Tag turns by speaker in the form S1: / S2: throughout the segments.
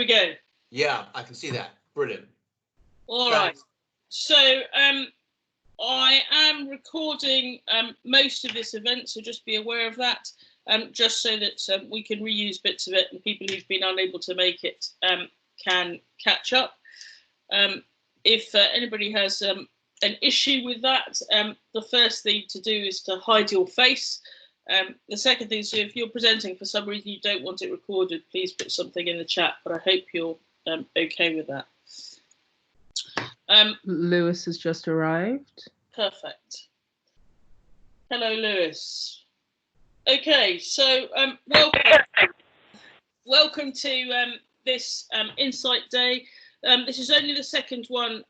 S1: go?
S2: Yeah, I can see that. Brilliant.
S1: All right. So I am recording most of this event, so just be aware of that, just so that we can reuse bits of it and people who've been unable to make it can catch up. If anybody has an issue with that, the first thing to do is to hide your face. The second thing is, if you're presenting for some reason you don't want it recorded, please put something in the chat, but I hope you're okay with that.
S3: Lewis has just arrived.
S1: Perfect. Hello, Lewis. Okay, so welcome to this Insight Day. This is only the second one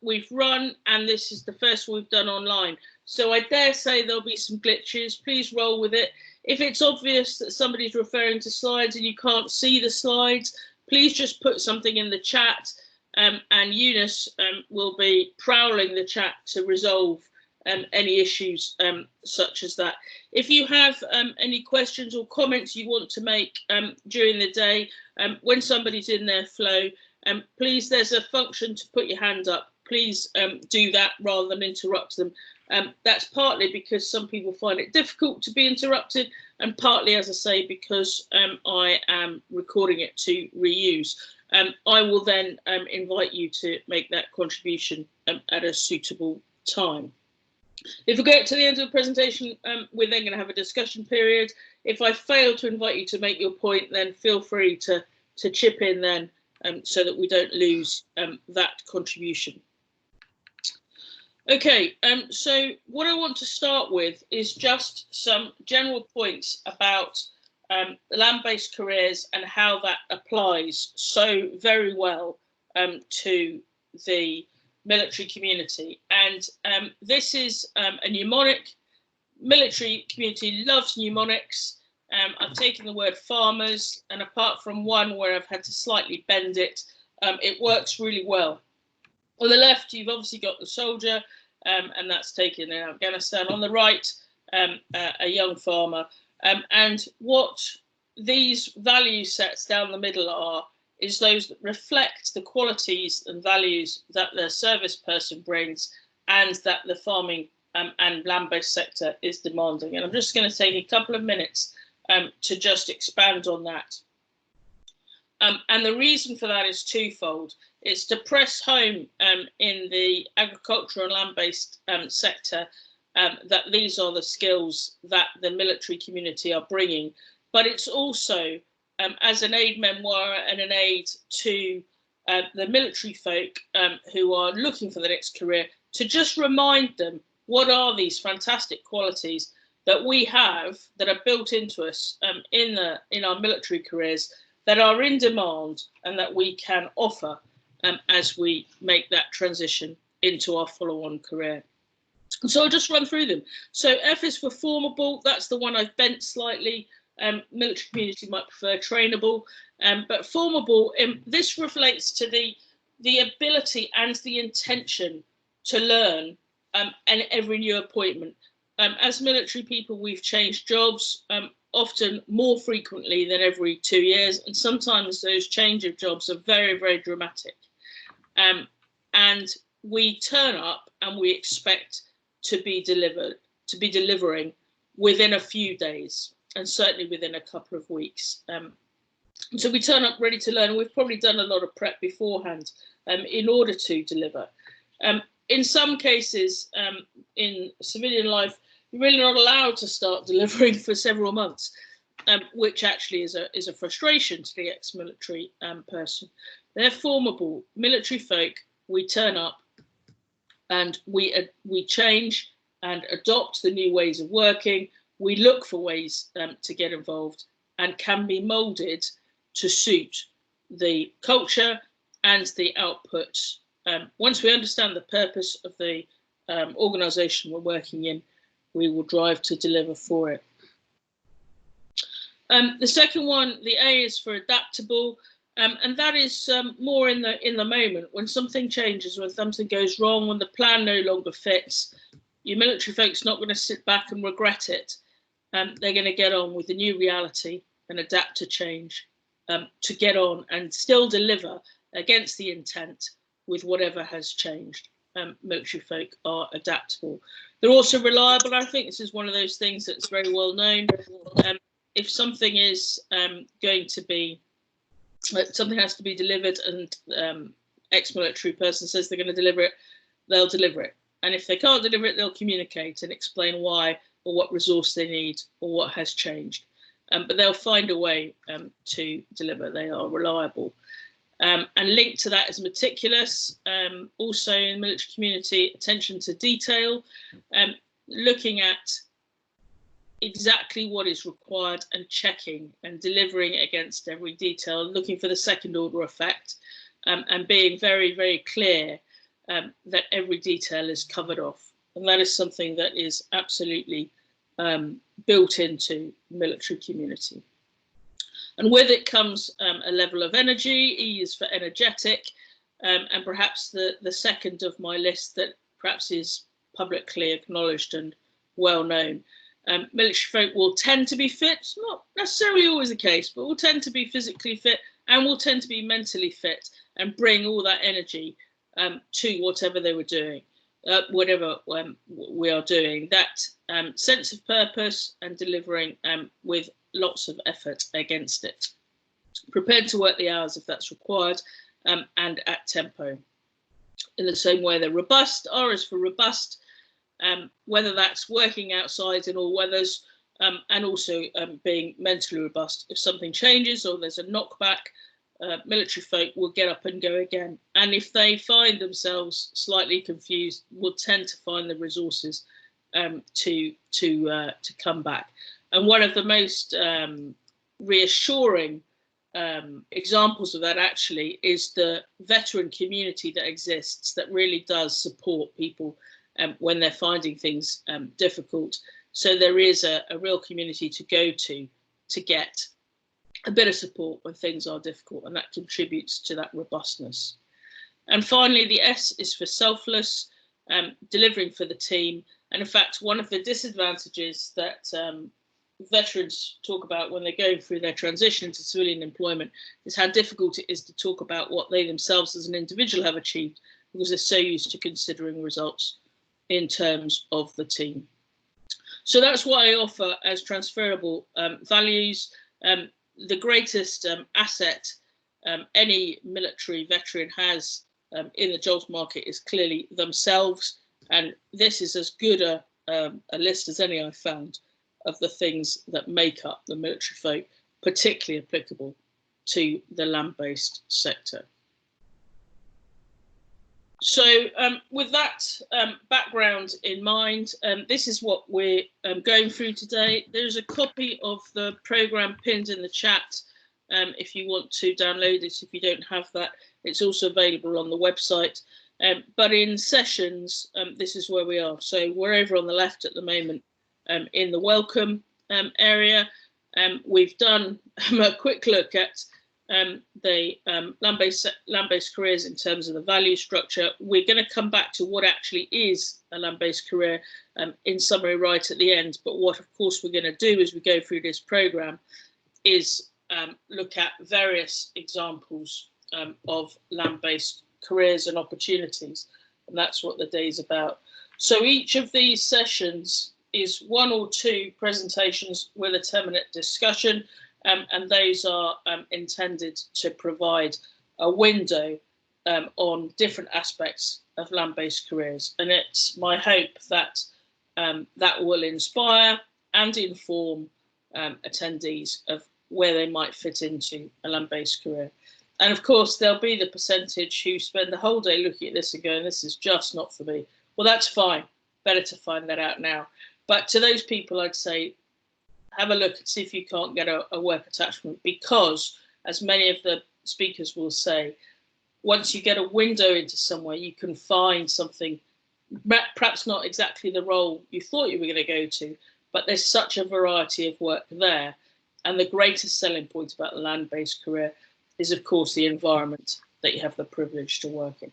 S1: we've run, and this is the first we've done online. So I dare say there'll be some glitches. Please roll with it. If it's obvious that somebody's referring to slides and you can't see the slides, please just put something in the chat, and Eunice will be prowling the chat to resolve any issues such as that. If you have any questions or comments you want to make during the day, when somebody's in their flow, please, there's a function to put your hand up. Please do that rather than interrupt them. That's partly because some people find it difficult to be interrupted, and partly, as I say, because I am recording it to reuse. I will then invite you to make that contribution at a suitable time. If we get to the end of the presentation, we're then going to have a discussion period. If I fail to invite you to make your point, then feel free to chip in then, so that we don't lose that contribution. Okay, so what I want to start with is just some general points about land-based careers and how that applies so very well to the military community. And this is a mnemonic. Military community loves mnemonics. I've taken the word farmers, and apart from one where I've had to slightly bend it, it works really well. On the left, you've obviously got the soldier, and that's taken in Afghanistan. On the right, a young farmer. And what these value sets down the middle are is those that reflect the qualities and values that the service person brings and that the farming and land-based sector is demanding. And I'm just going to take a couple of minutes to just expand on that. And the reason for that is twofold. It's to press home in the agricultural and land-based sector that these are the skills that the military community are bringing. But it's also as an aid memoir and an aid to the military folk who are looking for the next career, to just remind them what are these fantastic qualities that we have that are built into us in our military careers, that are in demand and that we can offer as we make that transition into our follow-on career. So I'll just run through them. So F is for formable. That's the one I've bent slightly. Military community might prefer trainable, but formable, this relates to the ability and the intention to learn and every new appointment. As military people, we've changed jobs often more frequently than every 2 years, and sometimes those change of jobs are very, very dramatic. And we turn up and we expect to be delivering within a few days, and certainly within a couple of weeks. So we turn up ready to learn. We've probably done a lot of prep beforehand in order to deliver. In some cases, in civilian life, you're really not allowed to start delivering for several months, which actually is a frustration to the ex-military person. They're formable. Military folk, we turn up and we change and adopt the new ways of working. We look for ways to get involved and can be moulded to suit the culture and the outputs. Once we understand the purpose of the organisation we're working in, we will drive to deliver for it. The second one, the A, is for adaptable, and that is more in the moment, when something changes, when something goes wrong, when the plan no longer fits. Your military folks not going to sit back and regret it. They're going to get on with the new reality and adapt to change to get on and still deliver against the intent with whatever has changed. Military folk are adaptable. They're also reliable. I think this is one of those things that's very well known. If something is going to be, something has to be delivered and ex-military person says they're going to deliver it, they'll deliver it. And if they can't deliver it, they'll communicate and explain why or what resource they need or what has changed. But they'll find a way to deliver. They are reliable. And linked to that is meticulous. Also in the military community, attention to detail, looking at exactly what is required and checking and delivering against every detail, looking for the second order effect, and being very, very clear that every detail is covered off. And that is something that is absolutely built into the military community. And with it comes a level of energy. E is for energetic, and perhaps the second of my list that perhaps is publicly acknowledged and well known. Military folk will tend to be fit, not necessarily always the case, but will tend to be physically fit and will tend to be mentally fit and bring all that energy to whatever they were doing, whatever we are doing. That sense of purpose and delivering with lots of effort against it. Prepared to work the hours if that's required, and at tempo. In the same way, they're robust. R is for robust, whether that's working outside in all weathers, and also being mentally robust. If something changes or there's a knockback, military folk will get up and go again. And if they find themselves slightly confused, will tend to find the resources to come back. And one of the most reassuring examples of that actually is the veteran community that exists that really does support people when they're finding things difficult. So there is a real community to go to get a bit of support when things are difficult, and that contributes to that robustness. And finally, the S is for selfless, delivering for the team. And in fact, one of the disadvantages that veterans talk about when they're going through their transition into civilian employment is how difficult it is to talk about what they themselves as an individual have achieved, because they're so used to considering results in terms of the team. So that's what I offer as transferable values. The greatest asset any military veteran has in the jobs market is clearly themselves. And this is as good a list as any I've found of the things that make up the military folk, particularly applicable to the land-based sector. So with that background in mind, this is what we're going through today. There's a copy of the programme pinned in the chat if you want to download it. If you don't have that, it's also available on the website. But in sessions, this is where we are. So we're over on the left at the moment in the welcome area. We've done a quick look at the land-based careers in terms of the value structure. We're going to come back to what actually is a land-based career in summary right at the end. But what, of course, we're going to do as we go through this programme is look at various examples of land-based careers and opportunities. And that's what the day is about. So each of these sessions is 1 or 2 presentations with a 10-minute discussion. And those are intended to provide a window on different aspects of land-based careers. And it's my hope that that will inspire and inform attendees of where they might fit into a land-based career. And of course, there'll be the percentage who spend the whole day looking at this and going, this is just not for me. Well, that's fine. Better to find that out now. But to those people, I'd say, have a look and see if you can't get a work attachment, because, as many of the speakers will say, once you get a window into somewhere, you can find something, perhaps not exactly the role you thought you were going to go to, but there's such a variety of work there. And the greatest selling point about the land-based career is, of course, the environment that you have the privilege to work in.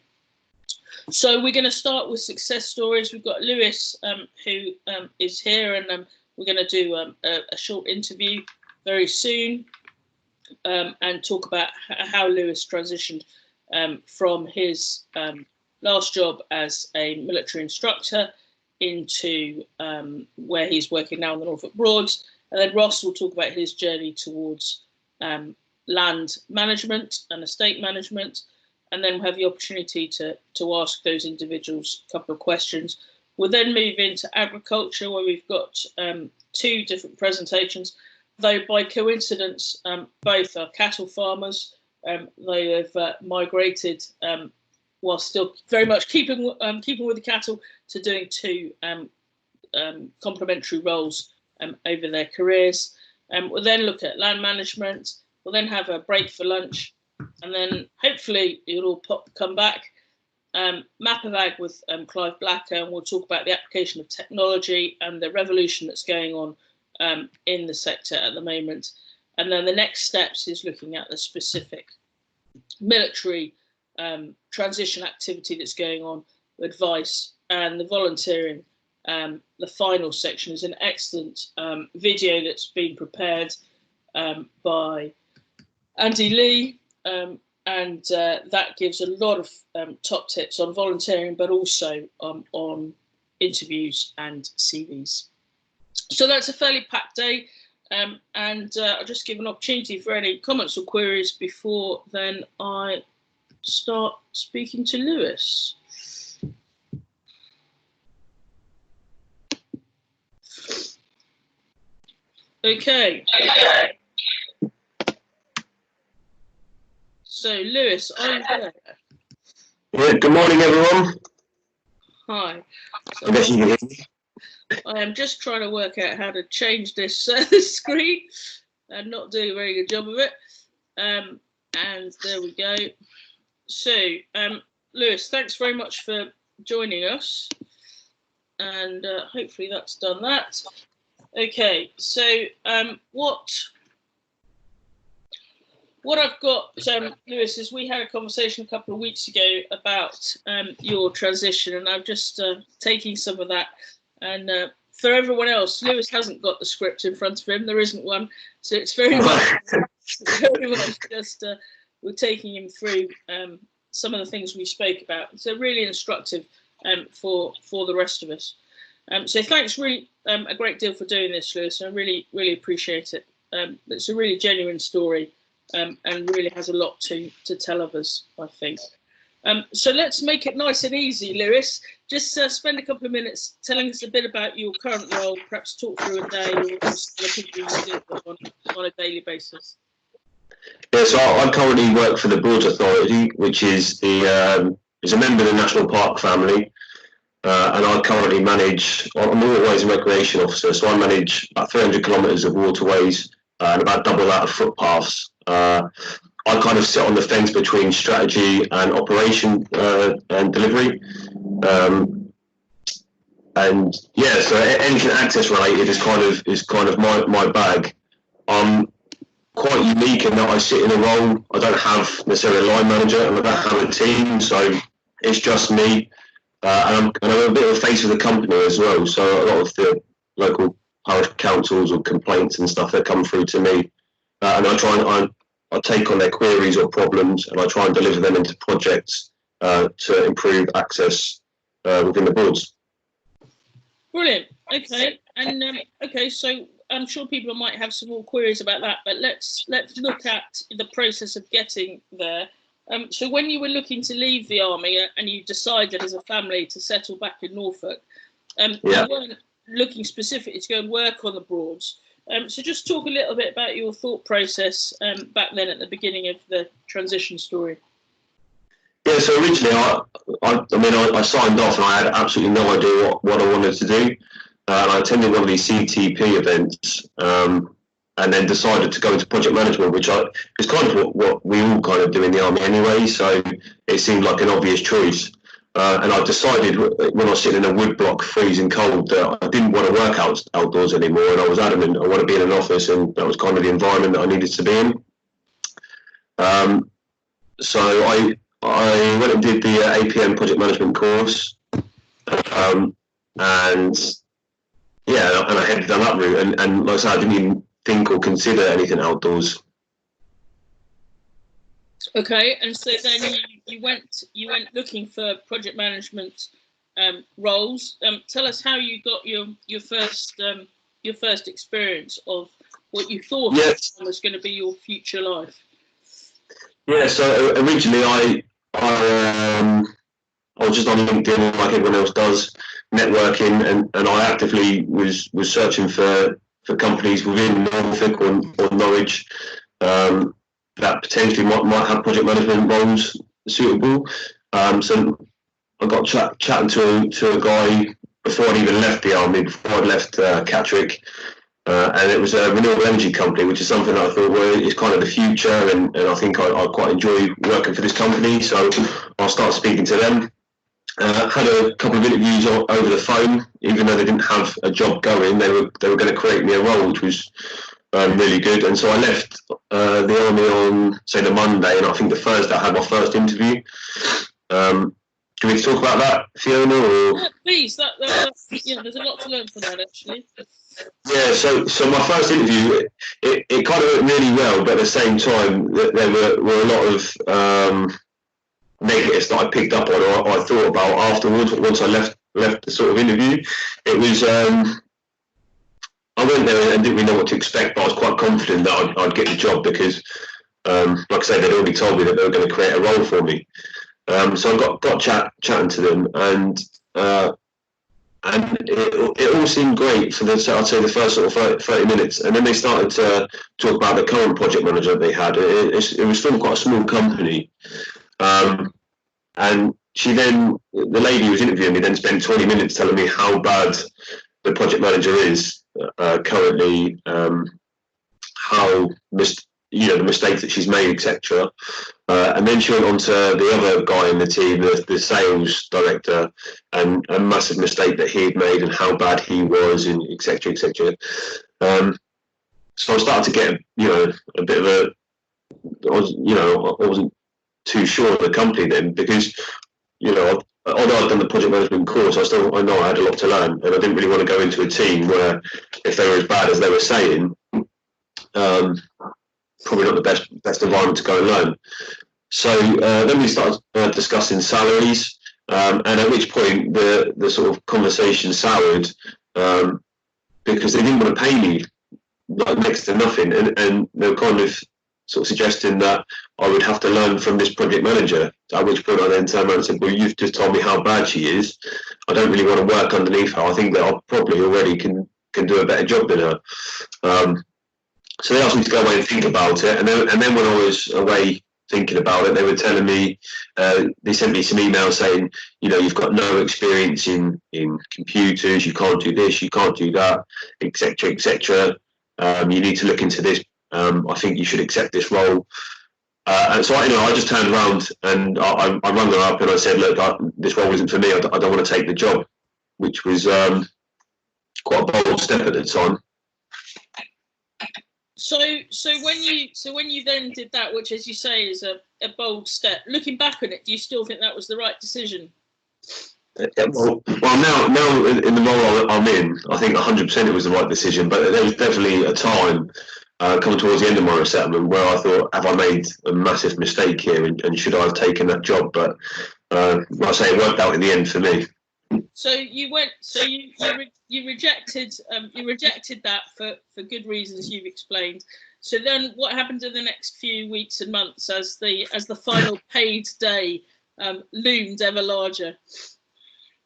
S1: So we're going to start with success stories. We've got Lewis, who is here, and we're going to do a short interview very soon. and talk about how Lewis transitioned from his last job as a military instructor into where he's working now in the Norfolk Broads. And then Ross will talk about his journey towards land management and estate management. And then we'll have the opportunity to ask those individuals a couple of questions. We'll then move into agriculture, where we've got 2 different presentations, though by coincidence, both are cattle farmers. They have migrated, while still very much keeping with the cattle, to doing 2 complementary roles over their careers. We'll then look at land management. We'll then have a break for lunch, and then hopefully it'll all come back. Map of Ag with Clive Blacker, and we'll talk about the application of technology and the revolution that's going on in the sector at the moment. And then the next steps is looking at the specific military transition activity that's going on, advice and the volunteering. The final section is an excellent video that's been prepared by Andy Lee, and that gives a lot of top tips on volunteering, but also on interviews and CVs. So that's a fairly packed day, and I'll just give an opportunity for any comments or queries before then I start speaking to Lewis. Okay. So Lewis, are you there?
S4: Yeah, good morning, everyone.
S1: Hi. So
S4: I guess you can hear me.
S1: I am just trying to work out how to change this screen and not doing a very good job of it. And there we go. So, Lewis, thanks very much for joining us. And hopefully that's done that. Okay, so what I've got, Lewis, is we had a conversation a couple of weeks ago about your transition, and I'm just taking some of that. And for everyone else, Lewis hasn't got the script in front of him. There isn't one, so it's very much just we're taking him through some of the things we spoke about. So really instructive for the rest of us. So thanks really a great deal for doing this, Lewis. I really appreciate it. It's a really genuine story. And really has a lot to tell of us, I think. So let's make it nice and easy, Lewis. Just spend a couple of minutes telling us a bit about your current role, perhaps talk through a day or the people you do on a daily basis.
S4: Yeah, so I currently work for the Broads Authority, which is a member of the National Park family. And I currently manage, I'm a Waterways and Recreation Officer, so I manage about 300 kilometres of waterways and about double that of footpaths. I kind of sit on the fence between strategy and operation and delivery. And yeah, so anything access related is kind of my bag. I'm quite unique in that I sit in a role. I don't have necessarily a line manager, and I don't have a team, so it's just me. And I'm a bit of a face of the company as well. So a lot of the local parish councils or complaints and stuff that come through to me, and I take on their queries or problems, and I try and deliver them into projects to improve access within the Broads.
S1: Brilliant. Okay, and okay, so I'm sure people might have some more queries about that, but let's look at the process of getting there. So when you were looking to leave the army and you decided as a family to settle back in Norfolk, you weren't looking specifically to go and work on the Broads. So just talk a little bit about your thought process back then at the beginning of the transition story.
S4: Yeah, so originally I signed off and I had absolutely no idea what I wanted to do. And I attended one of these CTP events and then decided to go into project management, which is kind of what we all kind of do in the army anyway. So it seemed like an obvious choice. And I decided when I was sitting in a wood block freezing cold that I didn't want to work outdoors anymore, and I was adamant I want to be in an office, and that was kind of the environment that I needed to be in. So I went and did the APM project management course, and yeah, and I headed down that route, and like I said, I didn't even think or consider anything outdoors.
S1: Okay, and so then you went looking for project management roles. Tell us how you got your first experience of what you thought was going to be your future life.
S4: Yeah, so originally I was just on LinkedIn like everyone else does, networking, and I actively was searching for companies within Norfolk or Norwich that potentially might have project management roles suitable. So I got chatting to a guy before I'd even left the army, before I'd left Catterick. And it was a renewable energy company, which is something that I thought is kind of the future, and I think I quite enjoy working for this company. So I'll start speaking to them. Had a couple of interviews over the phone, even though they didn't have a job going. They were going to create me a role, which was really good. And so I left the army on, say, the Monday, and I think the Thursday I had my first interview. Do we talk about that, Fiona? Or?
S1: Yeah, please. There's a lot to learn from that, actually.
S4: Yeah, so my first interview, it kind of went really well, but at the same time, there were a lot of negatives that I picked up on, or I thought about afterwards. Once I left the sort of interview, it was I went there and didn't really know what to expect, but I was quite confident that I'd get the job because, like I said, they'd already told me that they were going to create a role for me. So I got chatting to them, and it all seemed great for I'd say the first sort of 30 minutes, and then they started to talk about the current project manager they had. It was still quite a small company, and the lady who was interviewing me then spent 20 minutes telling me how bad the project manager is currently, how the mistakes that she's made, etc. And then she went on to the other guy in the team, the sales director, and a massive mistake that he had made and how bad he was, and etc. etc. So I started to get a bit of I wasn't too sure of the company then, because although I'd done the project management course, I know I had a lot to learn, and I didn't really want to go into a team where, if they were as bad as they were saying, probably not the best environment to go and learn. So then we started discussing salaries, and at which point the sort of conversation soured, because they didn't want to pay me like next to nothing, and they were kind of sort of suggesting that I would have to learn from this project manager. At which point I then turned around and said, well, you've just told me how bad she is. I don't really want to work underneath her. I think that I probably already can do a better job than her. So they asked me to go away and think about it, and then when I was away thinking about it, they were telling me, they sent me some emails saying, you've got no experience in computers, you can't do this, you can't do that, etc., etc. You need to look into this. I think you should accept this role. And so I just turned around and I rang her up and I said, look, this role isn't for me. I don't want to take the job, which was quite a bold step at the time.
S1: So when you then did that, which, as you say, is a bold step, looking back on it, do you still think that was the right decision?
S4: Well, now in the role I'm in, I think 100% it was the right decision. But there was definitely a time coming towards the end of my resettlement where I thought, have I made a massive mistake here, and should I have taken that job? But like I say, it worked out in the end for me.
S1: So you rejected that for good reasons you've explained. So then, what happened in the next few weeks and months as the final paid day loomed ever larger?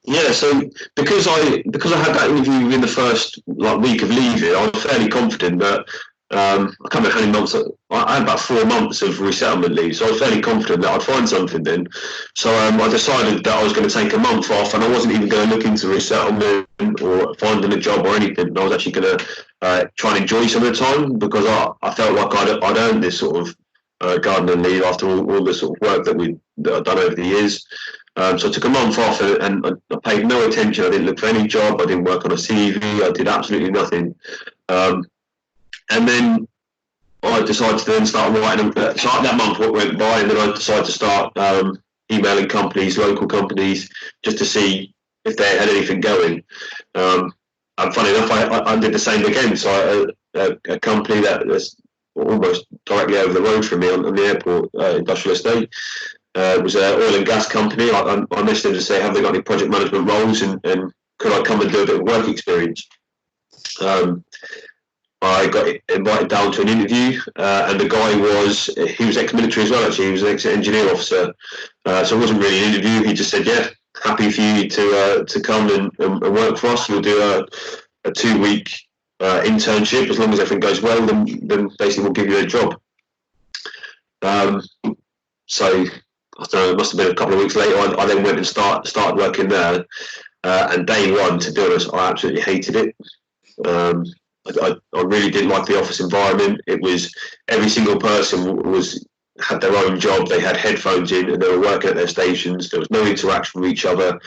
S4: Yeah, so because I had that interview in the first week of leaving, I was fairly confident that I can't remember how many months. I had about 4 months of resettlement leave, so I was fairly confident that I'd find something then. So I decided that I was going to take a month off, and I wasn't even going to look into resettlement or finding a job or anything. I was actually going to try and enjoy some of the time, because I felt like I'd earned this sort of gardening leave after all the sort of work that I'd done over the years. So I took a month off, and I paid no attention. I didn't look for any job. I didn't work on a CV. I did absolutely nothing. And then I decided to then start writing. So that month went by, and then I decided to start emailing companies, local companies, just to see if they had anything going. And funny enough, I did the same again. So a company that almost directly over the road from me on the airport industrial estate. It was an oil and gas company. I messaged them to say, have they got any project management roles, and could I come and do a bit of work experience? I got invited down to an interview, and the guy was ex-military as well, actually. He was an ex-engineer officer. So it wasn't really an interview. He just said, yeah, happy for you to come and work for us. We'll do a 2-week internship. As long as everything goes well, then basically we'll give you a job. So I don't know, it must have been a couple of weeks later. I then went and started working there. And day one, to be honest, I absolutely hated it. I really didn't like the office environment. It was every single person had their own job. They had headphones in and they were working at their stations. There was no interaction with each other.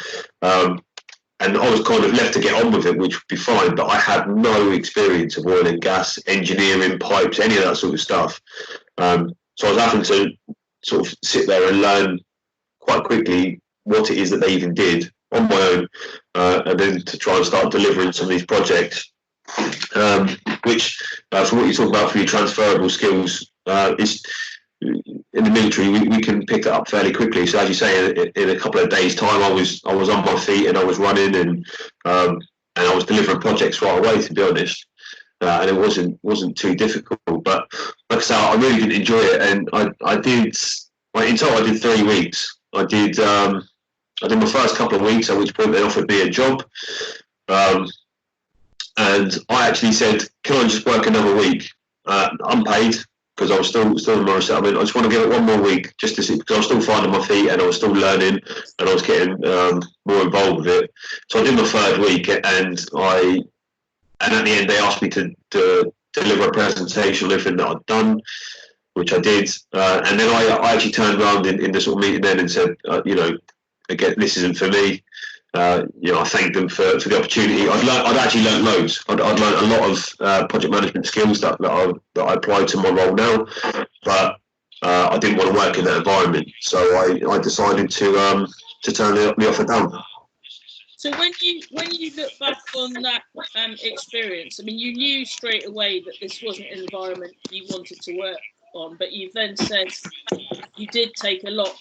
S4: And I was kind of left to get on with it, which would be fine, but I had no experience of oil and gas, engineering, pipes, any of that sort of stuff. So I was having to sort of sit there and learn quite quickly what it is that they even did on my own, and then to try and start delivering some of these projects, which, from what you talk about for your transferable skills, is in the military, we can pick that up fairly quickly. So as you say, in a couple of days' time, I was on my feet and I was running, and I was delivering projects right away, to be honest. And it wasn't too difficult. But like I say, I really didn't enjoy it, and I did. In total, I did 3 weeks. I did my first couple of weeks, at which point they offered me a job, and I actually said, "Can I just work another week, unpaid?" Because I was still in my resettlement. I just want to give it one more week, just to see, because I was still finding my feet and I was still learning and I was getting more involved with it. So I did my 3rd week, and at the end they asked me to deliver a presentation on everything that I'd done, which I did. And then I actually turned around in the sort of meeting then and said, again, this isn't for me. I thanked them for the opportunity. I'd actually learned loads. I'd learned a lot of project management skills that I applied to my role now, but I didn't want to work in that environment. So I decided to turn the offer down.
S1: So when you look back on that experience, I mean, you knew straight away that this wasn't an environment you wanted to work on, but you then said you did take a lot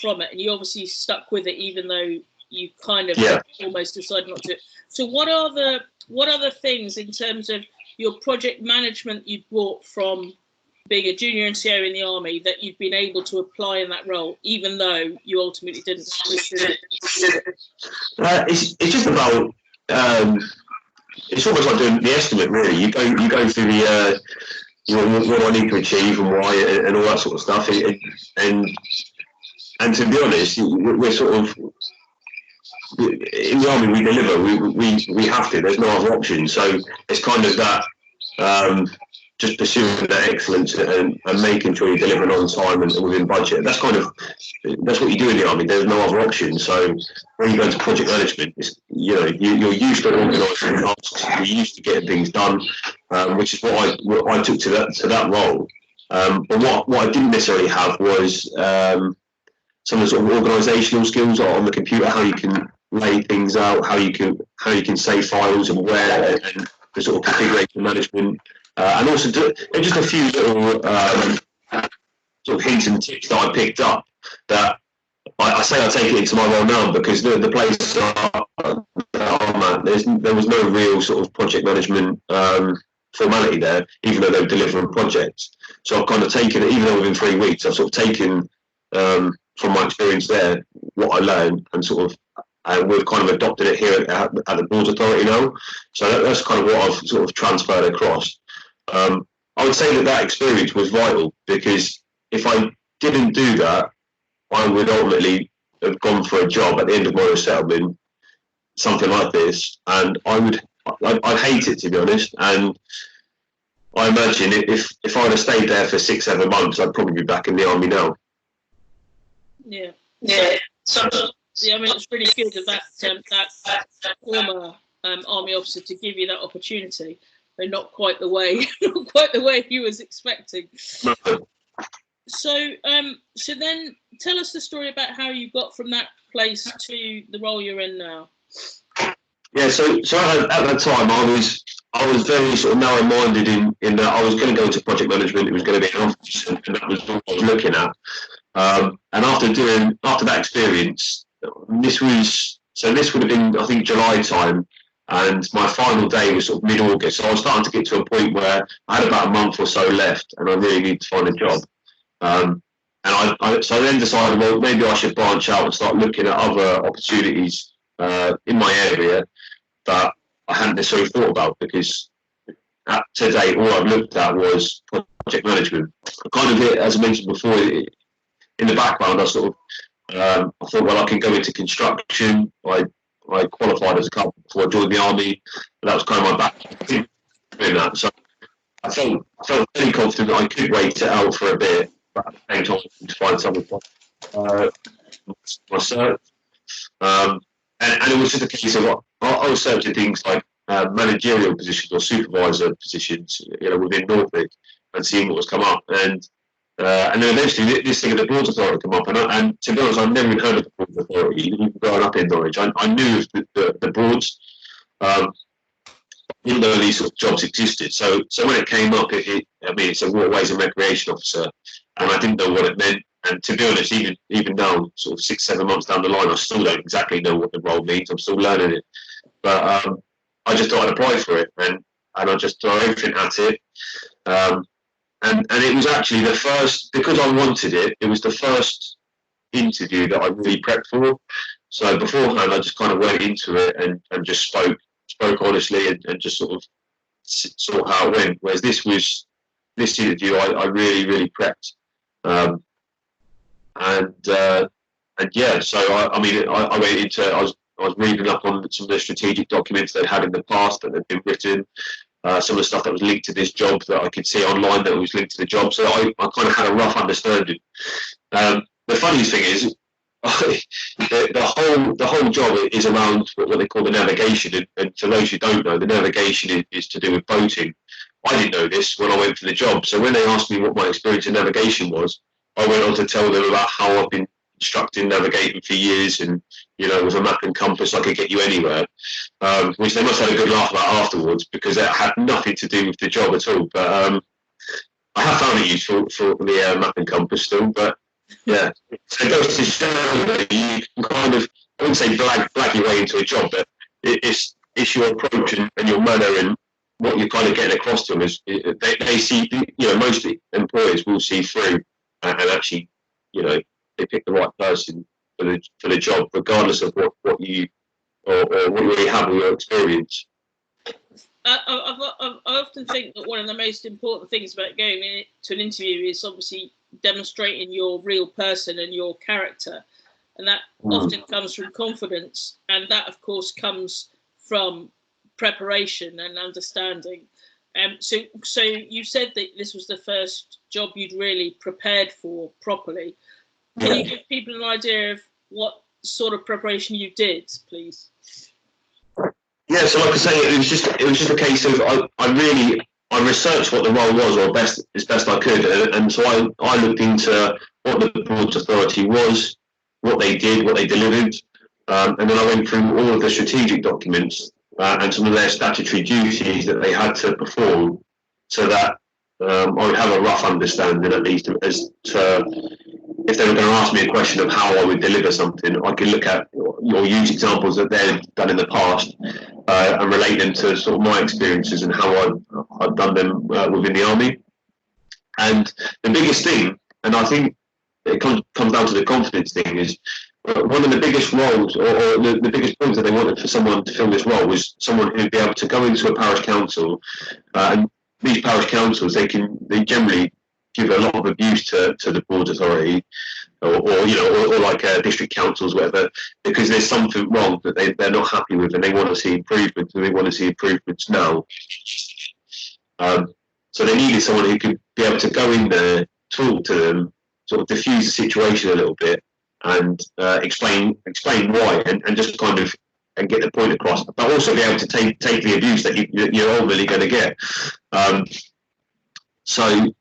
S1: from it, and you obviously stuck with it, even though you kind of almost decided not to. So what are the things in terms of your project management you brought from being a junior NCO in the army that you've been able to apply in that role, even though you ultimately didn't pursue it?
S4: It's just about it's almost like doing the estimate, really. You go through the what I need to achieve and why and all that sort of stuff, and to be honest, we're sort of, in the army we deliver, we have to, there's no other option. So it's kind of that just pursuing that excellence and making sure you're delivering on time and within budget. That's what you do in the army. There's no other option. So when you go into project management, you're used to organising tasks, you're used to getting things done, which is what I took to that role. But what I didn't necessarily have was some of the sort of organisational skills on the computer, how you can lay things out, how you can save files and where, and the sort of configuration management. And also just a few little sort of hints and tips that I picked up that I say I take it into my role now, because the place I'm at, there was no real sort of project management formality there, even though they were delivering projects. So I've kind of taken it, even though within 3 weeks, I've sort of taken from my experience there what I learned and sort of, and we've kind of adopted it here at the Boards Authority now. So that's kind of what I've sort of transferred across. I would say that experience was vital, because if I didn't do that, I would ultimately have gone for a job at the end of my resettlement, something like this, and I'd hate it, to be honest. And I imagine if I'd have stayed there for 6-7 months, I'd probably be back in the army now.
S1: Yeah. I mean, it's really good of that former army officer to give you that opportunity. But not quite the way he was expecting. So then tell us the story about how you got from that place to the role you're in now.
S4: Yeah, so at that time I I was very sort of narrow-minded in that I was going to go into project management. It was going to be an office, and that was what I was looking at. And after that experience, this would have been, I think, July time, and my final day was sort of mid-August. So I was starting to get to a point where I had about a month or so left, and I really needed to find a job. And so I then decided, well, maybe I should branch out and start looking at other opportunities in my area that I hadn't necessarily thought about, because to date, all I've looked at was project management. Kind of, as I mentioned before, in the background, I sort of I thought, well, I can go into construction. I qualified as a carpenter before I joined the army. That was kind of my background doing that. So I felt fairly confident that I could wait it out for a bit, but at the same time to find something my search. And it was just a case of I was searching things like managerial positions or supervisor positions, within Norfolk, and seeing what was come up. And then eventually this thing of the Boards Authority come up, and to be honest, I've never even heard of the Boards Authority, even growing up in Norwich. I knew of the boards, even though these sort of jobs existed. So when it came up, it's a Waterways and Recreation Officer, and I didn't know what it meant. And to be honest, even now, sort of 6-7 months down the line, I still don't exactly know what the role means. I'm still learning it. But I just thought I'd apply for it, and I just threw everything at it. And it was actually the first, because I wanted it, it was the first interview that I really prepped for. So beforehand, I just kind of went into it and just spoke honestly and just sort of saw how it went. Whereas this interview, I really, really prepped. And yeah, so I went into, I was reading up on some of the strategic documents they'd had in the past that had been written. Some of the stuff that was linked to this job that I could see online that was linked to the job. So I kind of had a rough understanding. The funniest thing is, the whole job is around what they call the navigation. And for those who don't know, the navigation is to do with boating. I didn't know this when I went for the job. So when they asked me what my experience in navigation was, I went on to tell them about how I've been instructing navigating for years, and with a map and compass I could get you anywhere, which they must have had a good laugh about afterwards, because it had nothing to do with the job at all. But I have found it useful for the map and compass still. But yeah, so it goes to show that you can kind of, I wouldn't say blag your way into a job, but it's your approach and your manner and what you're kind of getting across to them. Is they see, most employers will see through and actually, they pick the right person for the job, regardless of what you or what you really have with your experience.
S1: I often think that one of the most important things about going to an interview is obviously demonstrating your real person and your character, and that often comes from confidence, and that of course comes from preparation and understanding. So you said that this was the first job you'd really prepared for properly. Can you give people an idea of what sort of preparation you did, please?
S4: Yeah, so like I say, it was just a case of I researched what the role was, or as best I could, and so I looked into what the Boards Authority was, what they did, what they delivered, and then I went through all of the strategic documents and some of their statutory duties that they had to perform, so that I would have a rough understanding, at least, as to if they were going to ask me a question of how I would deliver something, I could look at or use examples that they've done in the past and relate them to sort of my experiences and how I've done them within the army. And the biggest thing, and I think it comes down to the confidence thing, is one of the biggest roles or the biggest points that they wanted for someone to fill this role was someone who'd be able to go into a parish council, and these parish councils, they generally give a lot of abuse to the Boards Authority or like district councils, whatever, because there's something wrong that they're not happy with, and they want to see improvements, and they want to see improvements now. So they needed someone who could be able to go in there, talk to them, sort of diffuse the situation a little bit, and explain why, and just kind of and get the point across, but also be able to take the abuse that you're ultimately going to get. So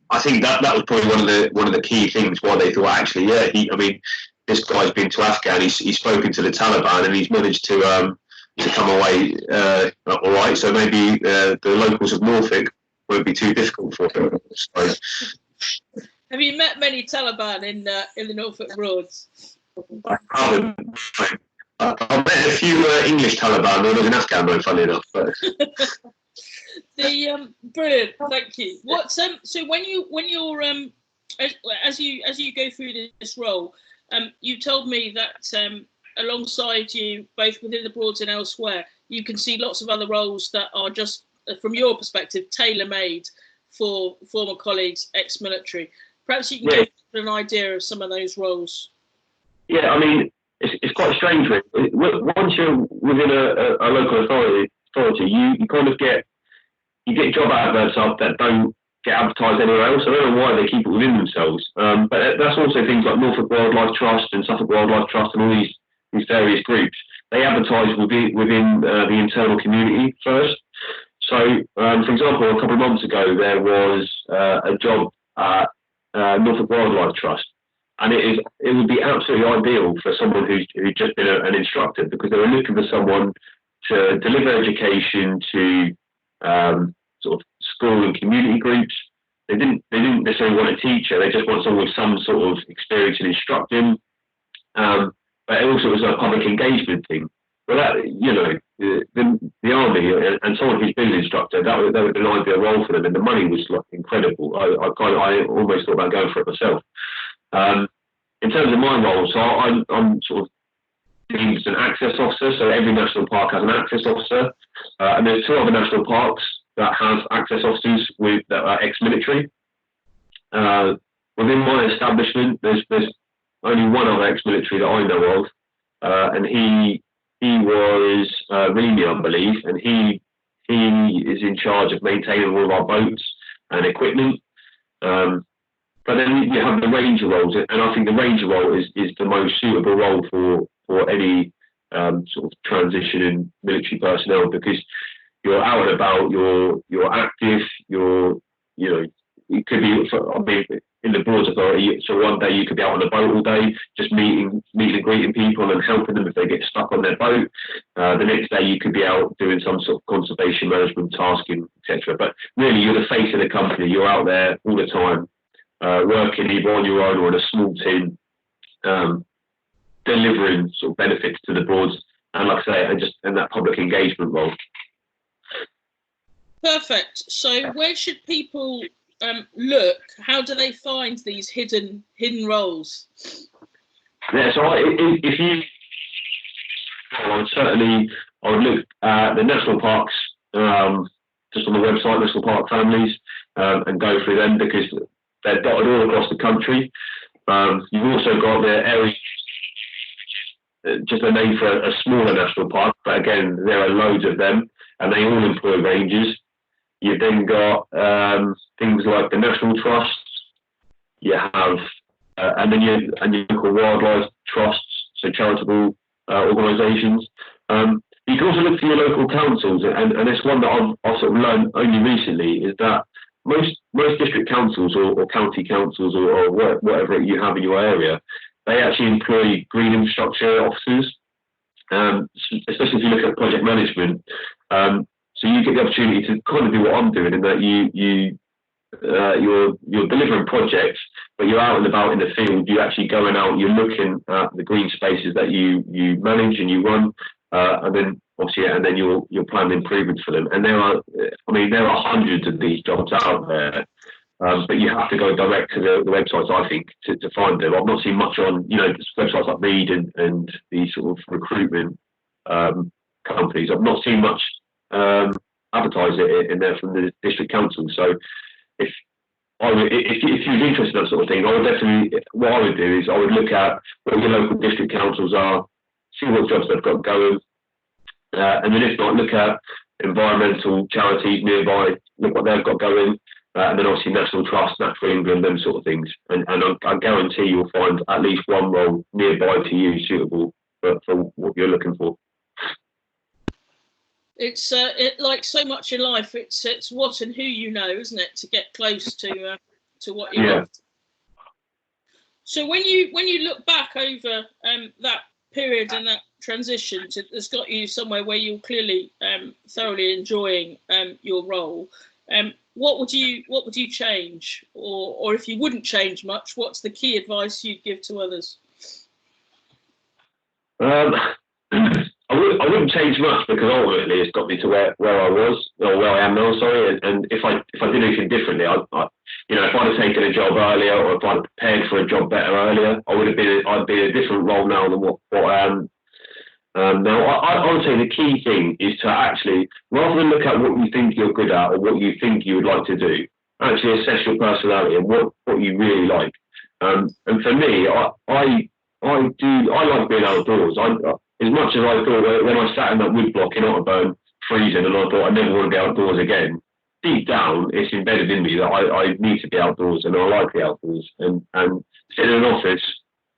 S4: I think that was probably one of the key things why they thought, actually, yeah, this guy's been to Afghan, he's spoken to the Taliban, and he's managed to to come away all right. So maybe the locals of Norfolk won't be too difficult for them. So,
S1: have you met many Taliban in the Norfolk Broads?
S4: I haven't. I've met a few English Taliban. There was an Afghan one, funny enough. But.
S1: Brilliant, thank you. What so when you're as you go through this role, you told me that alongside you, both within the Broads and elsewhere, you can see lots of other roles that are just, from your perspective, tailor-made for former colleagues, ex-military. Perhaps you can give an idea of some of those roles.
S5: Yeah, I mean, it's quite strange. Once you're within a local authority, you kind of get job adverts up that don't get advertised anywhere else. I don't know why they keep it within themselves. But that's also things like Norfolk Wildlife Trust and Suffolk Wildlife Trust and all these various groups. They advertise within the internal community first. So, for example, a couple of months ago, there was a job at Norfolk Wildlife Trust. And it would be absolutely ideal for someone who's just been an instructor, because they were looking for someone to deliver education to sort of school and community groups. They didn't necessarily want a teacher. They just want someone with some sort of experience in instructing. But it also was a public engagement thing. Well, that, you know, the army and someone who's been an instructor, that would be an ideal role for them, and the money was like incredible. I almost thought about going for it myself. In terms of my role, so I'm sort of deemed as an access officer. So every national park has an access officer, and there's 2 other national parks that have access officers that are ex-military. Within my establishment, there's only one other ex-military that I know of, and he was Remy, I believe, and he is in charge of maintaining all of our boats and equipment. But then you have the ranger roles, and I think the ranger role is the most suitable role for any sort of transitioning military personnel, because you're out and about, you're active, it could be, I mean, in the Broads Authority, so one day you could be out on a boat all day, just meeting and greeting people and helping them if they get stuck on their boat. The next day you could be out doing some sort of conservation management, tasking, etc. But really, you're the face of the company. You're out there all the time, working either on your own or in a small team, delivering sort of benefits to the Broads, and like I say, and that public engagement role.
S1: Perfect. So where should people look? How do they find these hidden roles?
S5: Yeah, so if you, I would look at the national parks, just on the website, National Park Families, and go through them, because they're dotted all across the country. You've also got the area, just a name for a smaller national park, but again, there are loads of them, and they all employ rangers. You've then got things like the National Trusts. You have, and then your local wildlife trusts, so charitable organisations. You can also look for your local councils, and it's one that I've sort of learned only recently, is that most district councils or county councils or whatever you have in your area, they actually employ green infrastructure officers, especially if you look at project management. So you get the opportunity to kind of do what I'm doing, in that you're delivering projects, but you're out and about in the field. You're actually going out, you're looking at the green spaces that you manage and you run, and then obviously, and then you're planning improvements for them. And there are hundreds of these jobs out there, but you have to go direct to the websites, I think, to find them. I've not seen much on, websites like Reed and these sort of recruitment companies. I've not seen much advertise it in there from the district council. So if you're interested in that sort of thing, what I would do is I would look at what your local district councils are, see what jobs they've got going, and then if not, look at environmental charities nearby, look what they've got going, and then obviously National Trust, Natural England, them sort of things. And I guarantee you'll find at least one role nearby to you suitable for what you're looking for.
S1: It's like so much in life. It's what and who you know, isn't it, to get close to what you want. So when you look back over that period and that transition has got you somewhere where you're clearly thoroughly enjoying your role. What would you change, or if you wouldn't change much, what's the key advice you'd give to others?
S5: I wouldn't change much, because ultimately it's got me to where I was, or where I am now. Sorry, and if I did anything differently, if I'd have taken a job earlier, or if I'd prepared for a job better earlier, I'd be in a different role now than what I am. Now, I would say the key thing is to actually, rather than look at what you think you're good at or what you think you would like to do, actually assess your personality and what you really like. And for me, I like being outdoors. As much as I thought when I sat in that wood block in Otterburn freezing and I thought I never want to be outdoors again, deep down it's embedded in me that I need to be outdoors and I like the outdoors. And sitting in an office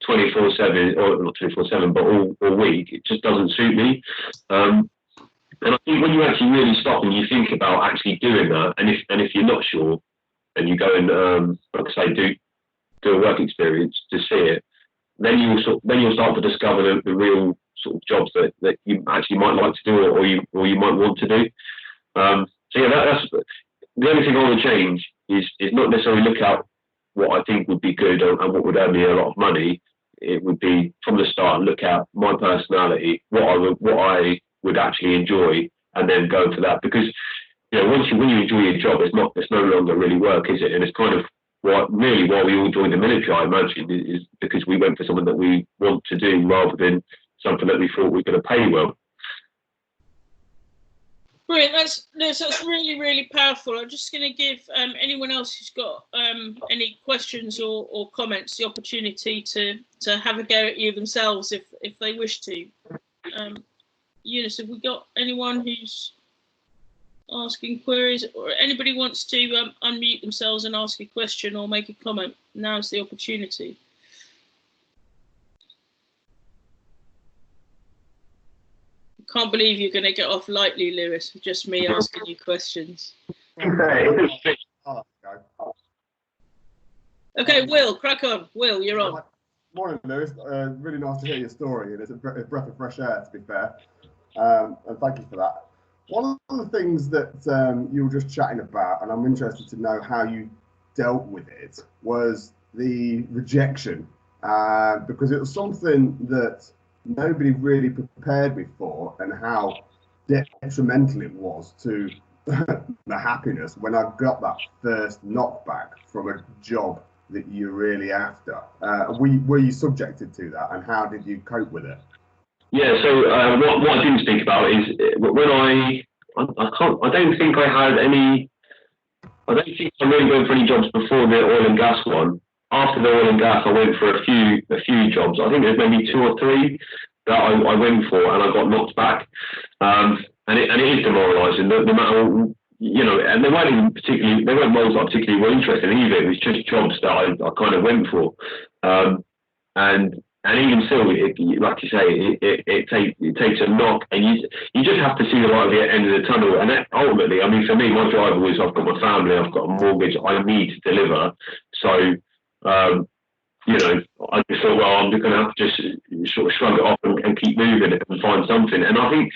S5: 24/7, or not 24/7, but all week, it just doesn't suit me. And I think when you actually really stop and you think about actually doing that, and if you're not sure, and you go and like I say, do a work experience to see it, then you'll start to discover the real sort of jobs that you actually might like to do, or you might want to do. So yeah, that's the only thing I would change is not necessarily look at what I think would be good and what would earn me a lot of money. It would be from the start, look at my personality, what I would actually enjoy, and then go for that. Because when you enjoy your job, it's no longer really work, is it? And it's kind of why we all joined the military, I imagine, is because we went for something that we want to do rather than something that we thought was going to pay well.
S1: Brilliant. That's really, really powerful. I'm just going to give anyone else who's got any questions or comments the opportunity to have a go at you themselves if they wish to. Eunice, have we got anyone who's asking queries, or anybody wants to unmute themselves and ask a question or make a comment? Now's the opportunity. Can't believe you're going to get off lightly, Lewis, with just me asking you questions. Okay, Will, crack on. Will, you're on.
S6: Morning, Lewis. Really nice to hear your story, and it's a breath of fresh air, to be fair. And thank you for that. One of the things that you were just chatting about, and I'm interested to know how you dealt with it, was the rejection, because it was something that nobody really prepared me for, and how detrimental it was to the happiness when I got that first knockback from a job that you're really after. Were you subjected to that, and how did you cope with it?
S5: Yeah, so what I didn't speak about is when I don't think I had any. I don't think I really went for any jobs before the oil and gas one. After the oil and gas, I went for a few jobs. I think there's maybe 2 or 3 that I went for, and I got knocked back. And it is demoralising. No matter, and they weren't roles I particularly were interested in either. It was just jobs that I kind of went for. And even still, like you say, it takes a knock, and you just have to see the light at the end of the tunnel. And that, ultimately, I mean, for me, my driver was I've got my family, I've got a mortgage, I need to deliver. So, I just thought, well, I'm going to have to just sort of shrug it off and keep moving and find something. And I think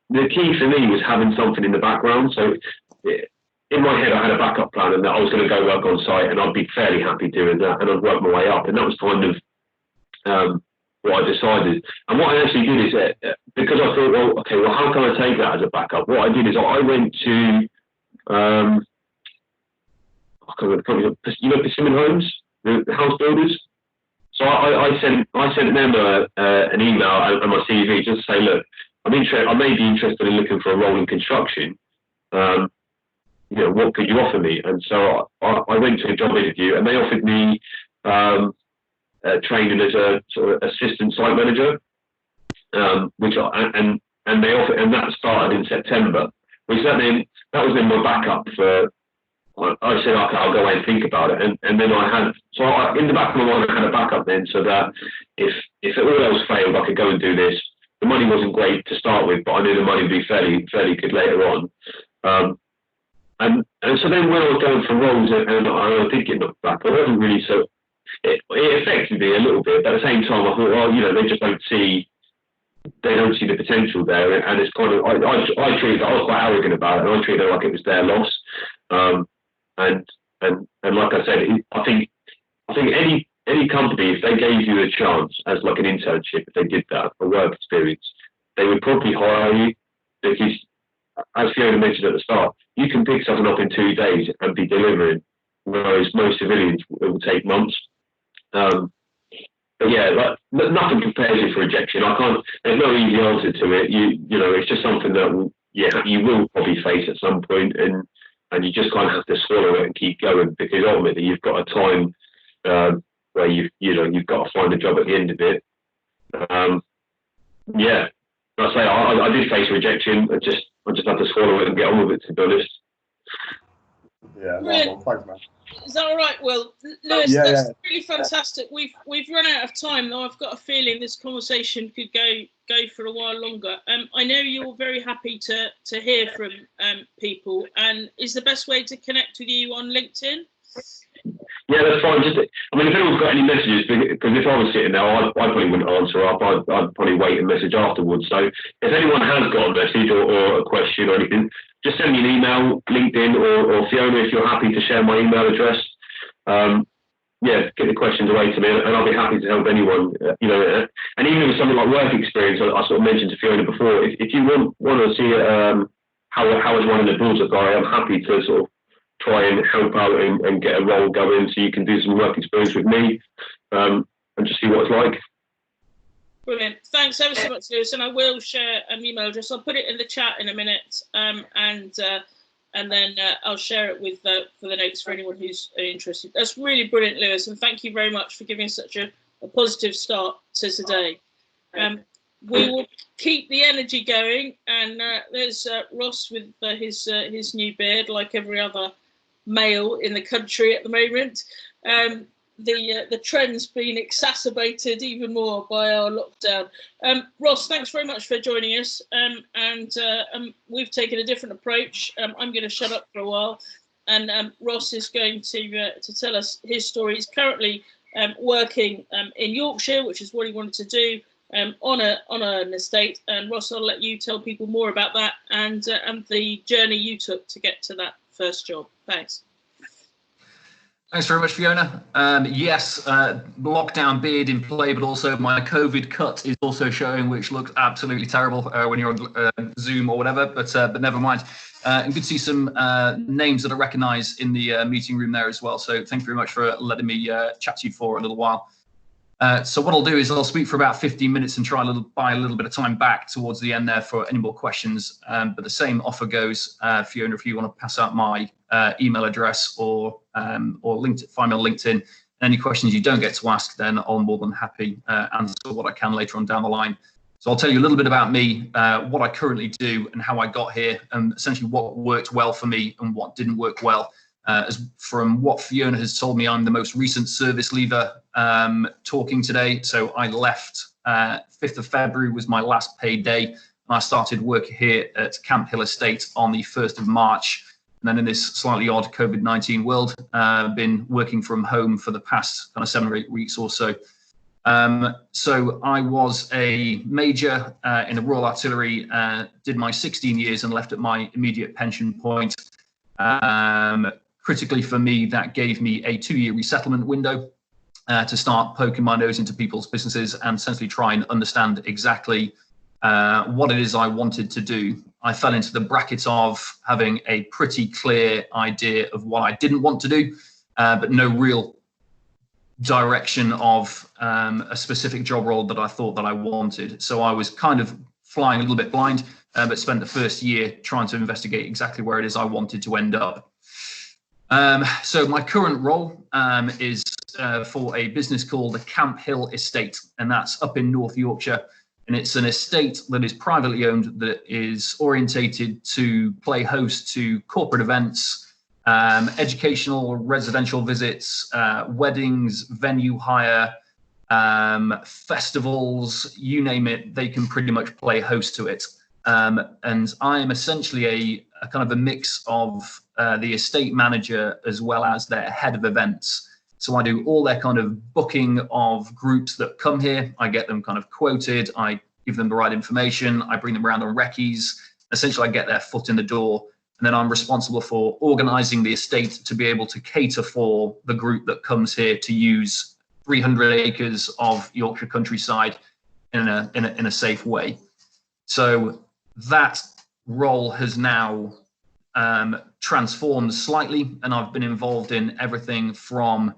S5: the key for me was having something in the background. So in my head, I had a backup plan, and that I was going to go work on site, and I'd be fairly happy doing that, and I'd work my way up. And that was kind of what I decided. And what I actually did is, because I thought, well, how can I take that as a backup? What I did is I went to, Persimmon Homes, the house builders. So I sent them an email and my CV just to say, look, I may be interested in looking for a role in construction. What could you offer me? And so I went to a job interview, and they offered me training as a sort of assistant site manager, and they offered, and that started in September. Which that was then my backup for. I said, okay, I'll go away and think about it, and then in the back of my mind, I had a backup then, so that if all else failed, I could go and do this. The money wasn't great to start with, but I knew the money would be fairly good later on. And so then when I was going for roles and I did get knocked back, I wasn't really so. it affected me a little bit. But at the same time, I thought, well, you know, they don't see the potential there, and it's kind of I treated, I was quite arrogant about it, and I treated it like it was their loss. And like I said, I think any company, if they gave you a chance as like an internship, if they did that, a work experience, they would probably hire you, because as Fiona mentioned at the start, you can pick something up in 2 days and be delivering, whereas most civilians, it will take months. But yeah, like, nothing prepares you for rejection. There's no easy answer to it. You know, it's just something that you will probably face at some point, and you just kind of have to swallow it and keep going, because ultimately you've got a time where you've got to find a job at the end of it. Yeah, I say I did face rejection. I just had to swallow it and get on with it, to be honest.
S6: Yeah, well, thanks, man.
S1: Is that all right, Will? Lewis,
S6: Yeah,
S1: that's really fantastic. We've run out of time, though. I've got a feeling this conversation could go for a while longer. I know you're very happy to hear from people, and is the best way to connect with you on LinkedIn?
S5: Yeah, that's fine. If anyone's got any messages, because if I was sitting there, I probably wouldn't answer up. I'd probably wait and message afterwards. So if anyone has got a message or a question or anything, just send me an email, LinkedIn, or Fiona, if you're happy to share my email address. Yeah, get the questions away to me, and I'll be happy to help anyone. You know, and even with something like work experience, I sort of mentioned to Fiona before. If you want to see how is running the Bullseye guy, I'm happy to sort of try and help out and get a role going, so you can do some work experience with me, and just see what it's like.
S1: Brilliant. Thanks ever so much, Lewis. And I will share an email address. I'll put it in the chat in a minute, and then I'll share it with for the notes for anyone who's interested. That's really brilliant, Lewis, and thank you very much for giving us such a positive start to today. We will keep the energy going, and there's Ross with his new beard, like every other male in the country at the moment. The trend's been exacerbated even more by our lockdown. Ross, thanks very much for joining us. And we've taken a different approach. I'm going to shut up for a while, and Ross is going to tell us his story. He's currently working in Yorkshire, which is what he wanted to do, on an estate. And Ross, I'll let you tell people more about that and the journey you took to get to that first job. Thanks.
S7: Thanks very much, Fiona. Yes, lockdown beard in play, but also my COVID cut is also showing, which looks absolutely terrible when you're on Zoom or whatever, but never mind. And good to see some names that I recognise in the meeting room there as well. So thank you very much for letting me chat to you for a little while. So what I'll do is I'll speak for about 15 minutes and try buy a little bit of time back towards the end there for any more questions. But the same offer goes, Fiona, if you want to pass out my email address or find me on LinkedIn. Any questions you don't get to ask, then I'm more than happy answer what I can later on down the line. So I'll tell you a little bit about me, what I currently do and how I got here, and essentially what worked well for me and what didn't work well. As from what Fiona has told me, I'm the most recent service leaver talking today. So I left 5th of February was my last paid day. And I started work here at Camp Hill Estate on the 1st of March. And then in this slightly odd COVID-19 world, I've been working from home for the past kind of 7 or 8 weeks or so. So I was a major in the Royal Artillery, did my 16 years and left at my immediate pension point. Critically for me, that gave me a 2-year resettlement window to start poking my nose into people's businesses and essentially try and understand exactly what it is I wanted to do. I fell into the bracket of having a pretty clear idea of what I didn't want to do, but no real direction of a specific job role that I thought that I wanted. So I was kind of flying a little bit blind, but spent the first year trying to investigate exactly where it is I wanted to end up. So my current role is for a business called the Camp Hill Estate, and that's up in North Yorkshire. And it's an estate that is privately owned, that is orientated to play host to corporate events, educational, residential visits, weddings, venue hire, festivals, you name it, they can pretty much play host to it. And I am essentially a kind of a mix of the estate manager as well as their head of events. So I do all their kind of booking of groups that come here. I get them kind of quoted. I give them the right information. I bring them around on recce's. Essentially, I get their foot in the door. And then I'm responsible for organising the estate to be able to cater for the group that comes here to use 300 acres of Yorkshire countryside in a safe way. So that role has now transformed slightly, and I've been involved in everything from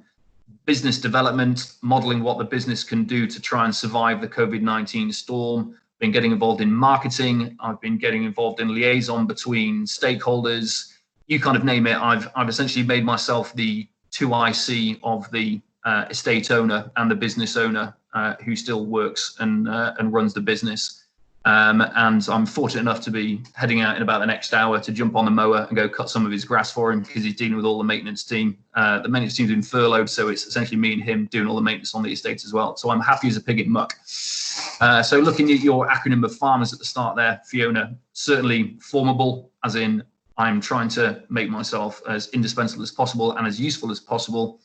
S7: business development, modelling what the business can do to try and survive the COVID-19 storm. Been getting involved in marketing. I've been getting involved in liaison between stakeholders. You kind of name it. I've essentially made myself the 2IC of the estate owner and the business owner who still works and runs the business. And I'm fortunate enough to be heading out in about the next hour to jump on the mower and go cut some of his grass for him because he's dealing with all the maintenance team. The maintenance team's been furloughed, so it's essentially me and him doing all the maintenance on the estate as well. So I'm happy as a pig in muck. So looking at your acronym of farmers at the start there, Fiona, certainly formable, as in I'm trying to make myself as indispensable as possible and as useful as possible.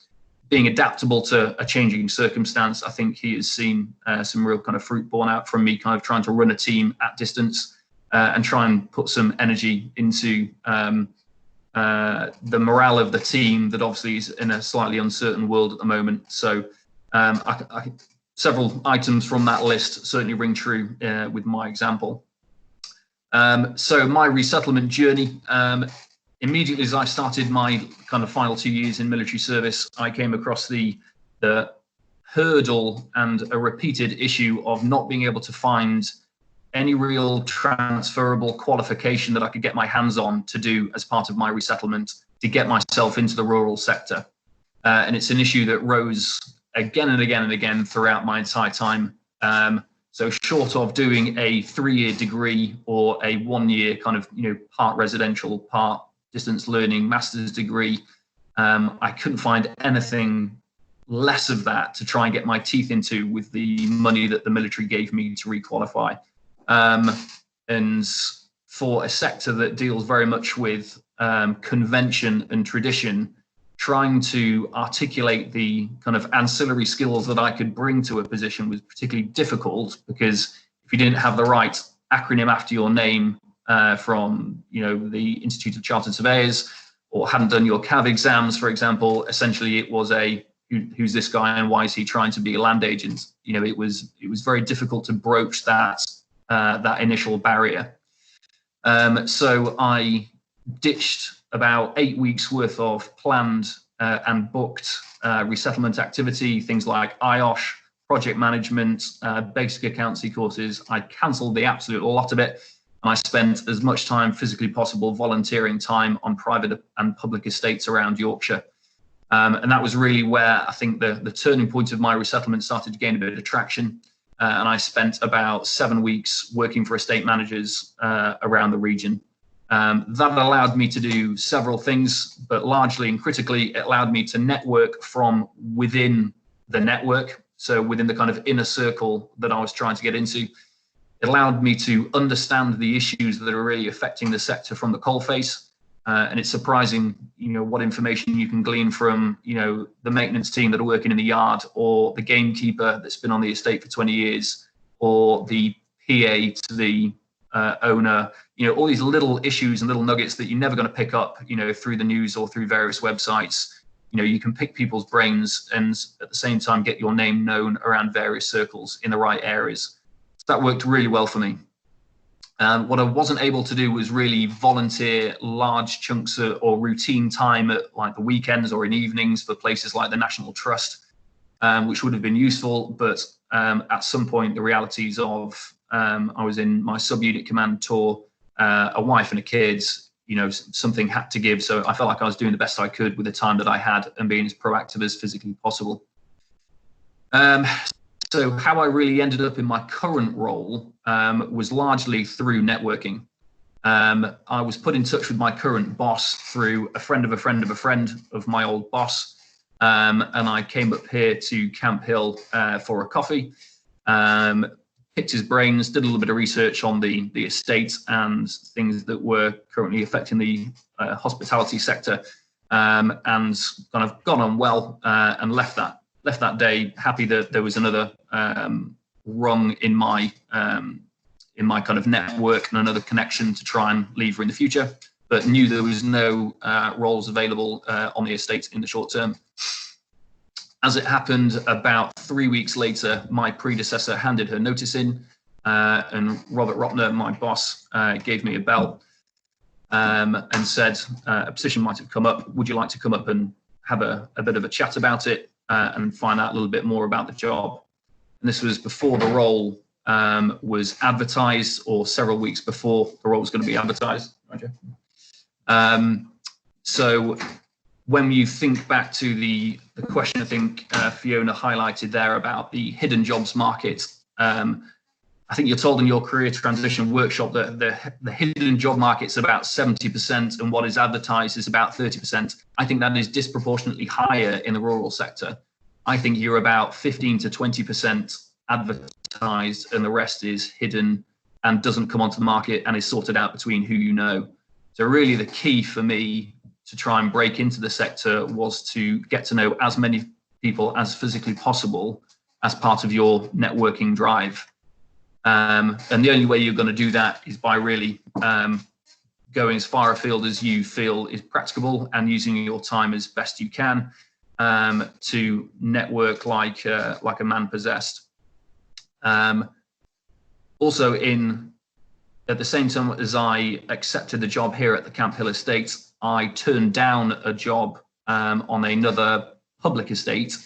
S7: Being adaptable to a changing circumstance, I think he has seen some real kind of fruit borne out from me kind of trying to run a team at distance and try and put some energy into the morale of the team that obviously is in a slightly uncertain world at the moment. So several items from that list certainly ring true with my example. So my resettlement journey, immediately as I started my kind of final 2 years in military service, I came across the hurdle and a repeated issue of not being able to find any real transferable qualification that I could get my hands on to do as part of my resettlement to get myself into the rural sector. And it's an issue that rose again and again and again throughout my entire time. So short of doing a 3-year degree or a 1-year kind of, part residential, part distance learning master's degree, I couldn't find anything less of that to try and get my teeth into with the money that the military gave me to requalify. And for a sector that deals very much with convention and tradition, trying to articulate the kind of ancillary skills that I could bring to a position was particularly difficult, because if you didn't have the right acronym after your name from the Institute of Chartered Surveyors, or hadn't done your CAV exams, for example, essentially it was who's this guy and why is he trying to be a land agent? It was very difficult to broach that initial barrier. So I ditched about 8 weeks worth of planned and booked resettlement activity, things like IOSH, project management, basic accountancy courses. I cancelled the absolute lot of it. And I spent as much time physically possible volunteering time on private and public estates around Yorkshire. And that was really where I think the turning point of my resettlement started to gain a bit of traction. And I spent about 7 weeks working for estate managers around the region. That allowed me to do several things, but largely and critically, it allowed me to network from within the network. So within the kind of inner circle that I was trying to get into, it allowed me to understand the issues that are really affecting the sector from the coalface. And it's surprising, what information you can glean from, the maintenance team that are working in the yard, or the gamekeeper that's been on the estate for 20 years, or the PA to the owner, all these little issues and little nuggets that you're never going to pick up, through the news or through various websites. You can pick people's brains and at the same time get your name known around various circles in the right areas. So that worked really well for me. What I wasn't able to do was really volunteer large chunks or routine time at like the weekends or in evenings for places like the National Trust, which would have been useful. But at some point, the realities of I was in my subunit command tour, a wife and a kids, something had to give. So I felt like I was doing the best I could with the time that I had and being as proactive as physically possible. So how I really ended up in my current role was largely through networking. I was put in touch with my current boss through a friend of a friend of a friend of my old boss. And I came up here to Camp Hill for a coffee, picked his brains, did a little bit of research on the estate and things that were currently affecting the hospitality sector. and kind of gone on well, and left that day happy that there was another rung in my kind of network and another connection to try and lever in the future, but knew there was no roles available on the estate in the short term. As it happened, about 3 weeks later, my predecessor handed her notice in, and Robert Ropner, my boss, gave me a bell and said, a position might have come up. Would you like to come up and have a bit of a chat about it and find out a little bit more about the job? And this was before the role was advertised, or several weeks before the role was going to be advertised. So when you think back to the question, I think Fiona highlighted there about the hidden jobs market, I think you're told in your career transition workshop that the hidden job market is about 70% and what is advertised is about 30%. I think that is disproportionately higher in the rural sector. I think you're about 15 to 20% advertised and the rest is hidden and doesn't come onto the market and is sorted out between who you know. So really the key for me to try and break into the sector was to get to know as many people as physically possible as part of your networking drive. And the only way you're going to do that is by really going as far afield as you feel is practicable and using your time as best you can to network like a man possessed. Also, at the same time as I accepted the job here at the Camp Hill Estate, I turned down a job on another public estate,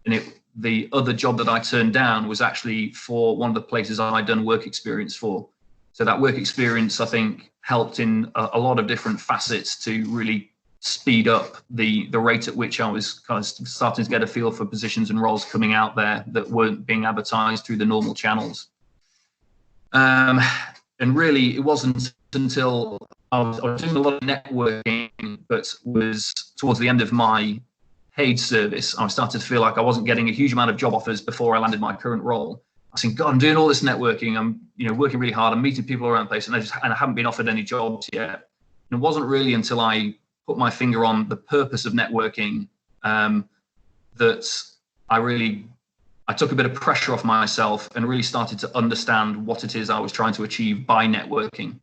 S7: and the other job that I turned down was actually for one of the places I'd done work experience for. So that work experience, I think, helped in a lot of different facets to really speed up the rate at which I was kind of starting to get a feel for positions and roles coming out there that weren't being advertised through the normal channels. And really, it wasn't until I was doing a lot of networking, but was towards the end of my paid service, I started to feel like I wasn't getting a huge amount of job offers before I landed my current role. I was thinking, God, I'm doing all this networking. I'm working really hard. I'm meeting people around the place, and I haven't been offered any jobs yet. And it wasn't really until I put my finger on the purpose of networking that I took a bit of pressure off myself and really started to understand what it is I was trying to achieve by networking.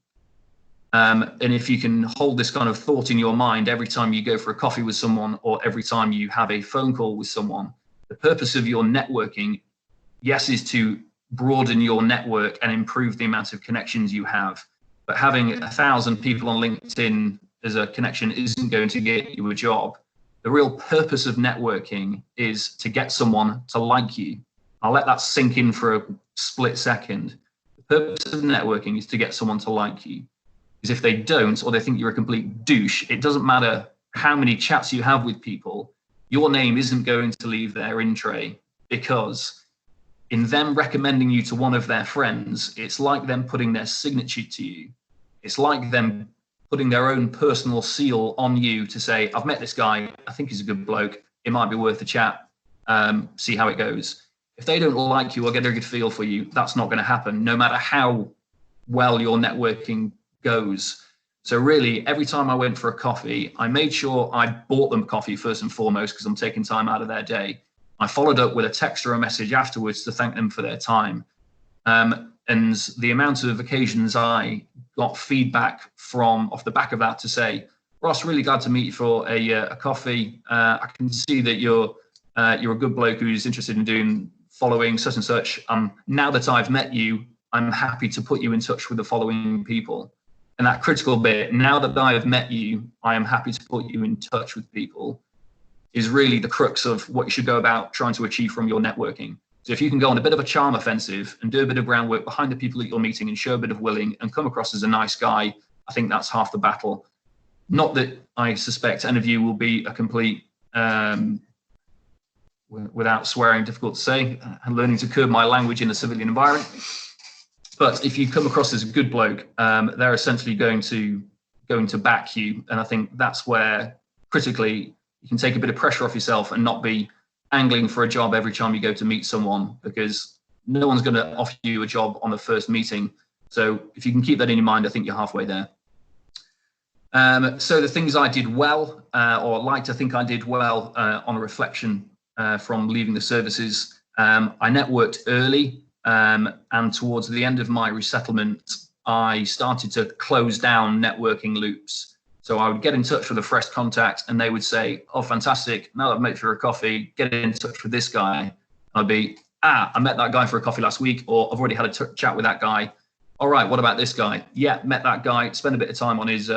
S7: And if you can hold this kind of thought in your mind every time you go for a coffee with someone or every time you have a phone call with someone, the purpose of your networking, yes, is to broaden your network and improve the amount of connections you have. But having 1,000 people on LinkedIn as a connection isn't going to get you a job. The real purpose of networking is to get someone to like you. I'll let that sink in for a split second. The purpose of networking is to get someone to like you. Because if they don't, or they think you're a complete douche, it doesn't matter how many chats you have with people, your name isn't going to leave their in tray, because in them recommending you to one of their friends, it's like them putting their signature to you. It's like them putting their own personal seal on you to say, I've met this guy, I think he's a good bloke, it might be worth a chat, see how it goes. If they don't like you or get a good feel for you, that's not going to happen, no matter how well your networking goes. So really, every time I went for a coffee, I made sure I bought them coffee first and foremost, because I'm taking time out of their day. I followed up with a text or a message afterwards to thank them for their time. And the amount of occasions I got feedback from off the back of that to say, Ross, really glad to meet you for a coffee. I can see that you're a good bloke who's interested in following such and such. Now that I've met you, I'm happy to put you in touch with the following people. And that critical bit, now that I have met you, I am happy to put you in touch with people, is really the crux of what you should go about trying to achieve from your networking. So if you can go on a bit of a charm offensive and do a bit of groundwork behind the people that you're meeting and show a bit of willing and come across as a nice guy, I think that's half the battle. Not that I suspect any of you will be a complete, without swearing, difficult to say, learning to curb my language in a civilian environment. But if you come across as a good bloke, they're essentially going to back you. And I think that's where critically you can take a bit of pressure off yourself and not be angling for a job every time you go to meet someone, because no one's going to offer you a job on the first meeting. So if you can keep that in your mind, I think you're halfway there. So the things I did well, or like to think I did well on a reflection from leaving the services, I networked early, and towards the end of my resettlement, I started to close down networking loops. So I would get in touch with a fresh contact and they would say, oh, fantastic, now that I've met you for a coffee, get in touch with this guy. I'd be, I met that guy for a coffee last week, or I've already had a chat with that guy. All right, what about this guy? Yeah, met that guy, spent a bit of time on his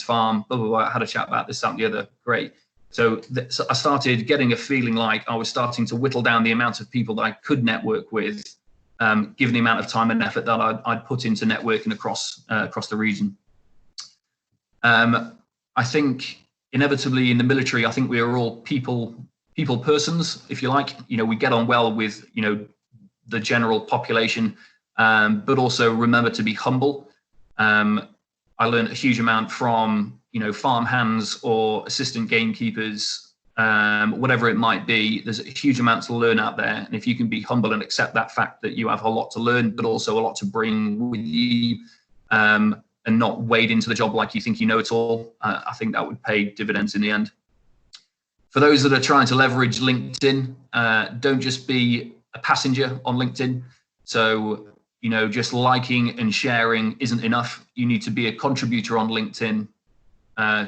S7: farm, blah, blah, blah, had a chat about this, that, and the other. Great. So I started getting a feeling like I was starting to whittle down the amount of people that I could network with, given the amount of time and effort that I'd put into networking across the region. I think inevitably in the military, I think we are all people persons, if you like. You know, we get on well with, you know, the general population, but also remember to be humble. I learned a huge amount from, you know, farm hands or assistant gamekeepers, whatever it might be. There's a huge amount to learn out there. And if you can be humble and accept that fact that you have a lot to learn, but also a lot to bring with you, and not wade into the job like you think you know it all, I think that would pay dividends in the end. For those that are trying to leverage LinkedIn, don't just be a passenger on LinkedIn. So, you know, just liking and sharing isn't enough. You need to be a contributor on LinkedIn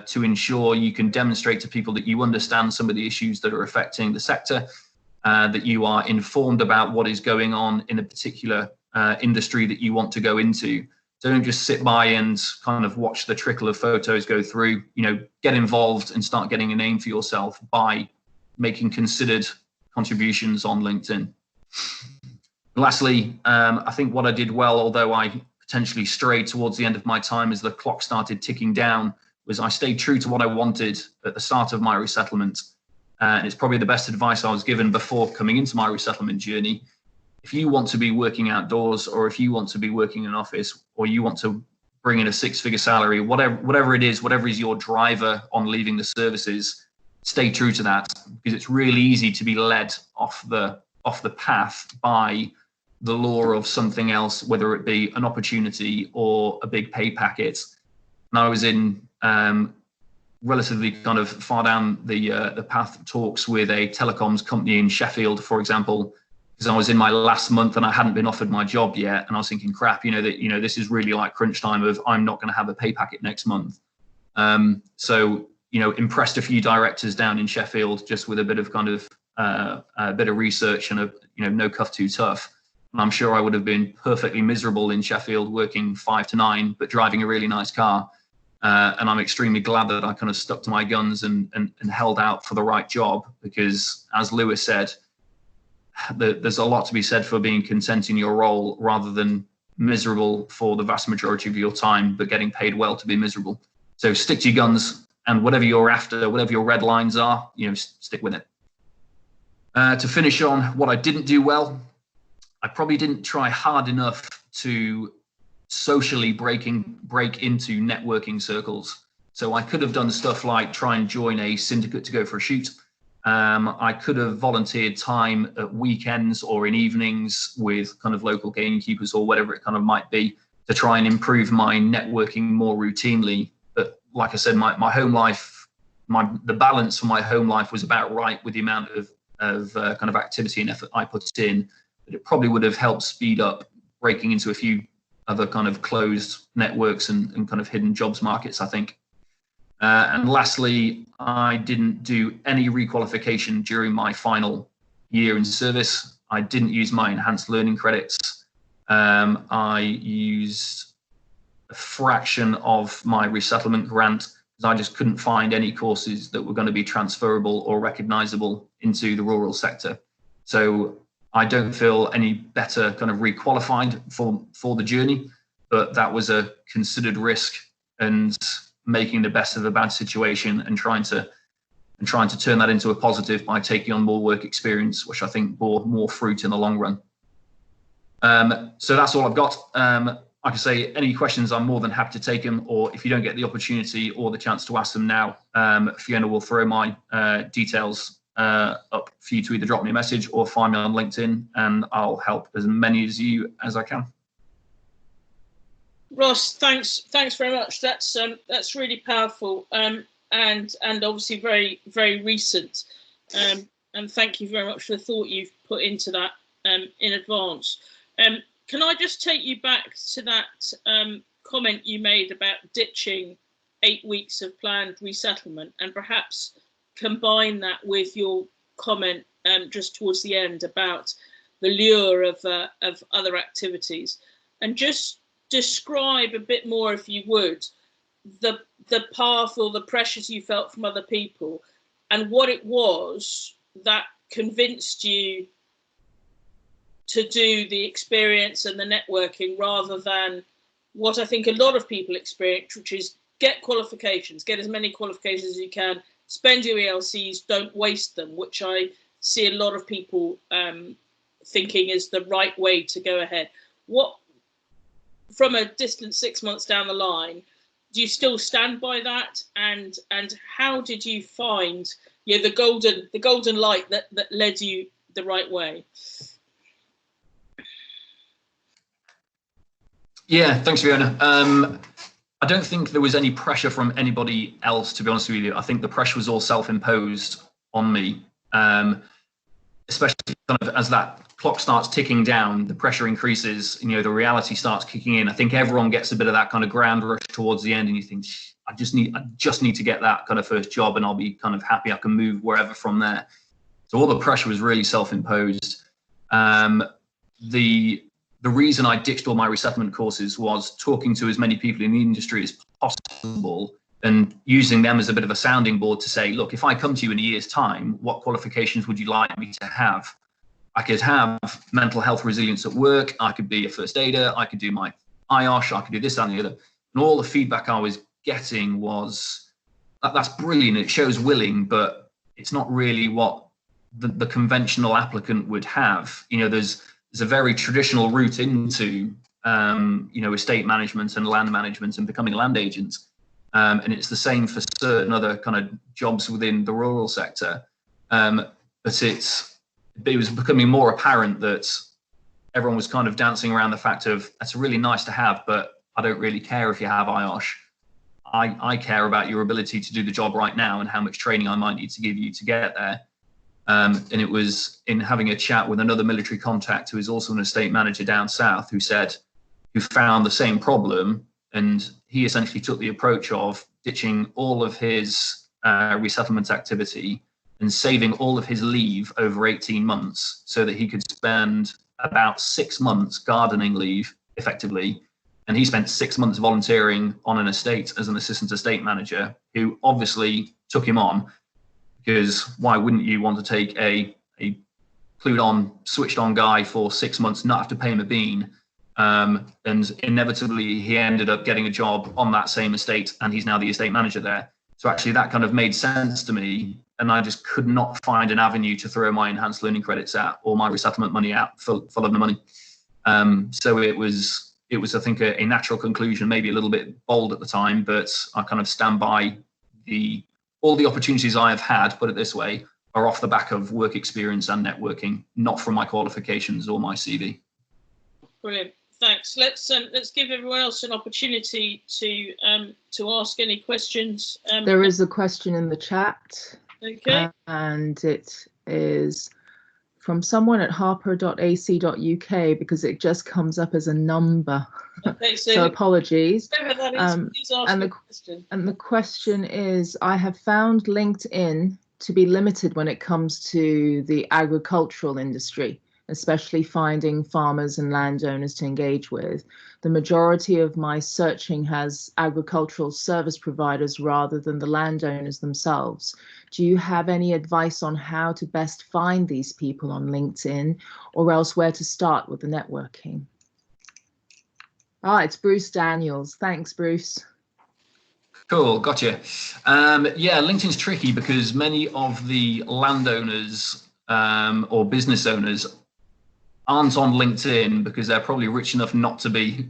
S7: to ensure you can demonstrate to people that you understand some of the issues that are affecting the sector, that you are informed about what is going on in a particular industry that you want to go into. Don't just sit by and kind of watch the trickle of photos go through. You know, get involved and start getting a name for yourself by making considered contributions on LinkedIn. Lastly, I think what I did well, although I potentially strayed towards the end of my time as the clock started ticking down, was I stayed true to what I wanted at the start of my resettlement. And it's probably the best advice I was given before coming into my resettlement journey. If you want to be working outdoors, or if you want to be working in an office, or you want to bring in a six-figure salary, whatever it is, whatever is your driver on leaving the services, stay true to that, because it's really easy to be led off the path by the lure of something else, whether it be an opportunity or a big pay packet. And I was in relatively kind of far down the path of talks with a telecoms company in Sheffield, for example, because I was in my last month and I hadn't been offered my job yet, and I was thinking, crap, this is really like crunch time of I'm not going to have a pay packet next month. So impressed a few directors down in Sheffield just with a bit of kind of a bit of research and no cuff too tough. And I'm sure I would have been perfectly miserable in Sheffield working 5 to 9, but driving a really nice car. And I'm extremely glad that I kind of stuck to my guns and held out for the right job, because as Lewis said, there's a lot to be said for being content in your role rather than miserable for the vast majority of your time, but getting paid well to be miserable. So stick to your guns, and whatever you're after, whatever your red lines are, stick with it. To finish on what I didn't do well, I probably didn't try hard enough to socially break into networking circles. So I could have done stuff like try and join a syndicate to go for a shoot. I could have volunteered time at weekends or in evenings with kind of local gamekeepers or whatever it kind of might be to try and improve my networking more routinely. But like I said, my home life, the balance for my home life was about right with the amount of kind of activity and effort I put in. But it probably would have helped speed up breaking into a few other kind of closed networks and kind of hidden jobs markets, I think. And lastly, I didn't do any requalification during my final year in service. I didn't use my enhanced learning credits. I used a fraction of my resettlement grant because I just couldn't find any courses that were going to be transferable or recognizable into the rural sector. So I don't feel any better kind of requalified for the journey, but that was a considered risk, and making the best of a bad situation and trying to turn that into a positive by taking on more work experience, which I think bore more fruit in the long run. So that's all I've got. Like I say, any questions, I'm more than happy to take them, or if you don't get the opportunity or the chance to ask them now, Fiona will throw my details up for you to either drop me a message or find me on LinkedIn, and I'll help as many of you as I can.
S1: Ross, thanks very much. That's really powerful, and obviously very recent. And thank you very much for the thought you've put into that in advance. Can I just take you back to that comment you made about ditching 8 weeks of planned resettlement, and perhaps combine that with your comment just towards the end about the lure of other activities, and just describe a bit more, if you would, the path or the pressures you felt from other people, and what it was that convinced you to do the experience and the networking, rather than what I think a lot of people experience, which is get qualifications, get as many qualifications as you can, spend your ELCs, don't waste them, which I see a lot of people thinking is the right way to go ahead. What, from a distant 6 months down the line, do you still stand by that? And how did you find the golden light that led you the right way?
S7: Yeah, thanks, Fiona. I don't think there was any pressure from anybody else, to be honest with you. I think the pressure was all self-imposed on me, especially kind of as that clock starts ticking down, the pressure increases, the reality starts kicking in. I think everyone gets a bit of that kind of grand rush towards the end, and you think, I just need to get that kind of first job, and I'll be kind of happy I can move wherever from there. So all the pressure was really self-imposed. The reason I ditched all my resettlement courses was talking to as many people in the industry as possible and using them as a bit of a sounding board to say, look, if I come to you in a year's time, what qualifications would you like me to have? I could have mental health resilience at work. I could be a first aider. I could do my IOSH. I could do this, that, and the other. And all the feedback I was getting was, that's brilliant. It shows willing, but it's not really what the conventional applicant would have. There's a very traditional route into, estate management and land management and becoming a land agent. And it's the same for certain other kind of jobs within the rural sector. But it was becoming more apparent that everyone was kind of dancing around the fact of, that's really nice to have, but I don't really care if you have IOSH. I care about your ability to do the job right now and how much training I might need to give you to get there. And it was in having a chat with another military contact who is also an estate manager down south who found the same problem, and he essentially took the approach of ditching all of his resettlement activity and saving all of his leave over 18 months so that he could spend about 6 months gardening leave effectively. And he spent 6 months volunteering on an estate as an assistant estate manager, who obviously took him on, because why wouldn't you want to take a clued on, switched on guy for 6 months, not have to pay him a bean? And inevitably he ended up getting a job on that same estate, and he's now the estate manager there. So actually that kind of made sense to me, and I just could not find an avenue to throw my enhanced learning credits at or my resettlement money at full of the money. So it was I think a natural conclusion, maybe a little bit bold at the time, but I kind of stand by all the opportunities I have had, put it this way, are off the back of work experience and networking, not from my qualifications or my CV.
S1: Brilliant, thanks. Let's give everyone else an opportunity to ask any questions.
S3: There is a question in the chat.
S1: Okay.
S3: And it is from someone at harper.ac.uk, because it just comes up as a number.
S1: Okay,
S3: so apologies.
S1: Whoever that is, please ask the question.
S3: And the question is, I have found LinkedIn to be limited when it comes to the agricultural industry, especially finding farmers and landowners to engage with. The majority of my searching has agricultural service providers rather than the landowners themselves. Do you have any advice on how to best find these people on LinkedIn, or else where to start with the networking? It's Bruce Daniels. Thanks, Bruce.
S7: Cool, gotcha. Yeah, LinkedIn's tricky because many of the landowners or business owners aren't on LinkedIn because they're probably rich enough not to be,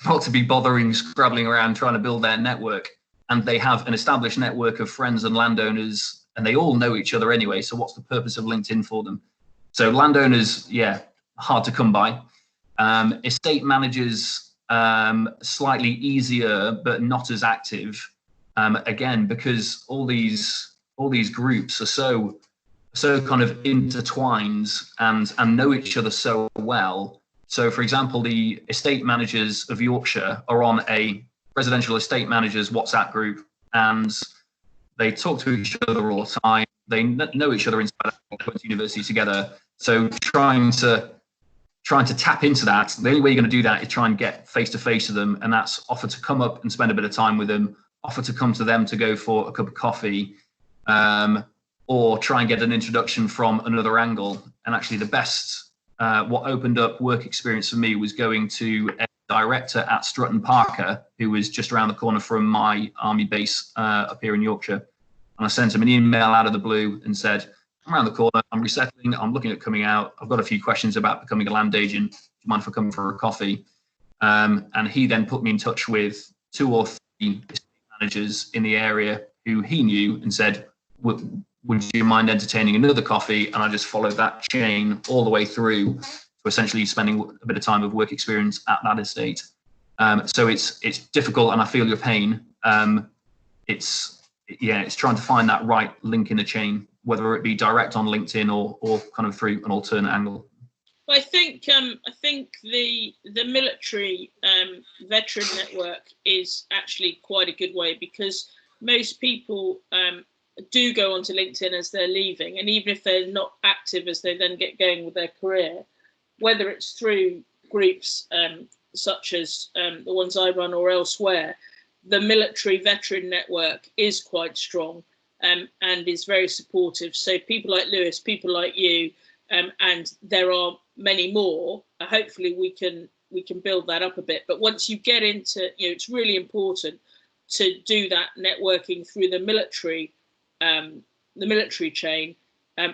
S7: not to be bothering scrabbling around trying to build their network. And they have an established network of friends and landowners, and they all know each other anyway. So what's the purpose of LinkedIn for them? So landowners, yeah, hard to come by. Estate managers, slightly easier but not as active. Again, because all these groups are so kind of intertwined and know each other so well. So, for example, the estate managers of Yorkshire are on a residential estate managers WhatsApp group, and they talk to each other all the time. They know each other inside out, went to university together. So trying to tap into that, the only way you're going to do that is try and get face to face to them, and that's offer to come up and spend a bit of time with them, offer to come to them to go for a cup of coffee, or try and get an introduction from another angle. And actually the best, what opened up work experience for me was going to a director at Strutton Parker, who was just around the corner from my army base up here in Yorkshire. And I sent him an email out of the blue and said, I'm around the corner, I'm resettling, I'm looking at coming out, I've got a few questions about becoming a land agent, do you mind if I come for a coffee? And he then put me in touch with 2 or 3 estate managers in the area who he knew and said, would you mind entertaining another coffee? And I just followed that chain all the way through to essentially spending a bit of time of work experience at that estate. So it's difficult, and I feel your pain. It's trying to find that right link in the chain, whether it be direct on LinkedIn or kind of through an alternate angle.
S1: I think the military veteran network is actually quite a good way, because most people do go onto LinkedIn as they're leaving, and even if they're not active as they then get going with their career, whether it's through groups such as the ones I run or elsewhere, the military veteran network is quite strong and is very supportive. So people like Lewis, people like you, and there are many more. Hopefully we can build that up a bit. But once you get into, it's really important to do that networking through the military chain,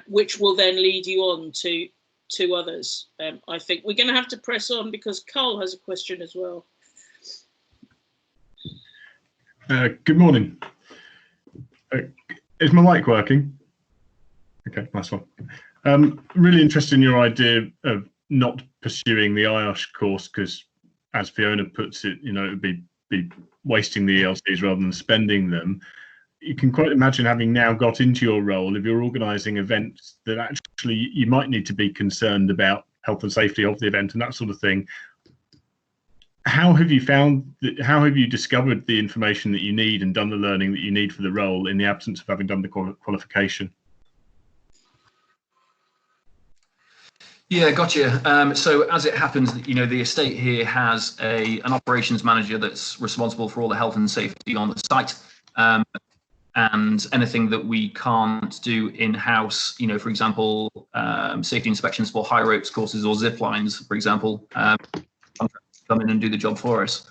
S1: which will then lead you on to others. I think we're going to have to press on because Carl has a question as well.
S8: Good morning. Is my mic working? Okay, nice one. Really interested in your idea of not pursuing the IOSH course because, as Fiona puts it, it would be wasting the ELCs rather than spending them. You can quite imagine, having now got into your role, if you're organising events, that actually you might need to be concerned about health and safety of the event and that sort of thing. How have you discovered the information that you need and done the learning that you need for the role in the absence of having done the qualification?
S7: Yeah, gotcha. So as it happens, the estate here has an operations manager that's responsible for all the health and safety on the site. And anything that we can't do in-house, for example, safety inspections for high ropes courses or zip lines, for example, come in and do the job for us.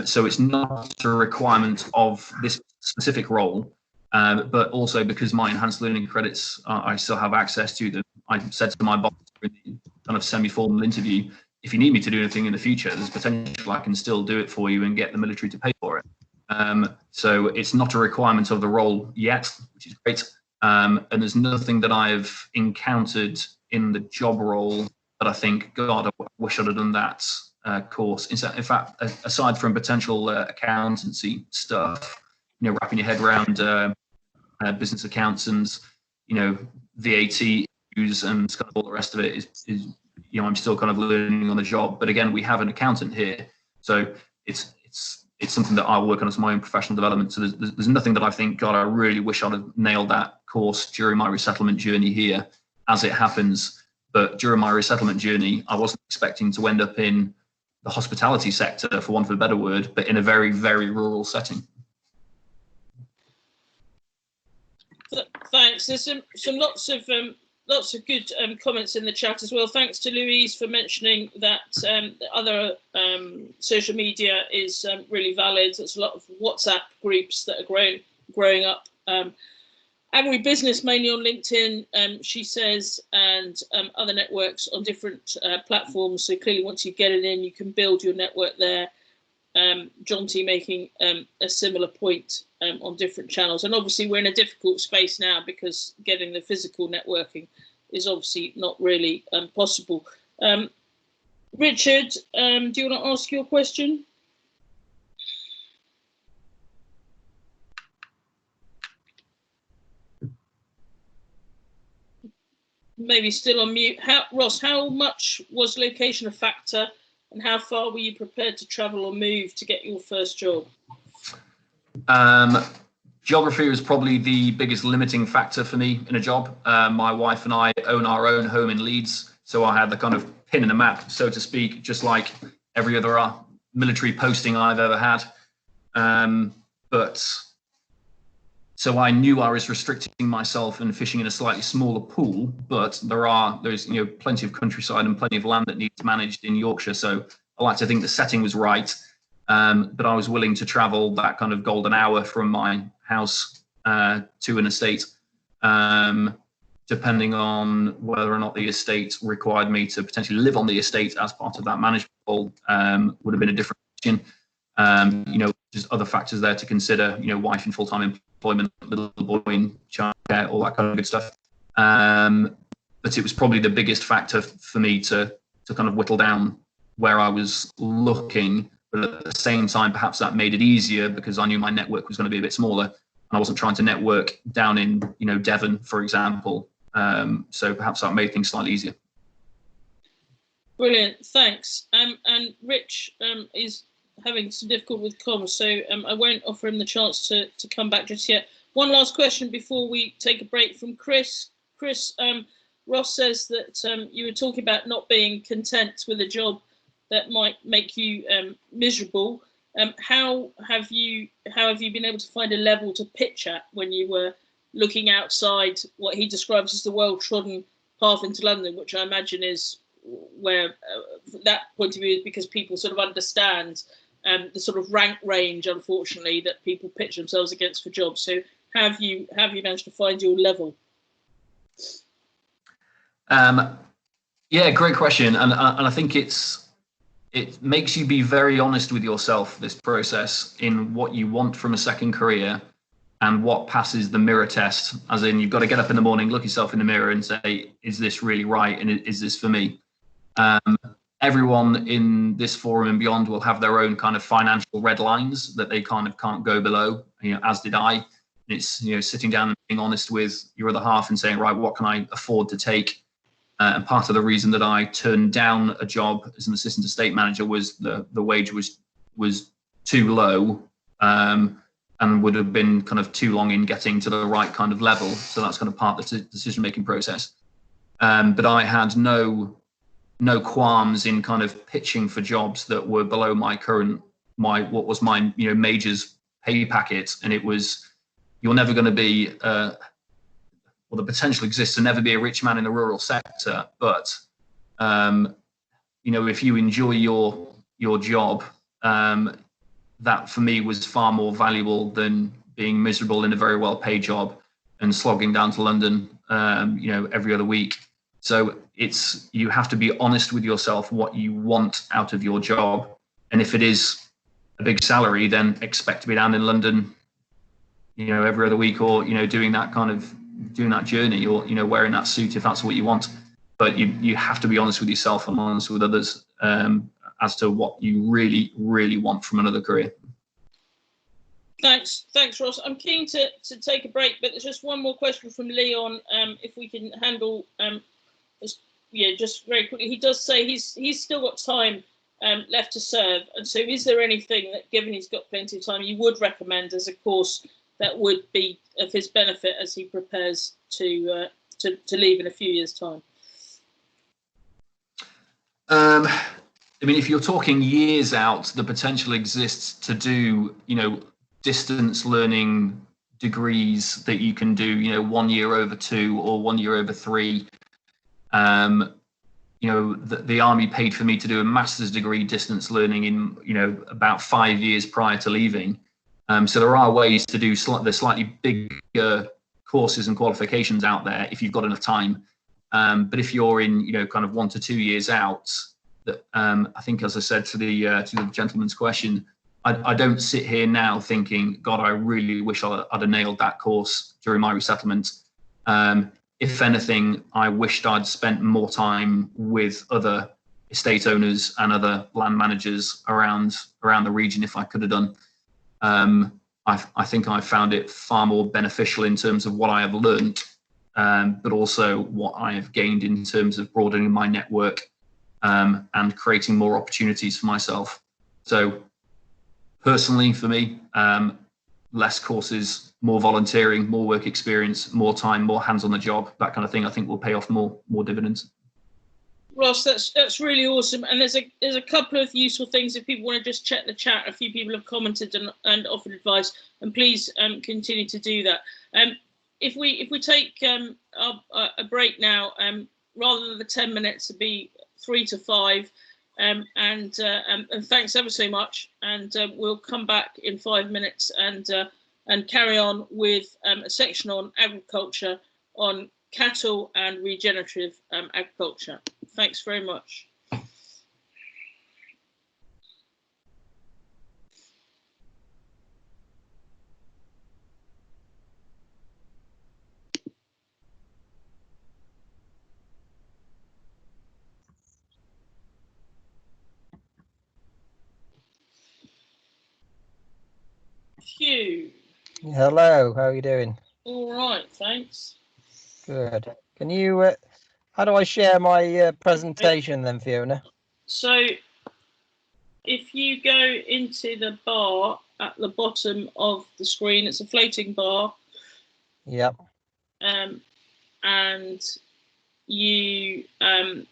S7: So it's not a requirement of this specific role, but also because my enhanced learning credits, I still have access to them. I said to my boss in the kind of semi-formal interview, if you need me to do anything in the future, there's potential I can still do it for you and get the military to pay for it. So it's not a requirement of the role yet, which is great. And there's nothing that I've encountered in the job role that I think, God, I wish I'd have done that course. In fact, aside from potential accountancy stuff, wrapping your head around business accounts and, VAT issues and kind of all the rest of it is I'm still kind of learning on the job. But again, we have an accountant here, so it's something that I'll work on as my own professional development. So there's nothing that I think, God, I really wish I'd have nailed that course during my resettlement journey here, as it happens. But during my resettlement journey, I wasn't expecting to end up in the hospitality sector, for want of a better word, but in a very, very rural setting.
S1: Thanks. There's some lots of good comments in the chat as well. Thanks to Louise for mentioning that other social media is really valid. There's a lot of WhatsApp groups that are growing up. Agri Business mainly on LinkedIn, she says, and other networks on different platforms. So clearly, once you get it in, you can build your network there. Jonty making a similar point on different channels. And obviously, we're in a difficult space now because getting the physical networking is obviously not really possible. Richard, do you want to ask your question? Maybe still on mute. Ross, how much was location a factor, and how far were you prepared to travel or move to get your first job?
S7: Geography was probably the biggest limiting factor for me in a job. My wife and I own our own home in Leeds, so I had the kind of pin in the map, so to speak, just like every other military posting I've ever had. So I knew I was restricting myself and fishing in a slightly smaller pool, but there's plenty of countryside and plenty of land that needs managed in Yorkshire. So I like to think the setting was right, but I was willing to travel that kind of golden hour from my house to an estate, depending on whether or not the estate required me to potentially live on the estate as part of that management role. Would have been a different question. There's other factors there to consider, wife in full-time employment, little boy in childcare, all that kind of good stuff. But it was probably the biggest factor for me to kind of whittle down where I was looking. But at the same time, perhaps that made it easier because I knew my network was going to be a bit smaller. And I wasn't trying to network down in, Devon, for example. So perhaps that made things slightly easier.
S1: Brilliant, thanks. And Rich is having some difficulty with comms, so I won't offer him the chance to come back just yet. One last question before we take a break from Chris. Chris, Ross says that you were talking about not being content with a job that might make you miserable. How have you been able to find a level to pitch at when you were looking outside what he describes as the well-trodden path into London, which I imagine is where that point of view is because people sort of understand the sort of rank range, unfortunately, that people pitch themselves against for jobs. So have you managed to find your level?
S7: Yeah, great question. And I think it makes you be very honest with yourself, this process, in what you want from a second career and what passes the mirror test. As in, you've got to get up in the morning, look yourself in the mirror and say, is this really right? And is this for me? Everyone in this forum and beyond will have their own kind of financial red lines that they kind of can't go below, as did I. It's, sitting down and being honest with your other half and saying, right, what can I afford to take? And part of the reason that I turned down a job as an assistant estate manager was the wage was too low, and would have been kind of too long in getting to the right kind of level. So that's kind of part of the decision-making process. But I had no qualms in kind of pitching for jobs that were below what was my major's pay packet, and it was, you're never going to be well, the potential exists to never be a rich man in the rural sector, but if you enjoy your job, that for me was far more valuable than being miserable in a very well paid job and slogging down to London every other week. So you have to be honest with yourself what you want out of your job, and if it is a big salary, then expect to be down in London every other week, or doing that journey, or wearing that suit if that's what you want. But you have to be honest with yourself and honest with others as to what you really, really want from another career.
S1: Thanks, Ross. I'm keen to take a break, but there's just one more question from Leon. If we can handle, just very quickly. He does say he's still got time left to serve, and so is there anything that, given he's got plenty of time, you would recommend as a course that would be of his benefit as he prepares to leave in a few years' time?
S7: If you're talking years out, the potential exists to do, distance learning degrees that you can do, 1 year over 2 or 1 year over 3. The army paid for me to do a master's degree distance learning in, about 5 years prior to leaving. So there are ways to do the slightly bigger courses and qualifications out there if you've got enough time. But if you're in, kind of 1 to 2 years out, I think, as I said to the gentleman's question, I don't sit here now thinking, God, I really wish I'd have nailed that course during my resettlement. If anything, I wished I'd spent more time with other estate owners and other land managers around the region if I could have done. I think I found it far more beneficial in terms of what I have learnt, but also what I have gained in terms of broadening my network and creating more opportunities for myself. So personally, for me, less courses, more volunteering, more work experience, more time, more hands on the job, that kind of thing, I think will pay off more dividends.
S1: Ross, that's really awesome. And there's a couple of useful things if people want to just check the chat. A few people have commented and offered advice, and please continue to do that. If we take a break now, rather than the 10 minutes, to be 3 to 5, and thanks ever so much. And we'll come back in 5 minutes and carry on with a section on agriculture, on cattle and regenerative agriculture. Thanks very much. Hugh.
S9: Hello, how are you doing?
S1: All right, thanks.
S9: Good. Can you, how do I share my presentation then, Fiona?
S1: So if you go into the bar at the bottom of the screen, it's a floating bar.
S9: Yep.
S1: And you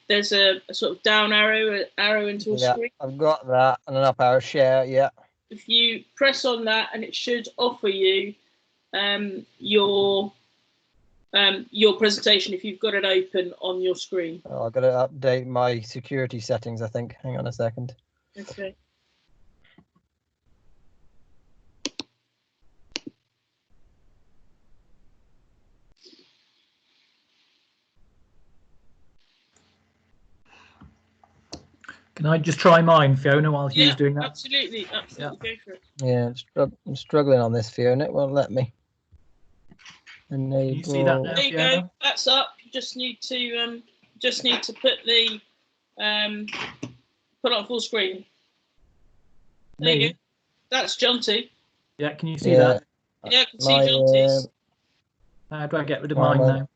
S1: there's a sort of down arrow into a screen.
S9: I've got that, and an up arrow share. Yeah.
S1: If you press on that, and it should offer you your presentation if you've got it open on your screen.
S9: Oh, I've got to update my security settings, I think. Hang on a second.
S1: Okay.
S10: Can I just try mine, Fiona, while Hugh's doing that?
S1: Absolutely, absolutely. Go for it.
S9: Yeah, I'm struggling on this, Fiona. It won't let me. Enable.
S10: Can you see that now,
S1: there you
S10: Fiona?
S1: go. That's up. You just need to put the put it on full screen. There you go. That's Jonty.
S10: Yeah, can you see that?
S1: Yeah, I can see Jonty's.
S10: How do I get rid of mine now?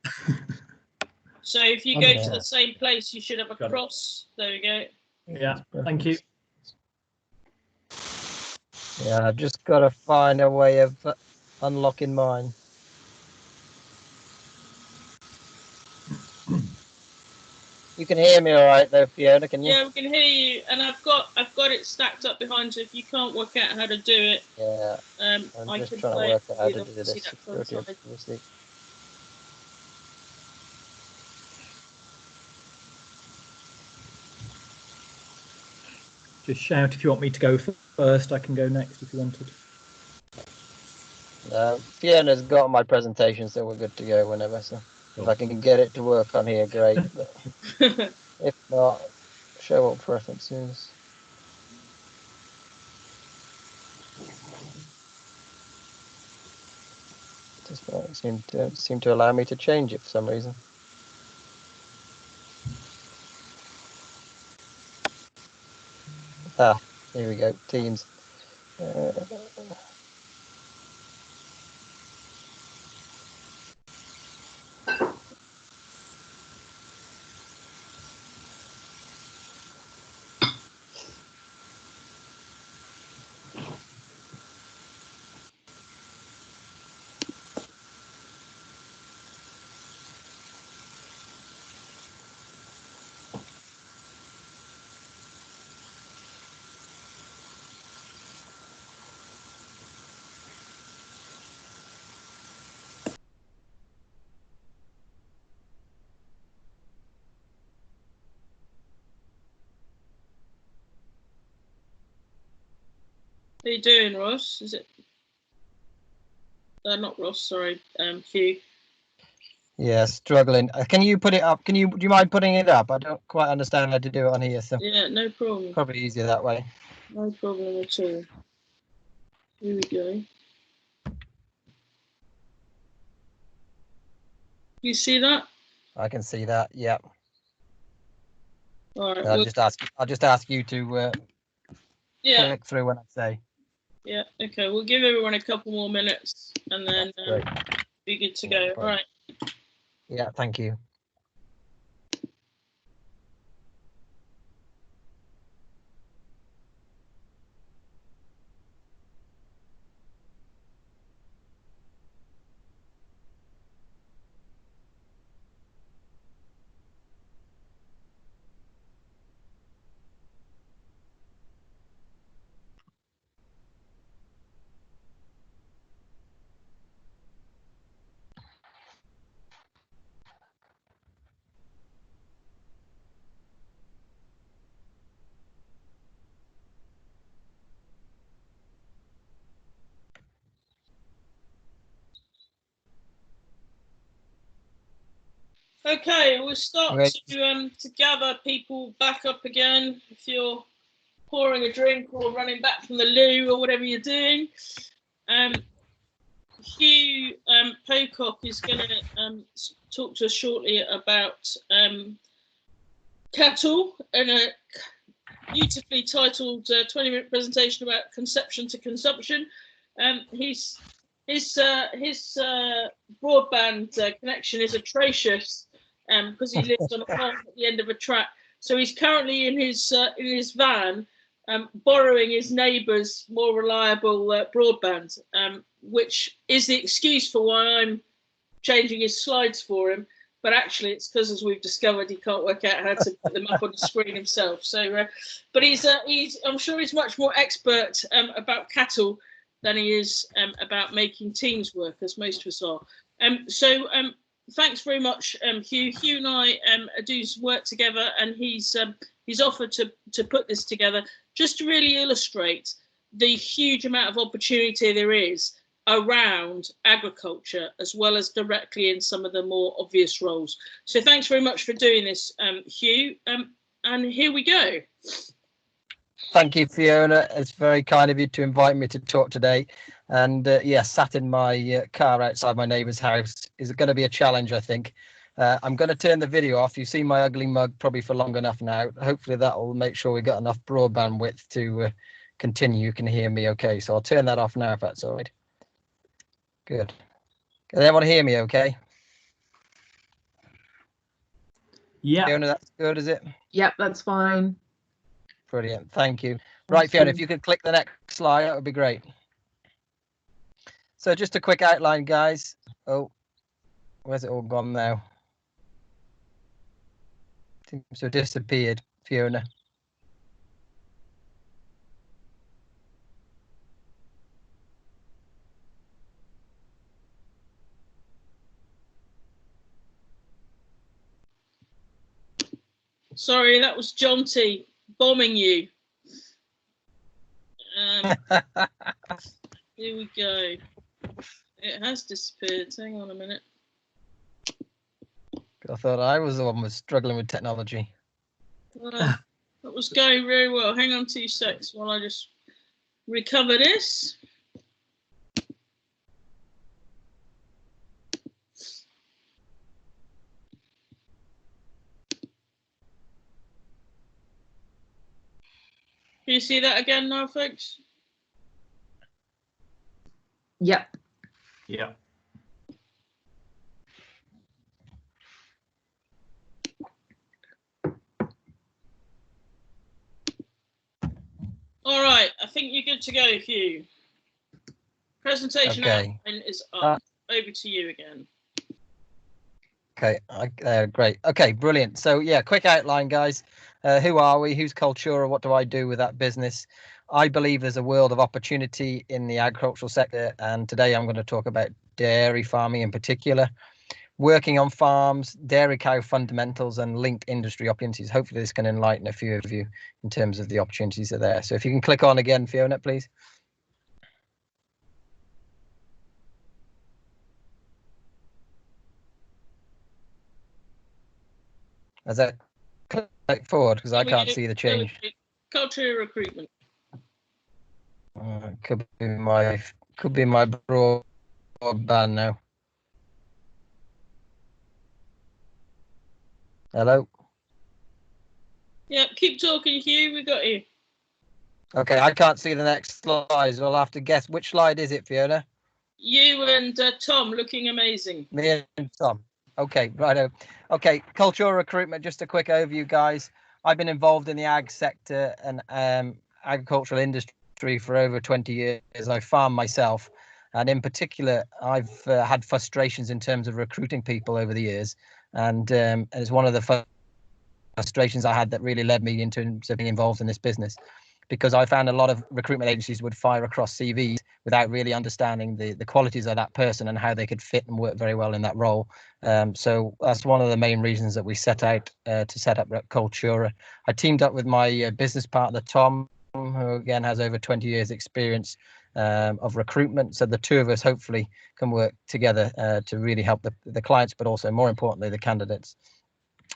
S1: So if you go to the same place, you should have a cross. There we go.
S10: Yeah, thank you.
S9: Yeah, I've just got to find a way of unlocking mine. You can hear me all right though, Fiona, can you?
S1: Yeah, we can hear you, and I've got it stacked up behind. So if you can't work out how to do it,
S9: yeah,
S1: I
S9: just
S1: can
S9: trying to
S1: play
S9: work
S1: it
S9: out how
S1: for
S9: to
S1: you.
S9: do
S1: See
S9: this.
S1: that front
S9: Security,
S1: side.
S9: obviously.
S10: Just shout if you want me to go first. I can go next if you wanted.
S9: Fiona's got my presentation, so we're good to go whenever. So if I can get it to work on here, great. But if not, show all preferences. Just don't seem to allow me to change it for some reason. Ah, here we go. Teams.
S1: How you doing, Ross? Is it? Not Ross. Sorry, Hugh.
S9: Yeah, struggling. Can you put it up? Do you mind putting it up? I don't quite understand how to do it on here, so
S1: Yeah, no problem.
S9: probably easier that way.
S1: No problem at all. Here we go. You see that?
S9: I can see that. Yeah.
S1: All right.
S9: I'll just ask you to
S1: Yeah.
S9: click through when I say.
S1: Yeah. Okay. We'll give everyone a couple more minutes, and then
S9: Great.
S1: be good to go. All right.
S9: Yeah. Thank you.
S1: Okay, we'll start
S9: Great.
S1: to gather people back up again. If you're pouring a drink or running back from the loo or whatever you're doing, Hugh Pocock is going to talk to us shortly about cattle and a beautifully titled 20-minute presentation about conception to consumption. His broadband connection is atrocious because he lives on a farm at the end of a track. So he's currently in his van, borrowing his neighbour's more reliable broadband, which is the excuse for why I'm changing his slides for him. But actually, it's because, as we've discovered, he can't work out how to put them up on the screen himself. So, but I'm sure he's much more expert about cattle than he is about making teams work, as most of us are. Thanks very much, Hugh. Hugh and I do work together, and he's offered to put this together just to really illustrate the huge amount of opportunity there is around agriculture, as well as directly in some of the more obvious roles. So thanks very much for doing this, Hugh. And here we go.
S9: Thank you, Fiona. It's very kind of you to invite me to talk today. And sat in my car outside my neighbour's house is going to be a challenge, I think. I'm going to turn the video off. You've seen my ugly mug probably for long enough now. Hopefully that will make sure we got enough broadband width to continue. You can hear me okay. So I'll turn that off now if that's all right. Good. Can everyone hear me okay?
S10: Yeah.
S9: Fiona, that's good, is it?
S3: Yep, that's fine.
S9: Brilliant. Thank you. Right, Fiona, if you could click the next slide, that would be great. So just a quick outline, guys. Oh, where's it all gone now? Seems to have disappeared, Fiona.
S1: Sorry, that was Jonty bombing you. Here we go. It has disappeared. Hang on a minute.
S9: I thought I was the one who was struggling with technology.
S1: That was going very well. Hang on 2 secs while I just recover this. Can you see that again now, folks?
S3: Yep.
S10: Yeah.
S1: All right, I think you're good to go, Hugh. Presentation outline is up. Over to you again.
S9: Okay, great. Okay, brilliant. So yeah, quick outline, guys. Who are we? Who's Cultura? What do I do with that business? I believe there's a world of opportunity in the agricultural sector, and today I'm going to talk about dairy farming in particular, working on farms, dairy cow fundamentals, and linked industry opportunities. Hopefully this can enlighten a few of you in terms of the opportunities that are there. So if you can click on again, Fiona, please. As I click forward, because I can't see the change.
S1: Cultura Recruitment.
S9: Could be my broadband now. Hello.
S1: Yeah, keep talking, Hugh. We got you.
S9: Okay, I can't see the next slide, so I'll have to guess. Which slide is it, Fiona?
S1: You and Tom looking amazing.
S9: Me and Tom. Okay, righto. Okay, Cultura Recruitment, just a quick overview, guys. I've been involved in the ag sector and agricultural industry for over 20 years. I farm myself, and in particular, I've had frustrations in terms of recruiting people over the years, and it's one of the frustrations I had that really led me into being involved in this business, because I found a lot of recruitment agencies would fire across CVs without really understanding the qualities of that person and how they could fit and work very well in that role. So that's one of the main reasons that we set out to set up Cultura. I teamed up with my business partner, Tom, who again has over 20 years experience of recruitment. So the two of us hopefully can work together to really help the clients, but also more importantly, the candidates.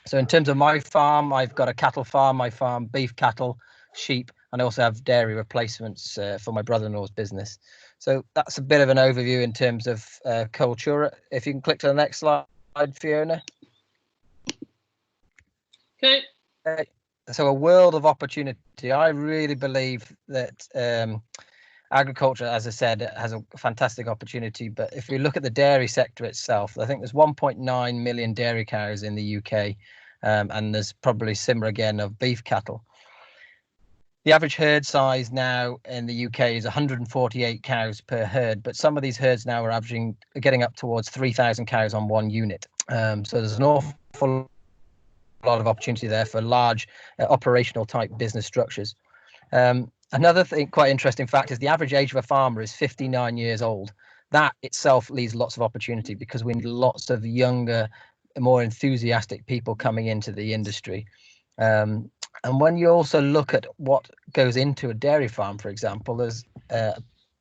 S9: So in terms of my farm, I've got a cattle farm. I farm beef cattle, sheep, and I also have dairy replacements for my brother-in-law's business. So that's a bit of an overview in terms of Cultura. If you can click to the next slide, Fiona.
S1: Okay.
S9: So a world of opportunity. I really believe that agriculture, as I said, has a fantastic opportunity. But if we look at the dairy sector itself, I think there's 1.9 million dairy cows in the UK, and there's probably similar again of beef cattle. The average herd size now in the UK is 148 cows per herd, but some of these herds now are getting up towards 3,000 cows on one unit. So there's an awful lot of opportunity there for large operational type business structures. Another thing, quite interesting fact, is the average age of a farmer is 59 years old. That itself leaves lots of opportunity because we need lots of younger, more enthusiastic people coming into the industry. And when you also look at what goes into a dairy farm, for example, there's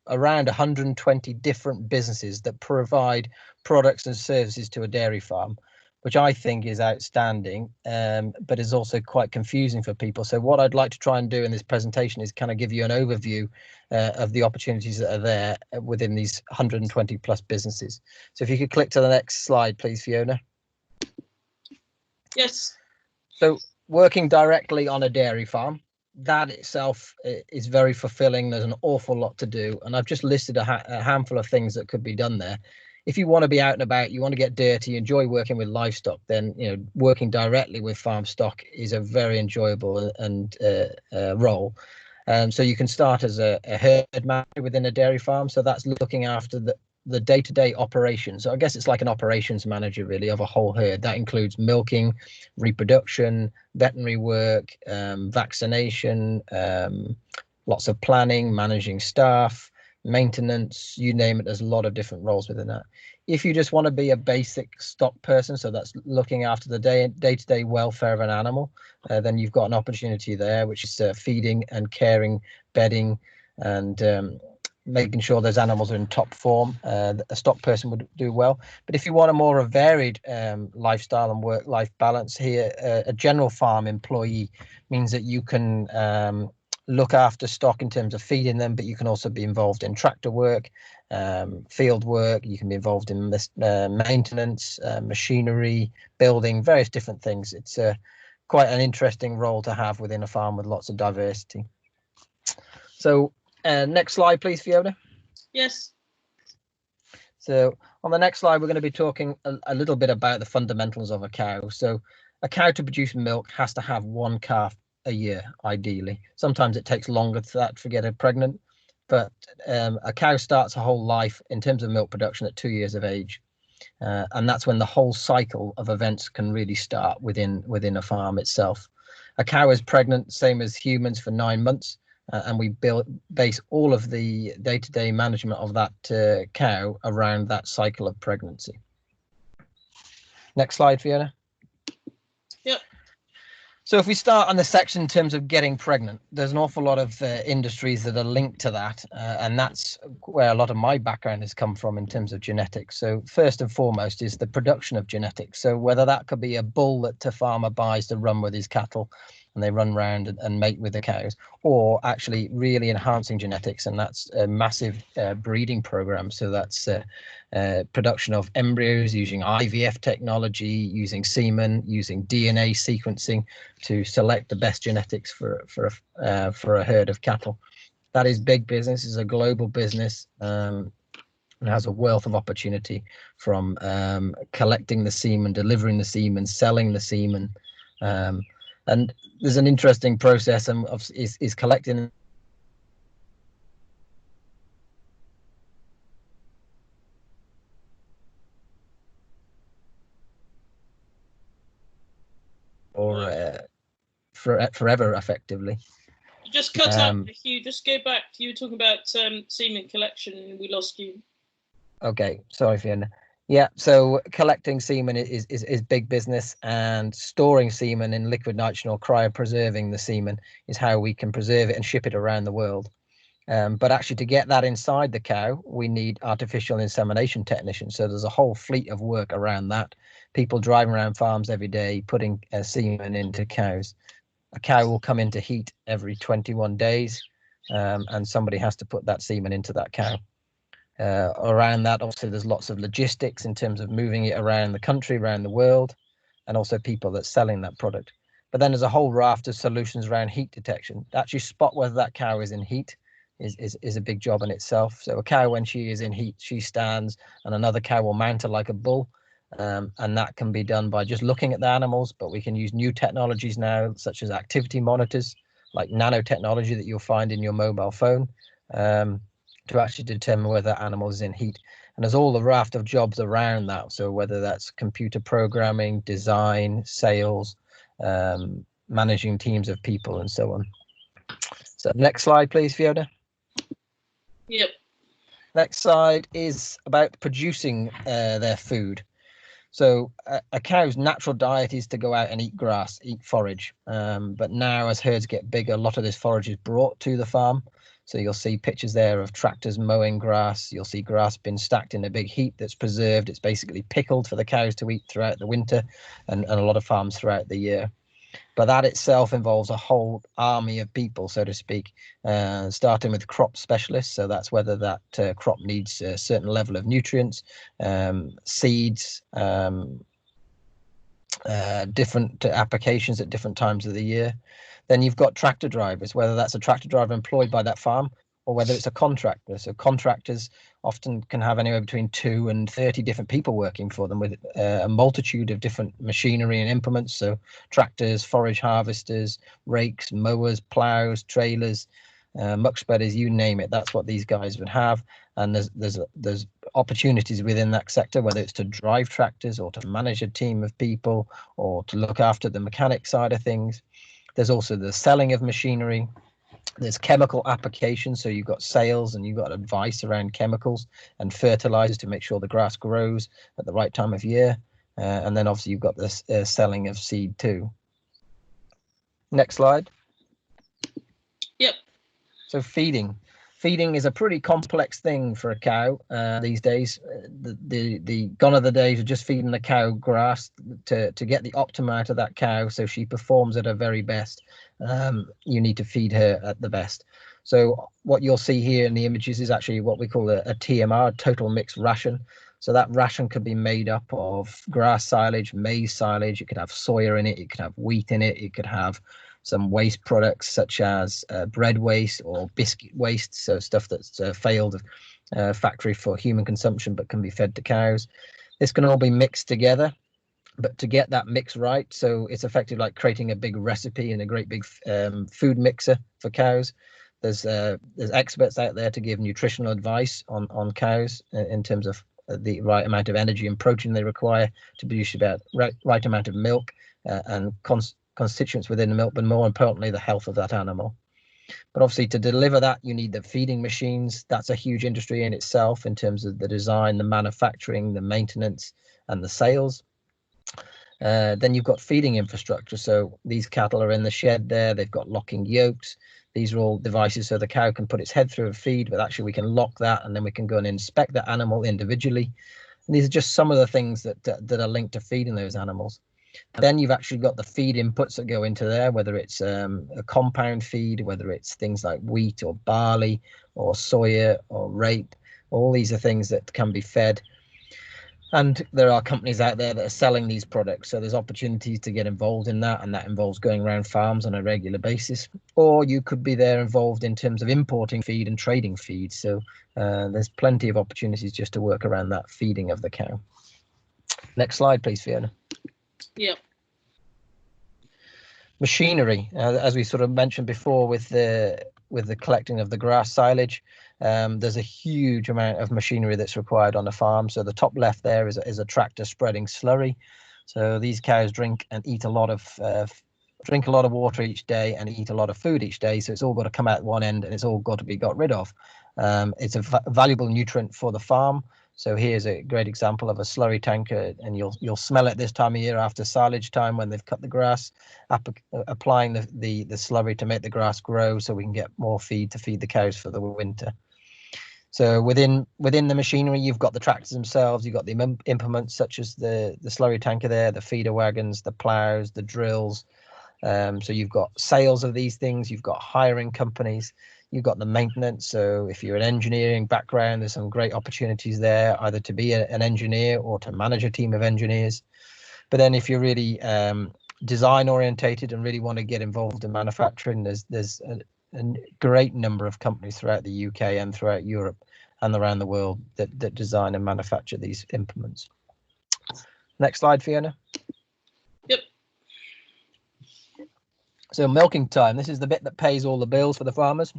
S9: around 120 different businesses that provide products and services to a dairy farm, which I think is outstanding, but is also quite confusing for people. So what I'd like to try and do in this presentation is kind of give you an overview of the opportunities that are there within these 120 plus businesses. So if you could click to the next slide, please, Fiona.
S1: Yes.
S9: So working directly on a dairy farm, that itself is very fulfilling. There's an awful lot to do, and I've just listed a handful of things that could be done there. If you want to be out and about, you want to get dirty, enjoy working with livestock, then working directly with farm stock is a very enjoyable and role. So you can start as a herd manager within a dairy farm. So that's looking after the day-to-day operations. So I guess it's like an operations manager really of a whole herd. That includes milking, reproduction, veterinary work, vaccination, lots of planning, managing staff, maintenance, you name it. There's a lot of different roles within that. If you just want to be a basic stock person, so that's looking after the day-to-day welfare of an animal, then you've got an opportunity there, which is feeding and caring, bedding, and making sure those animals are in top form. A stock person would do well. But if you want a more varied lifestyle and work-life balance here, a general farm employee means that you can look after stock in terms of feeding them, but you can also be involved in tractor work, field work. You can be involved in maintenance, machinery, building, various different things. It's quite an interesting role to have within a farm with lots of diversity. So next slide, please, Fiona.
S1: Yes.
S9: So on the next slide, we're going to be talking a little bit about the fundamentals of a cow. So a cow to produce milk has to have one calf a year, ideally. Sometimes it takes longer for that to get her pregnant, but a cow starts her whole life in terms of milk production at 2 years of age. And that's when the whole cycle of events can really start within a farm itself. A cow is pregnant, same as humans, for 9 months. And we base all of the day-to-day management of that cow around that cycle of pregnancy. Next slide, Fiona.
S1: Yep.
S9: So if we start on the section in terms of getting pregnant, there's an awful lot of industries that are linked to that. And that's where a lot of my background has come from in terms of genetics. So first and foremost is the production of genetics. So whether that could be a bull that a farmer buys to run with his cattle, and they run around and mate with the cows, or actually really enhancing genetics, and that's a massive breeding program. So that's production of embryos using IVF technology, using semen, using DNA sequencing to select the best genetics for a herd of cattle. That is big business. It's a global business. And has a wealth of opportunity from collecting the semen, delivering the semen, selling the semen, and there's an interesting process of is collecting. Or forever, effectively.
S1: You just cut out, Hugh. Just go back. You were talking about semen collection, and we lost you.
S9: Okay, sorry, Fiona. Yeah, so collecting semen is big business, and storing semen in liquid nitrogen or cryopreserving the semen is how we can preserve it and ship it around the world. But actually, to get that inside the cow, we need artificial insemination technicians. So there's a whole fleet of work around that. People driving around farms every day putting semen into cows. A cow will come into heat every 21 days, and somebody has to put that semen into that cow. Around that, obviously, there's lots of logistics in terms of moving it around the country, around the world, and also people that's selling that product. But then there's a whole raft of solutions around heat detection. To actually spot whether that cow is in heat is a big job in itself. So a cow, when she is in heat, she stands, and another cow will mount her like a bull. And that can be done by just looking at the animals, but we can use new technologies now, such as activity monitors, like nanotechnology that you'll find in your mobile phone, to actually determine whether that animal is in heat. And there's all a raft of jobs around that. So whether that's computer programming, design, sales, managing teams of people, and so on. So next slide, please, Fiona.
S1: Yep.
S9: Next slide is about producing their food. So a cow's natural diet is to go out and eat grass, eat forage. But now, as herds get bigger, a lot of this forage is brought to the farm. So you'll see pictures there of tractors mowing grass. You'll see grass being stacked in a big heap that's preserved. It's basically pickled for the cows to eat throughout the winter, and a lot of farms throughout the year. But that itself involves a whole army of people, so to speak, starting with crop specialists. So that's whether that crop needs a certain level of nutrients, seeds, different applications at different times of the year. Then you've got tractor drivers, whether that's a tractor driver employed by that farm or whether it's a contractor. So contractors often can have anywhere between 2 and 30 different people working for them with a multitude of different machinery and implements. So tractors, forage harvesters, rakes, mowers, plows, trailers, muck spreaders, you name it. That's what these guys would have. And there's opportunities within that sector, whether it's to drive tractors or to manage a team of people or to look after the mechanic side of things. There's also the selling of machinery. There's chemical applications, so you've got sales and you've got advice around chemicals and fertilizers to make sure the grass grows at the right time of year. And then obviously you've got this selling of seed too. Next slide.
S1: Yep.
S9: So feeding. Feeding is a pretty complex thing for a cow these days. The gone are the days of just feeding the cow grass to get the optimum out of that cow so she performs at her very best. You need to feed her at the best. So what you'll see here in the images is actually what we call a TMR, total mixed ration. So that ration could be made up of grass silage, maize silage. It could have soya in it. It could have wheat in it. It could have some waste products such as bread waste or biscuit waste, so stuff that's failed factory for human consumption but can be fed to cows. This can all be mixed together, but to get that mix right, so it's effectively like creating a big recipe in a great big food mixer for cows. There's experts out there to give nutritional advice on cows in terms of the right amount of energy and protein they require to produce about right amount of milk and constituents within the milk, but more importantly, the health of that animal. But obviously to deliver that, you need the feeding machines. That's a huge industry in itself in terms of the design, the manufacturing, the maintenance, and the sales. Then you've got feeding infrastructure. So these cattle are in the shed there. They've got locking yokes. These are all devices so the cow can put its head through a feed, but actually we can lock that and then we can go and inspect the animal individually. And these are just some of the things that are linked to feeding those animals. Then you've actually got the feed inputs that go into there, whether it's a compound feed, whether it's things like wheat or barley or soya or rape. All these are things that can be fed. And there are companies out there that are selling these products. So there's opportunities to get involved in that. And that involves going around farms on a regular basis. Or you could be there involved in terms of importing feed and trading feed. So there's plenty of opportunities just to work around that feeding of the cow. Next slide, please, Fiona.
S1: Yep.
S9: Machinery, as we sort of mentioned before, with the collecting of the grass silage, there's a huge amount of machinery that's required on a farm. So the top left there is a tractor spreading slurry. So these cows drink and eat a lot of water each day and eat a lot of food each day. So it's all got to come out one end and it's all got to be got rid of. It's a valuable nutrient for the farm. So here's a great example of a slurry tanker, and you'll smell it this time of year after silage time when they've cut the grass, applying the slurry to make the grass grow so we can get more feed to feed the cows for the winter. So within the machinery, you've got the tractors themselves, you've got the implements such as the slurry tanker there, the feeder wagons, the plows, the drills. So you've got sales of these things, you've got hiring companies, you've got the maintenance. So if you're an engineering background, there's some great opportunities there, either to be an engineer or to manage a team of engineers. But then if you're really design orientated and really want to get involved in manufacturing, there's a great number of companies throughout the UK and throughout Europe and around the world that design and manufacture these implements. Next slide, Fiona.
S1: Yep.
S9: So milking time, this is the bit that pays all the bills for the farmers.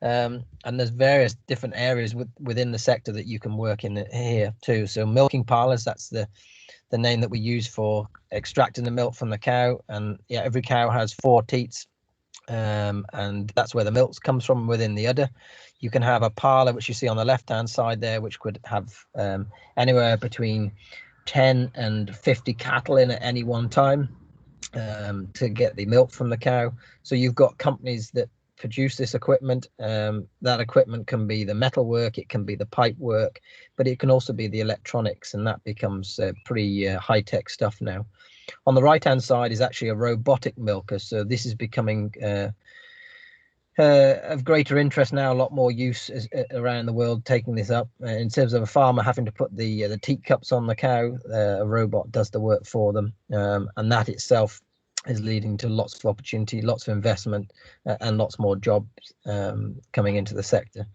S9: And there's various different areas within the sector that you can work in here too. So milking parlours, that's the name that we use for extracting the milk from the cow. And yeah, every cow has 4 teats, and that's where the milk comes from within the udder. You can have a parlour, which you see on the left hand side there, which could have anywhere between 10 and 50 cattle in at any one time to get the milk from the cow. So you've got companies that produce this equipment. That equipment can be the metal work, it can be the pipe work, but it can also be the electronics, and that becomes pretty high-tech stuff now. On the right-hand side is actually a robotic milker. So this is becoming of greater interest now, a lot more use around the world taking this up. In terms of a farmer having to put the teat cups on the cow, a robot does the work for them, and that itself is leading to lots of opportunity, lots of investment, and lots more jobs coming into the sector.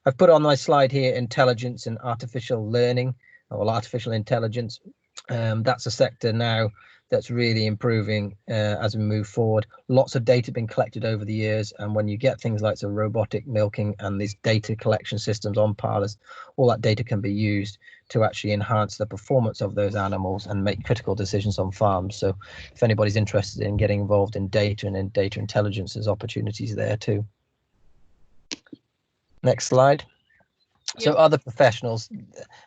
S9: I've put on my slide here intelligence and artificial learning, or artificial intelligence. That's a sector now that's really improving as we move forward. Lots of data being collected over the years, and when you get things like robotic milking and these data collection systems on parlours, all that data can be used to actually enhance the performance of those animals and make critical decisions on farms. So if anybody's interested in getting involved in data and in data intelligence, there's opportunities there too. Next slide. So other professionals,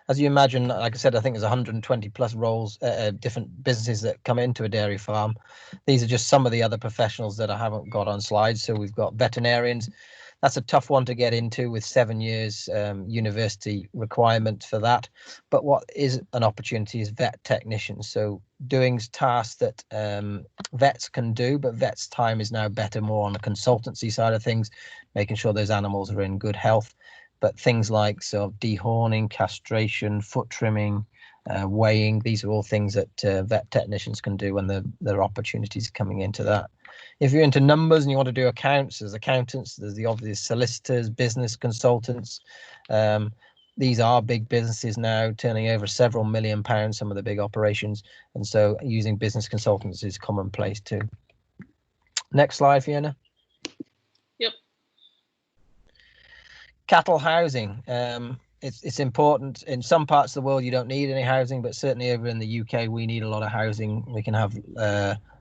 S9: as you imagine, like I said, I think there's 120 plus roles, different businesses that come into a dairy farm. These are just some of the other professionals that I haven't got on slides. So we've got veterinarians. That's a tough one to get into with 7 years university requirement for that. But what is an opportunity is vet technicians. So doing tasks that vets can do, but vets' time is now better more on the consultancy side of things, making sure those animals are in good health. But things like sort of dehorning, castration, foot trimming, weighing, these are all things that vet technicians can do when there are opportunities coming into that. If you're into numbers and you want to do accounts, there's accountants, there's the obvious solicitors, business consultants. These are big businesses now, turning over several £1 million, some of the big operations. And so using business consultants is commonplace too. Next slide, Fiona.
S1: Yep.
S9: Cattle housing. It's important. In some parts of the world, you don't need any housing, but certainly over in the UK, we need a lot of housing. We can have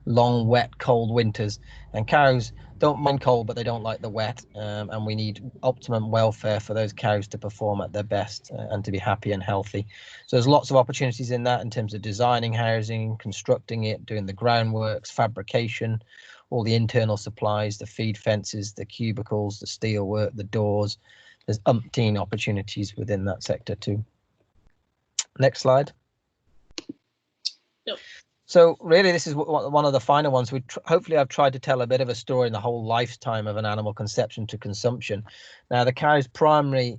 S9: long, wet, cold winters, and cows don't mind cold, but they don't like the wet. And we need optimum welfare for those cows to perform at their best and to be happy and healthy. So there's lots of opportunities in that in terms of designing housing, constructing it, doing the groundworks, fabrication, all the internal supplies, the feed fences, the cubicles, the steel work, the doors. There's umpteen opportunities within that sector too. Next slide.
S1: Yep.
S9: So really, this is one of the final ones. Hopefully I've tried to tell a bit of a story in the whole lifetime of an animal conception to consumption. Now, the cow's primary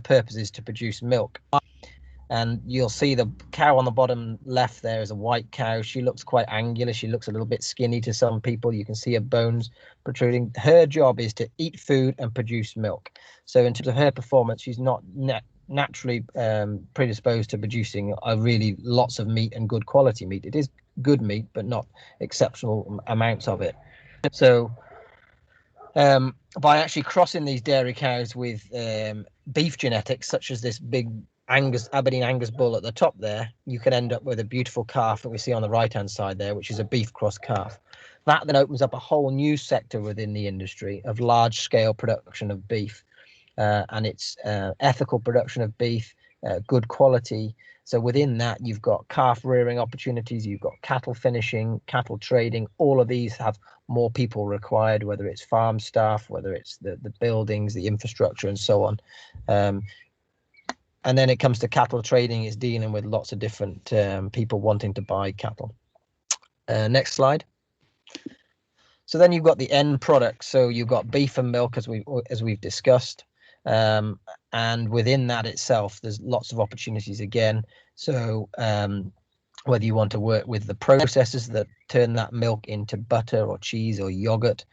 S9: purpose is to produce milk. And you'll see the cow on the bottom left there is a white cow. She looks quite angular. She looks a little bit skinny to some people. You can see her bones protruding. Her job is to eat food and produce milk. So in terms of her performance, she's not naturally predisposed to producing really lots of meat and good quality meat. It is good meat, but not exceptional amounts of it. So by actually crossing these dairy cows with beef genetics, such as this big Aberdeen Angus bull at the top there, you can end up with a beautiful calf that we see on the right hand side there, which is a beef cross calf. That then opens up a whole new sector within the industry of large scale production of beef, and it's ethical production of beef, good quality. So within that, you've got calf rearing opportunities, you've got cattle finishing, cattle trading. All of these have more people required, whether it's farm staff, whether it's the buildings, the infrastructure, and so on. And then it comes to cattle trading, it's dealing with lots of different people wanting to buy cattle. Next slide. So then you've got the end product. So you've got beef and milk, as we've discussed. And within that itself, there's lots of opportunities again. So whether you want to work with the processors that turn that milk into butter or cheese or yogurt,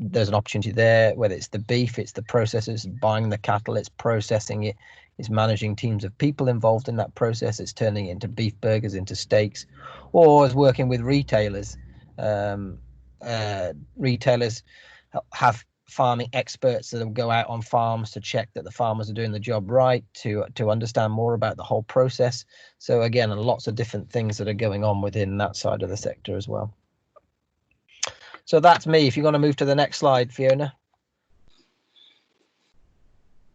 S9: there's an opportunity there. Whether it's the beef, it's the processors buying the cattle, it's processing it, it's managing teams of people involved in that process, it's turning it into beef burgers, into steaks, or is working with retailers. Retailers have farming experts that will go out on farms to check that the farmers are doing the job right, to understand more about the whole process. So again, lots of different things that are going on within that side of the sector as well. So that's me. If you're going to move to the next slide, Fiona.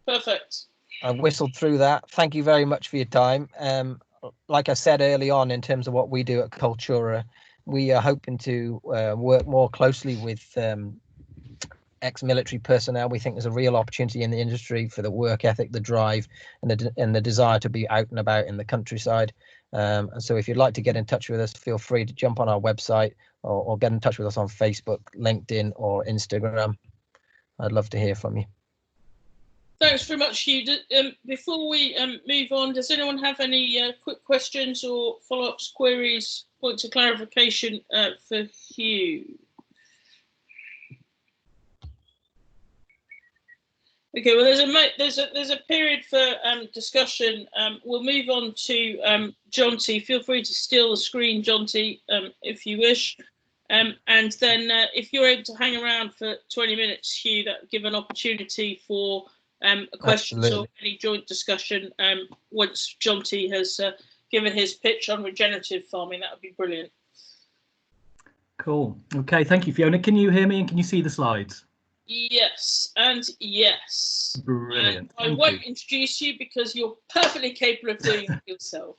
S1: Perfect.
S9: I whistled through that. Thank you very much for your time. Like I said early on, in terms of what we do at Cultura, we are hoping to work more closely with ex-military personnel. We think there's a real opportunity in the industry for the work ethic, the drive, and the desire to be out and about in the countryside. And so if you'd like to get in touch with us, feel free to jump on our website or get in touch with us on Facebook, LinkedIn, or Instagram. I'd love to hear from you.
S1: Thanks very much, Hugh. Before we move on, does anyone have any quick questions or follow-ups, queries, points of clarification for Hugh? Okay, well, there's a period for discussion. We'll move on to Jonty. Feel free to steal the screen, Jonty, if you wish. And then if you're able to hang around for 20 minutes, Hugh, that will give an opportunity for questions Absolutely. Or any joint discussion once Jonty has given his pitch on regenerative farming. That would be brilliant.
S10: Cool. Okay, thank you, Fiona. Can you hear me and can you see the slides?
S1: Yes, and yes.
S10: Brilliant.
S1: I won't introduce you because you're perfectly capable of doing it yourself.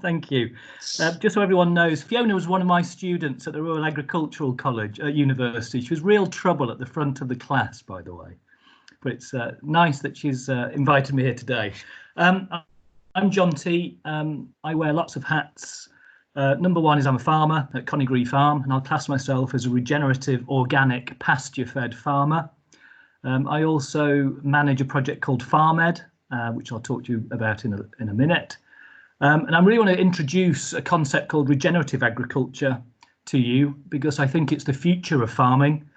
S10: Thank you. Just so everyone knows, Fiona was one of my students at the Royal Agricultural College at university. She was real trouble at the front of the class, by the way. But it's nice that she's invited me here today. I'm Jonty. I wear lots of hats. Number one is I'm a farmer at Connigree Farm, and I'll class myself as a regenerative, organic, pasture-fed farmer. I also manage a project called FarmEd, which I'll talk to you about in a minute. And I really want to introduce a concept called regenerative agriculture to you, because I think it's the future of farming.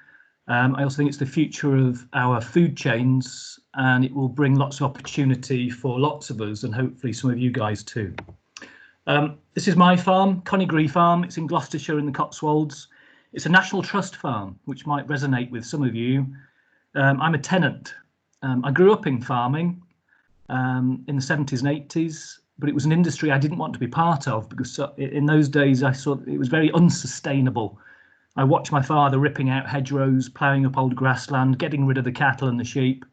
S10: I also think it's the future of our food chains, and it will bring lots of opportunity for lots of us, and hopefully some of you guys too. This is my farm, Connigree Farm. It's in Gloucestershire in the Cotswolds. It's a National Trust farm, which might resonate with some of you. I'm a tenant. I grew up in farming in the 70s and 80s, but it was an industry I didn't want to be part of because in those days I saw it was very unsustainable. I watched my father ripping out hedgerows, ploughing up old grassland, getting rid of the cattle and the sheep.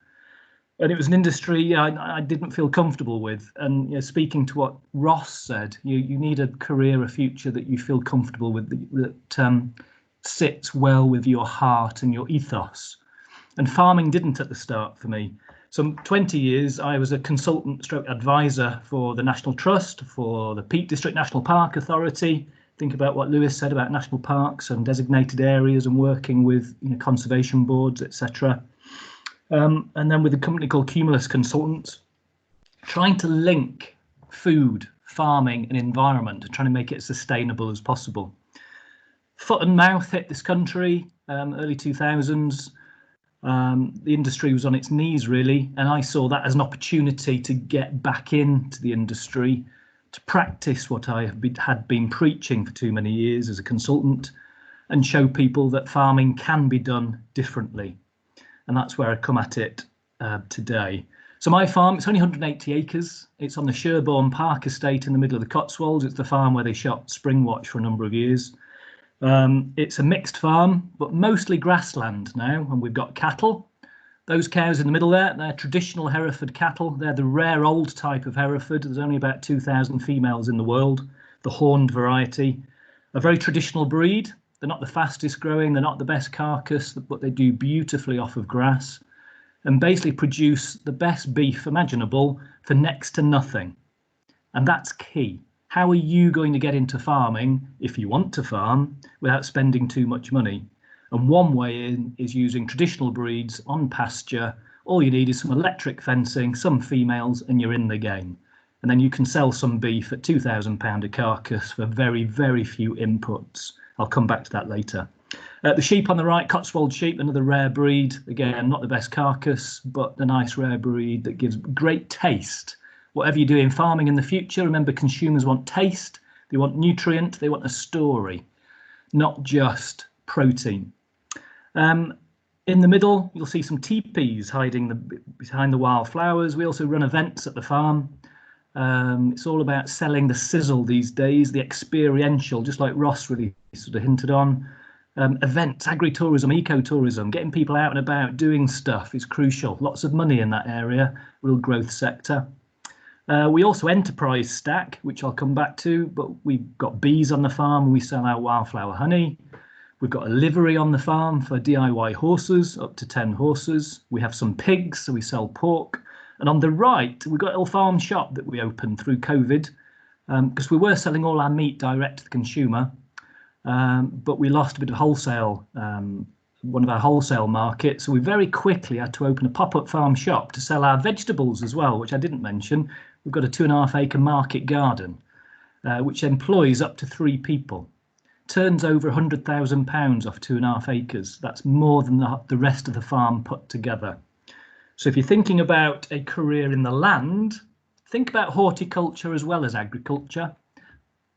S10: And it was an industry I didn't feel comfortable with. And speaking to what Ross said, you need a career, a future that you feel comfortable with, that sits well with your heart and your ethos. And farming didn't at the start for me. Some 20 years, I was a consultant stroke advisor for the National Trust, for the Peak District National Park Authority, Think about what Lewis said about national parks and designated areas and working with conservation boards, etc. And then with a company called Cumulus Consultants, trying to link food, farming and environment, and trying to make it as sustainable as possible. Foot and mouth hit this country, early 2000s. The industry was on its knees, really, and I saw that as an opportunity to get back into the industry, to practice what I had been preaching for too many years as a consultant, and show people that farming can be done differently. And that's where I come at it today. So my farm, it's only 180 acres. It's on the Sherborne Park estate in the middle of the Cotswolds. It's the farm where they shot Springwatch for a number of years. It's a mixed farm, but mostly grassland now, and we've got cattle. Those cows in the middle there, they're traditional Hereford cattle. They're the rare old type of Hereford. There's only about 2,000 females in the world, the horned variety. A very traditional breed. They're not the fastest growing, they're not the best carcass, but they do beautifully off of grass and basically produce the best beef imaginable for next to nothing. And that's key. How are you going to get into farming, if you want to farm, without spending too much money? And one way in is using traditional breeds on pasture. All you need is some electric fencing, some females, and you're in the game. And then you can sell some beef at £2,000 a carcass for very, very few inputs. I'll come back to that later. The sheep on the right, Cotswold sheep, another rare breed. Again, not the best carcass, but a nice rare breed that gives great taste. Whatever you do in farming in the future, remember consumers want taste, they want nutrient, they want a story, not just protein. In the middle, you'll see some teepees hiding behind the wildflowers. We also run events at the farm. It's all about selling the sizzle these days, the experiential, just like Ross really sort of hinted on. Events, agri-tourism, eco-tourism, getting people out and about doing stuff is crucial. Lots of money in that area, real growth sector. We also enterprise stack, which I'll come back to, but we've got bees on the farm and we sell our wildflower honey. We've got a livery on the farm for DIY horses, up to 10 horses. We have some pigs, so we sell pork. And on the right, we've got a little farm shop that we opened through COVID because we were selling all our meat direct to the consumer, but we lost a bit of wholesale, one of our wholesale markets. So we very quickly had to open a pop-up farm shop to sell our vegetables as well, which I didn't mention. We've got a 2.5 acre market garden, which employs up to 3 people. Turns over £100,000 off 2.5 acres. That's more than the rest of the farm put together. So if you're thinking about a career in the land, think about horticulture as well as agriculture.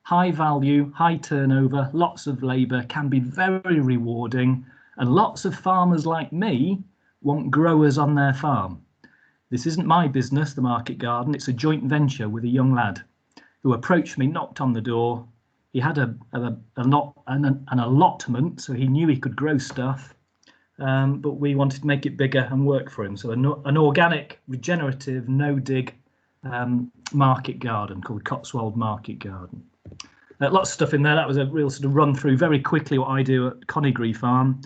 S10: High value, high turnover, lots of labour, can be very rewarding, and lots of farmers like me want growers on their farm. This isn't my business, the market garden, it's a joint venture with a young lad who approached me, knocked on the door. He had an allotment, so he knew he could grow stuff. But we wanted to make it bigger and work for him. So an organic, regenerative, no-dig market garden called Cotswold Market Garden. Lots of stuff in there. That was a real sort of run through very quickly what I do at Conigry Farm.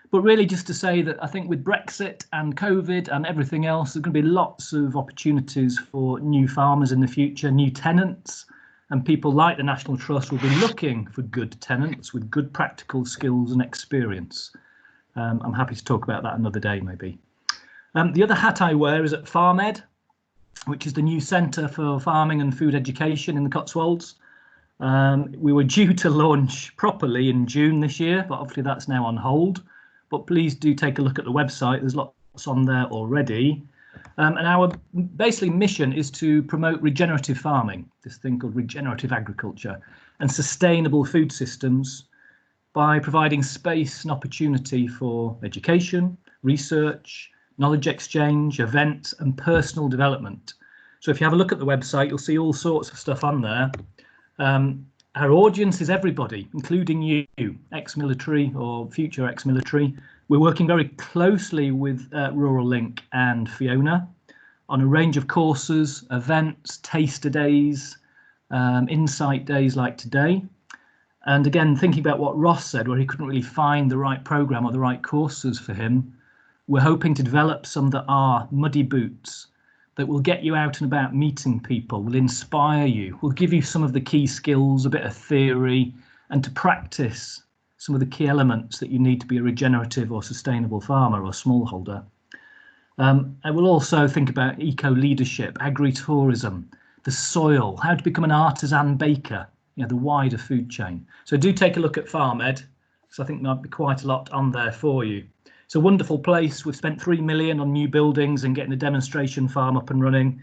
S10: But really just to say that I think with Brexit and COVID and everything else, there's going to be lots of opportunities for new farmers in the future, new tenants. And people like the National Trust will be looking for good tenants with good practical skills and experience. I'm happy to talk about that another day, maybe. The other hat I wear is at FarmEd, which is the new centre for farming and food education in the Cotswolds. We were due to launch properly in June this year, but obviously that's now on hold. But please do take a look at the website. There's lots on there already. And our basically mission is to promote regenerative farming, this thing called regenerative agriculture, and sustainable food systems by providing space and opportunity for education, research, knowledge exchange, events, and personal development. So if you have a look at the website, you'll see all sorts of stuff on there. Our audience is everybody, including you, ex-military or future ex-military. We're working very closely with Ruralink and Fiona on a range of courses, events, taster days, insight days like today. And again, thinking about what Ross said, where he couldn't really find the right programme or the right courses for him, we're hoping to develop some that are muddy boots, that will get you out and about meeting people, will inspire you, will give you some of the key skills, a bit of theory, and to practice some of the key elements that you need to be a regenerative or sustainable farmer or smallholder. I will also think about eco-leadership, agri-tourism, the soil, how to become an artisan baker, the wider food chain. So do take a look at FarmEd, because I think there might be quite a lot on there for you. It's a wonderful place. We've spent 3 million on new buildings and getting the demonstration farm up and running.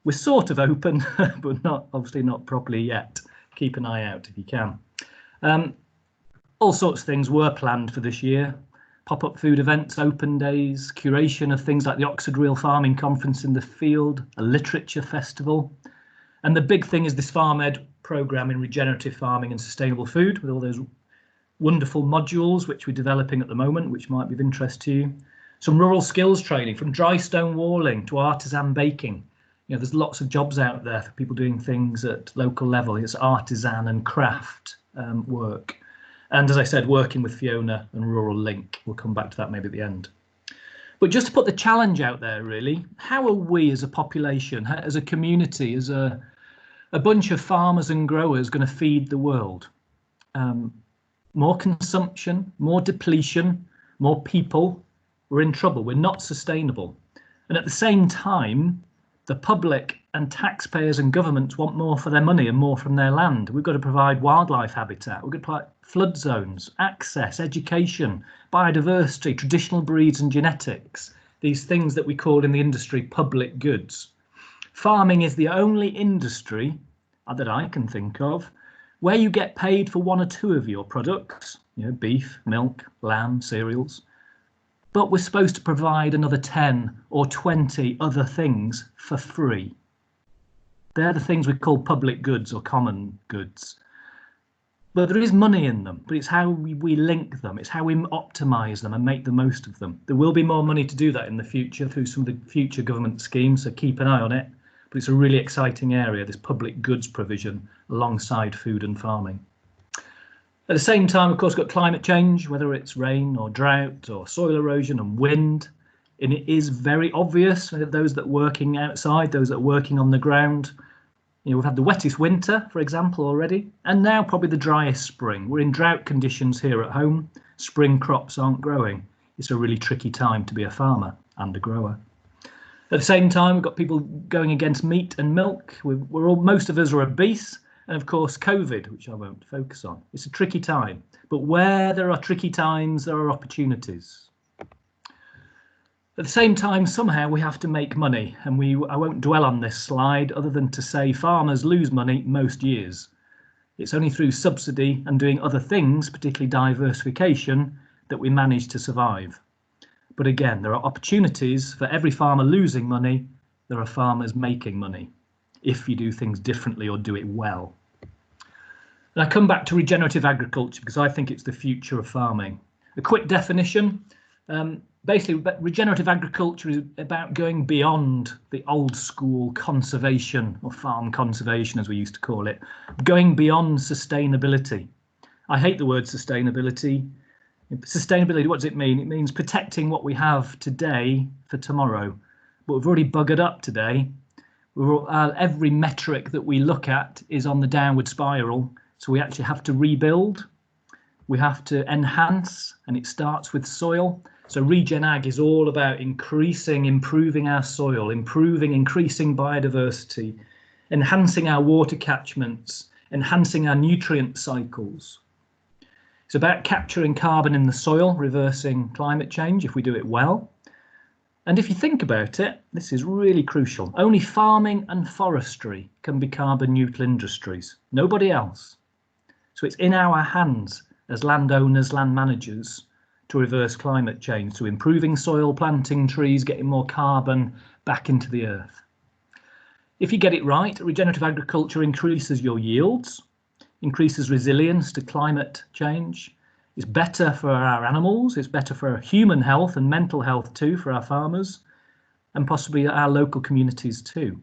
S10: We're sort of open, but obviously not properly yet. Keep an eye out if you can. All sorts of things were planned for this year. Pop-up food events, open days, curation of things like the Oxford Real Farming Conference in the Field, a literature festival. And the big thing is this FarmEd programme in regenerative farming and sustainable food, with all those wonderful modules which we're developing at the moment, which might be of interest to you. Some rural skills training, from dry stone walling to artisan baking. There's lots of jobs out there for people doing things at local level. It's artisan and craft work. And as I said, working with Fiona and Ruralink. We'll come back to that maybe at the end. But just to put the challenge out there, really, how are we as a population, as a community, as a bunch of farmers and growers going to feed the world? More consumption, more depletion, more people. We're in trouble. We're not sustainable. And at the same time, the public and taxpayers and governments want more for their money and more from their land. We've got to provide wildlife habitat. We've got to provide flood zones, access, education, biodiversity, traditional breeds and genetics. These things that we call in the industry public goods. Farming is the only industry that I can think of where you get paid for 1 or 2 of your products, beef, milk, lamb, cereals, but we're supposed to provide another 10 or 20 other things for free. They're the things we call public goods or common goods. But there is money in them, but it's how we link them, it's how we optimise them and make the most of them. There will be more money to do that in the future through some of the future government schemes, so keep an eye on it. But it's a really exciting area, this public goods provision alongside food and farming. At the same time, of course, we've got climate change, whether it's rain or drought or soil erosion and wind. And it is very obvious that those that are working outside, those that are working on the ground, we've had the wettest winter, for example, already, and now probably the driest spring. We're in drought conditions here at home. Spring crops aren't growing. It's a really tricky time to be a farmer and a grower. At the same time, we've got people going against meat and milk. Most of us are obese. And of course, COVID, which I won't focus on. It's a tricky time, but where there are tricky times, there are opportunities. At the same time, somehow we have to make money, and I won't dwell on this slide other than to say farmers lose money most years. It's only through subsidy and doing other things, particularly diversification, that we manage to survive. But again, there are opportunities. For every farmer losing money, there are farmers making money, if you do things differently or do it well. And I come back to regenerative agriculture because I think it's the future of farming. A quick definition, basically regenerative agriculture is about going beyond the old school conservation or farm conservation, as we used to call it, going beyond sustainability. I hate the word sustainability. Sustainability, what does it mean? It means protecting what we have today for tomorrow, but we've already buggered up today. Every metric that we look at is on the downward spiral, so we actually have to rebuild, we have to enhance, and it starts with soil. So Regen Ag is all about improving our soil, increasing biodiversity, enhancing our water catchments, enhancing our nutrient cycles. It's about capturing carbon in the soil, reversing climate change if we do it well. And if you think about it, this is really crucial. Only farming and forestry can be carbon neutral industries, nobody else. So it's in our hands as landowners, land managers, to reverse climate change, to improving soil, planting trees, getting more carbon back into the earth. If you get it right, regenerative agriculture increases your yields, increases resilience to climate change. It's better for our animals, it's better for human health and mental health too, for our farmers, and possibly our local communities too.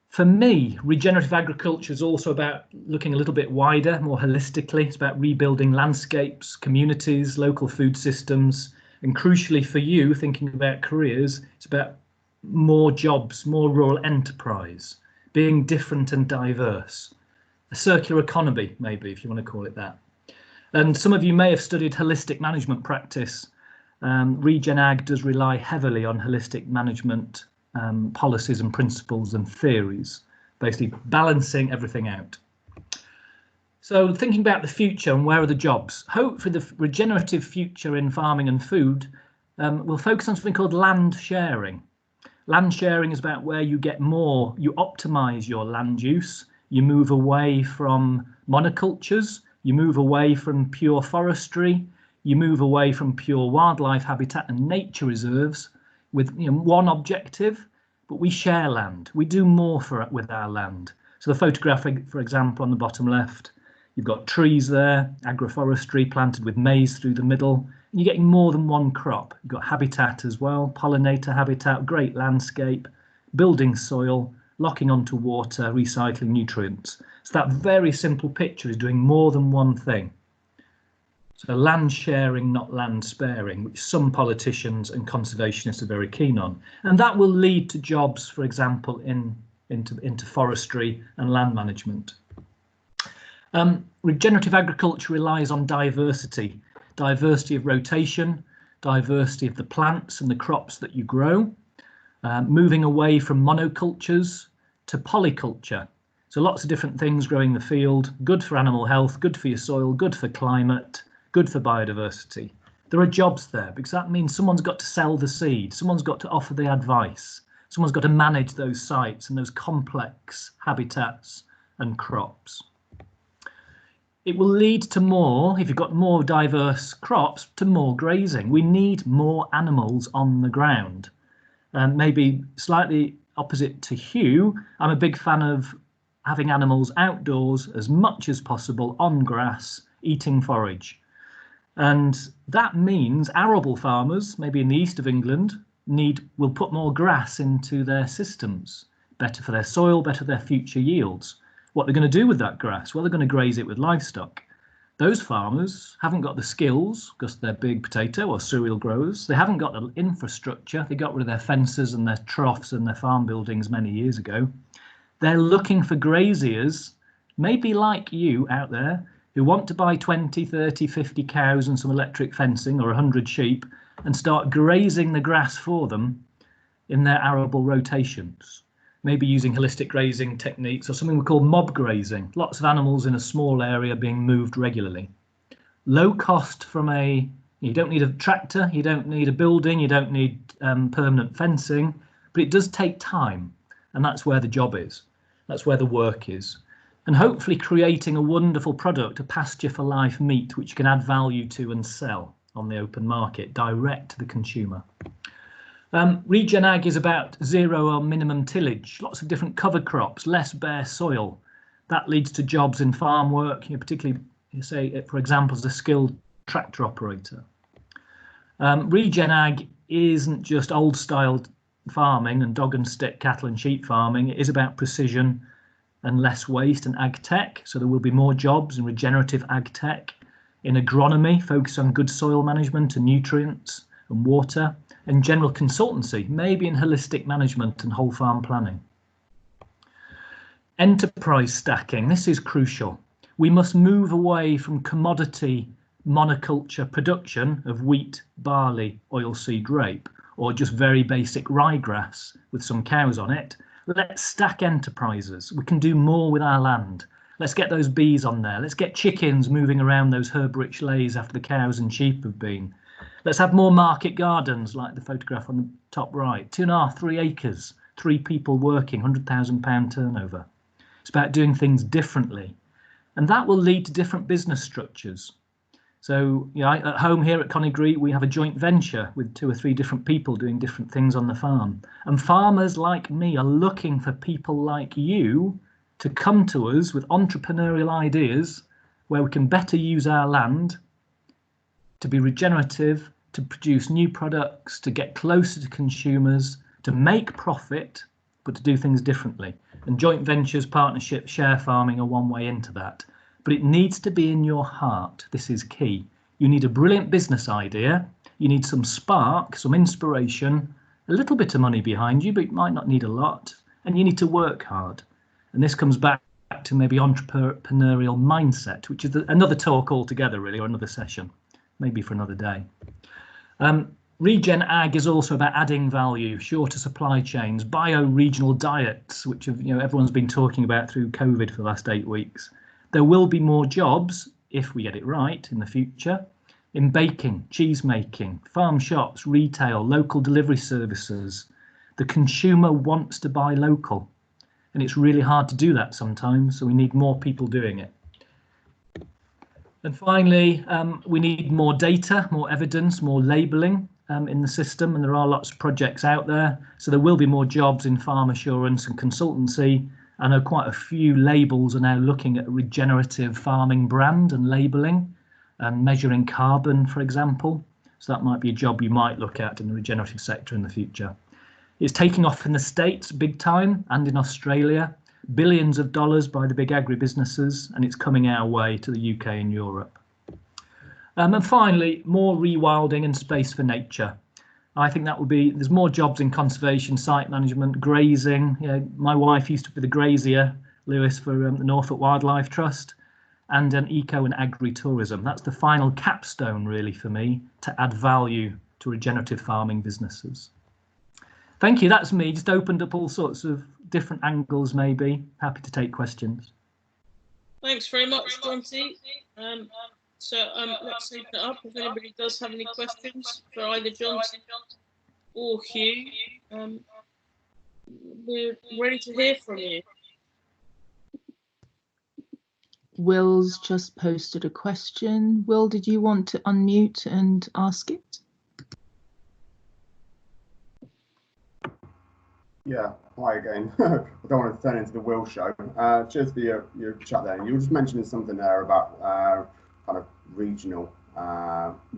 S10: For me, regenerative agriculture is also about looking a little bit wider, more holistically. It's about rebuilding landscapes, communities, local food systems, and crucially for you, thinking about careers, it's about more jobs, more rural enterprise, being different and diverse. a circular economy, maybe, if you want to call it that. And some of you may have studied holistic management practice. Regen Ag does rely heavily on holistic management policies and principles and theories, basically balancing everything out. So thinking about the future and where are the jobs? Hope for the regenerative future in farming and food, we'll focus on something called land sharing. Land sharing is about where you get more, you optimize your land use, you move away from monocultures, you move away from pure forestry, you move away from pure wildlife habitat and nature reserves with one objective, but we share land. We do more with our land. So the photograph, for example, on the bottom left, you've got trees there, agroforestry planted with maize through the middle, and you're getting more than one crop. You've got habitat as well, pollinator habitat, great landscape, building soil, locking onto water, recycling nutrients. So that very simple picture is doing more than one thing. So land sharing, not land sparing, which some politicians and conservationists are very keen on. And that will lead to jobs, for example, into forestry and land management. Regenerative agriculture relies on diversity of rotation, diversity of the plants and the crops that you grow, moving away from monocultures to polyculture. So lots of different things growing in the field, good for animal health, good for your soil, good for climate, good for biodiversity. There are jobs there because that means someone's got to sell the seed, someone's got to offer the advice, someone's got to manage those sites and those complex habitats and crops. It will lead to more, if you've got more diverse crops, to more grazing. We need more animals on the ground. And maybe slightly opposite to Hugh, I'm a big fan of having animals outdoors as much as possible on grass, eating forage. And that means arable farmers, maybe in the east of England, will put more grass into their systems. Better for their soil, better for their future yields. What they're going to do with that grass? Well, they're going to graze it with livestock. Those farmers haven't got the skills because they're big potato or cereal growers. They haven't got the infrastructure. They got rid of their fences and their troughs and their farm buildings many years ago. They're looking for graziers, maybe like you out there, who want to buy 20, 30, 50 cows and some electric fencing or 100 sheep and start grazing the grass for them in their arable rotations. Maybe using holistic grazing techniques or something we call mob grazing, lots of animals in a small area being moved regularly. Low cost you don't need a tractor, you don't need a building, you don't need permanent fencing, but it does take time, and that's where the job is. That's where the work is. And hopefully creating a wonderful product, a pasture for life meat, which you can add value to and sell on the open market, direct to the consumer. Regen Ag is about zero or minimum tillage, lots of different cover crops, less bare soil. That leads to jobs in farm work, particularly, say, for example, as a skilled tractor operator. Regen Ag isn't just old style farming and dog and stick cattle and sheep farming. It is about precision and less waste and ag tech. So there will be more jobs in regenerative ag tech, in agronomy, focus on good soil management and nutrients and water, and general consultancy, maybe in holistic management and whole farm planning. Enterprise stacking, this is crucial. We must move away from commodity monoculture production of wheat, barley, oilseed rape, or just very basic ryegrass with some cows on it. Let's stack enterprises. We can do more with our land. Let's get those bees on there. Let's get chickens moving around those herb-rich lays after the cows and sheep have been. Let's have more market gardens like the photograph on the top right. 2.5, 3 acres, 3 people working, £100,000 turnover. It's about doing things differently. And that will lead to different business structures. So at home here at Connegree, we have a joint venture with 2 or 3 different people doing different things on the farm. And farmers like me are looking for people like you to come to us with entrepreneurial ideas where we can better use our land to be regenerative, to produce new products, to get closer to consumers, to make profit, but to do things differently. And joint ventures, partnerships, share farming are one way into that. But it needs to be in your heart. This is key. You need a brilliant business idea. You need some spark, some inspiration, a little bit of money behind you, but you might not need a lot. And you need to work hard. And this comes back back to maybe entrepreneurial mindset, which is another talk altogether, really, or another session, maybe for another day. Regen Ag is also about adding value, shorter supply chains, bio-regional diets, which have, everyone's been talking about through COVID for the last 8 weeks. There will be more jobs, if we get it right, in the future, in baking, cheese making, farm shops, retail, local delivery services. The consumer wants to buy local, and it's really hard to do that sometimes, so we need more people doing it. And finally, we need more data, more evidence, more labelling in the system, and there are lots of projects out there. So there will be more jobs in farm assurance and consultancy. I know quite a few labels are now looking at a regenerative farming brand and labelling and measuring carbon, for example. So that might be a job you might look at in the regenerative sector in the future. It's taking off in the States big time and in Australia, billions of dollars by the big agribusinesses, and it's coming our way to the UK and Europe. And finally, more rewilding and space for nature. I think that will be, there's more jobs in conservation, site management, grazing. My wife used to be the grazier, Lewis, for the Norfolk Wildlife Trust, and an eco and agri-tourism. That's the final capstone, really, for me, to add value to regenerative farming businesses. Thank you. That's me. Just opened up all sorts of different angles, maybe. Happy to take questions.
S1: Thanks very much, Jonty. Let's open it up. If anybody does have any questions for either Jonty or Hugh, we're ready to hear from you.
S3: Will's just posted a question. Will, did you want to unmute and ask it?
S6: Yeah, hi again. I don't want to turn into the Will show. Cheers for your chat there. You were just mentioning something there about kind of regional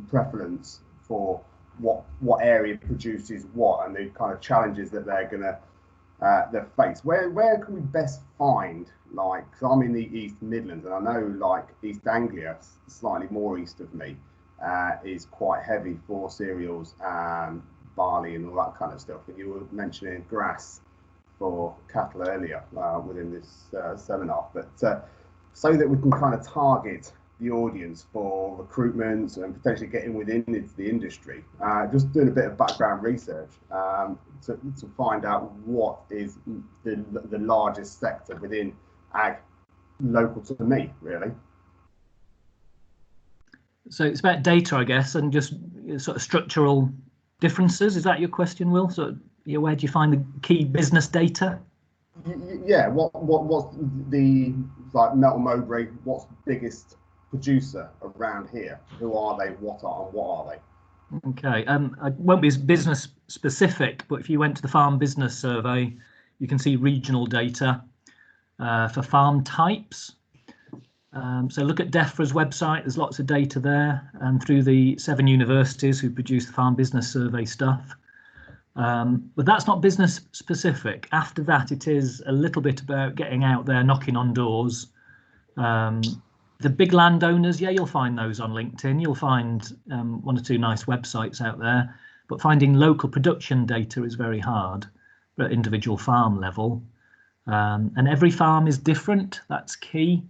S6: preference for what area produces what and the kind of challenges that they're gonna face. Where can we best find, like, because I'm in the East Midlands and I know like East Anglia, slightly more east of me, is quite heavy for cereals and barley and all that kind of stuff. And you were mentioning grass for cattle earlier within this seminar, but so that we can kind of target the audience for recruitment and potentially getting within into the industry, just doing a bit of background research to find out what is the largest sector within ag local to me, really.
S10: So it's about data, I guess, and just sort of structural differences. Is that your question, Will? So where do you find the key business data?
S6: Yeah, what's the, like, Melton Mowbray, what's the biggest producer around here? Who are they? What are they?
S10: Okay, I won't be business specific, but if you went to the Farm Business Survey, you can see regional data for farm types. So look at DEFRA's website, there's lots of data there, and through the 7 universities who produce the Farm Business Survey stuff. But that's not business specific. After that, it is a little bit about getting out there, knocking on doors. The big landowners, yeah, you'll find those on LinkedIn. You'll find 1 or 2 nice websites out there, but finding local production data is very hard at individual farm level. And every farm is different, that's key.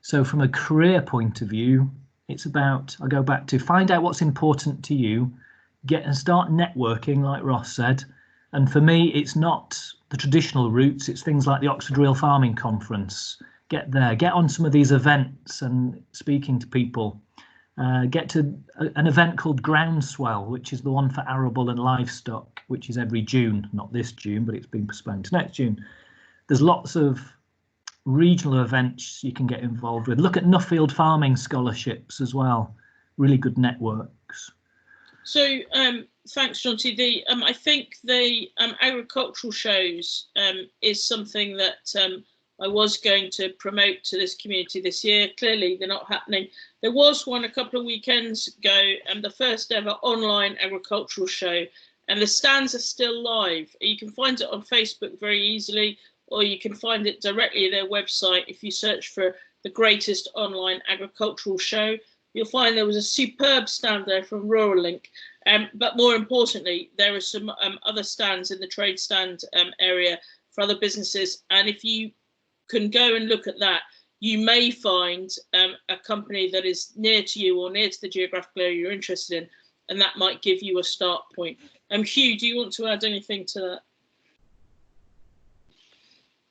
S10: So from a career point of view, it's about, I go back to find out what's important to you, get and start networking, like Ross said. And for me, it's not the traditional routes, it's things like the Oxford Real Farming Conference. Get there, get on some of these events and speaking to people. Get to an event called Groundswell, which is the one for arable and livestock, which is every June, not this June, but it's been postponed to next June. There's lots of regional events you can get involved with. Look at Nuffield farming scholarships as well, really good networks.
S1: So thanks, Jonty. I think the agricultural shows is something that I was going to promote to this community this year. Clearly they're not happening. There was one a couple of weekends ago, and the first ever online agricultural show, and the stands are still live. You can find it on Facebook very easily, or you can find it directly at their website. If you search for the greatest online agricultural show, you'll find there was a superb stand there from Ruralink. But more importantly, there are some other stands in the trade stand area for other businesses. And if you can go and look at that. You may find a company that is near to you or near to the geographical area you're interested in, and that might give you a start point. Hugh, do you want to add anything to that?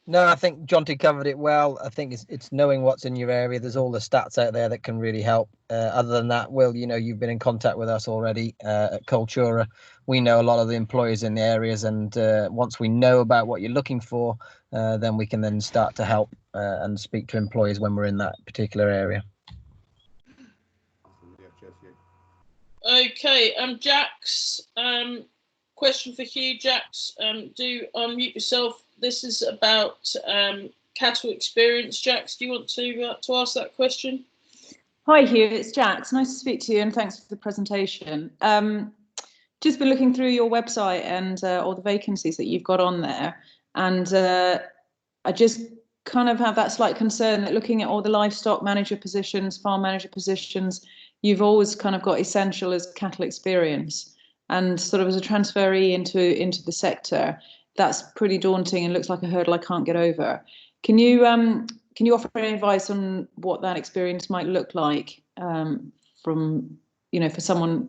S9: No, I think Jonty covered it well. I think it's knowing what's in your area. There's all the stats out there that can really help. Other than that, Will, you know, you've been in contact with us already at Cultura. We know a lot of the employers in the areas, and once we know about what you're looking for, then we can then start to help and speak to employers when we're in that particular area.
S1: Okay, Jax, question for Hugh. Jax, do unmute yourself. This is about cattle experience. Jax, do you want to ask that question?
S11: Hi Hugh, it's Jax. Nice to speak to you, and thanks for the presentation. Just been looking through your website and all the vacancies that you've got on there, and I just kind of have that slight concern that looking at all the livestock manager positions, farm manager positions, you've always kind of got essential as cattle experience, and sort of as a transferee into the sector, that's pretty daunting and looks like a hurdle I can't get over. Can you offer any advice on what that experience might look like from, you know, for someone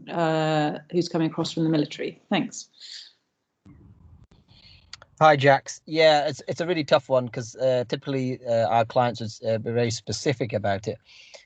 S11: who's coming across from the military? Thanks.
S9: Hi, Jax. Yeah, it's a really tough one because typically our clients would be very specific about it.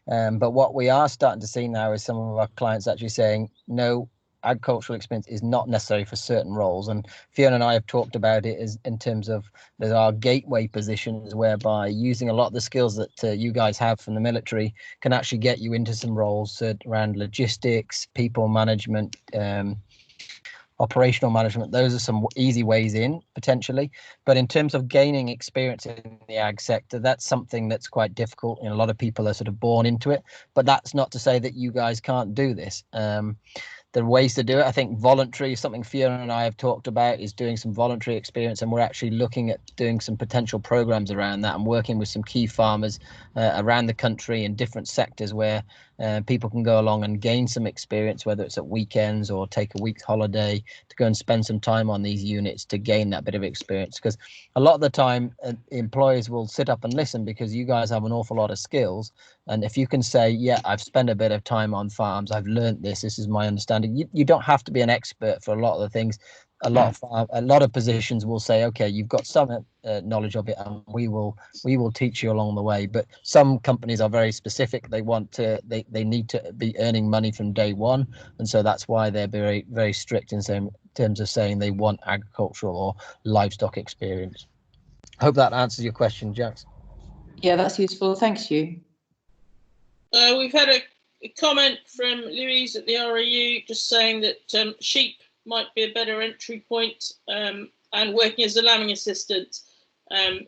S9: But what we are starting to see now is some of our clients actually saying, no, agricultural experience is not necessary for certain roles. And Fiona and I have talked about it as in terms of there are gateway positions whereby using a lot of the skills that you guys have from the military can actually get you into some roles around logistics, people management, operational management. Those are some easy ways in potentially, but in terms of gaining experience in the ag sector, that's something that's quite difficult, and a lot of people are sort of born into it. But that's not to say that you guys can't do this. There are ways to do it. I think voluntary is something Fiona and I have talked about, is doing some voluntary experience, and we're actually looking at doing some potential programs around that and working with some key farmers around the country in different sectors where people can go along and gain some experience, whether it's at weekends or take a week's holiday to go and spend some time on these units to gain that bit of experience. Because a lot of the time employers will sit up and listen because you guys have an awful lot of skills. And if you can say, yeah, I've spent a bit of time on farms, I've learned this is my understanding. You don't have to be an expert for a lot of the things. A lot of positions will say, okay, you've got some knowledge of it, and we will teach you along the way. But some companies are very specific. They want to, they need to be earning money from day one, and so that's why they're very, very strict in terms of saying they want agricultural or livestock experience. I hope that answers your question, Jax.
S11: Yeah, that's useful. Thanks, Hugh.
S1: We've had a comment from Louise at the RAU just saying that sheep might be a better entry point, and working as a lambing assistant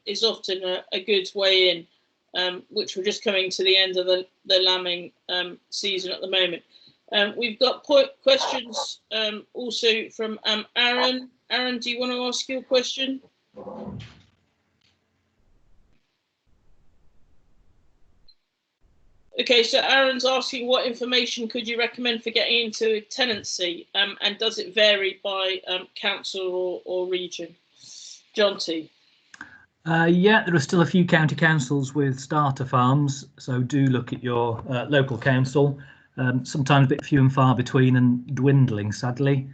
S1: is often a good way in, which we're just coming to the end of the lambing season at the moment. We've got questions also from Aaron. Aaron, do you want to ask your question? Okay, so Aaron's asking what information could you recommend for getting into a tenancy, and does it vary by council or region? Jonty.
S10: Yeah, there are still a few county councils with starter farms, so do look at your local council. Sometimes a bit few and far between and dwindling, sadly.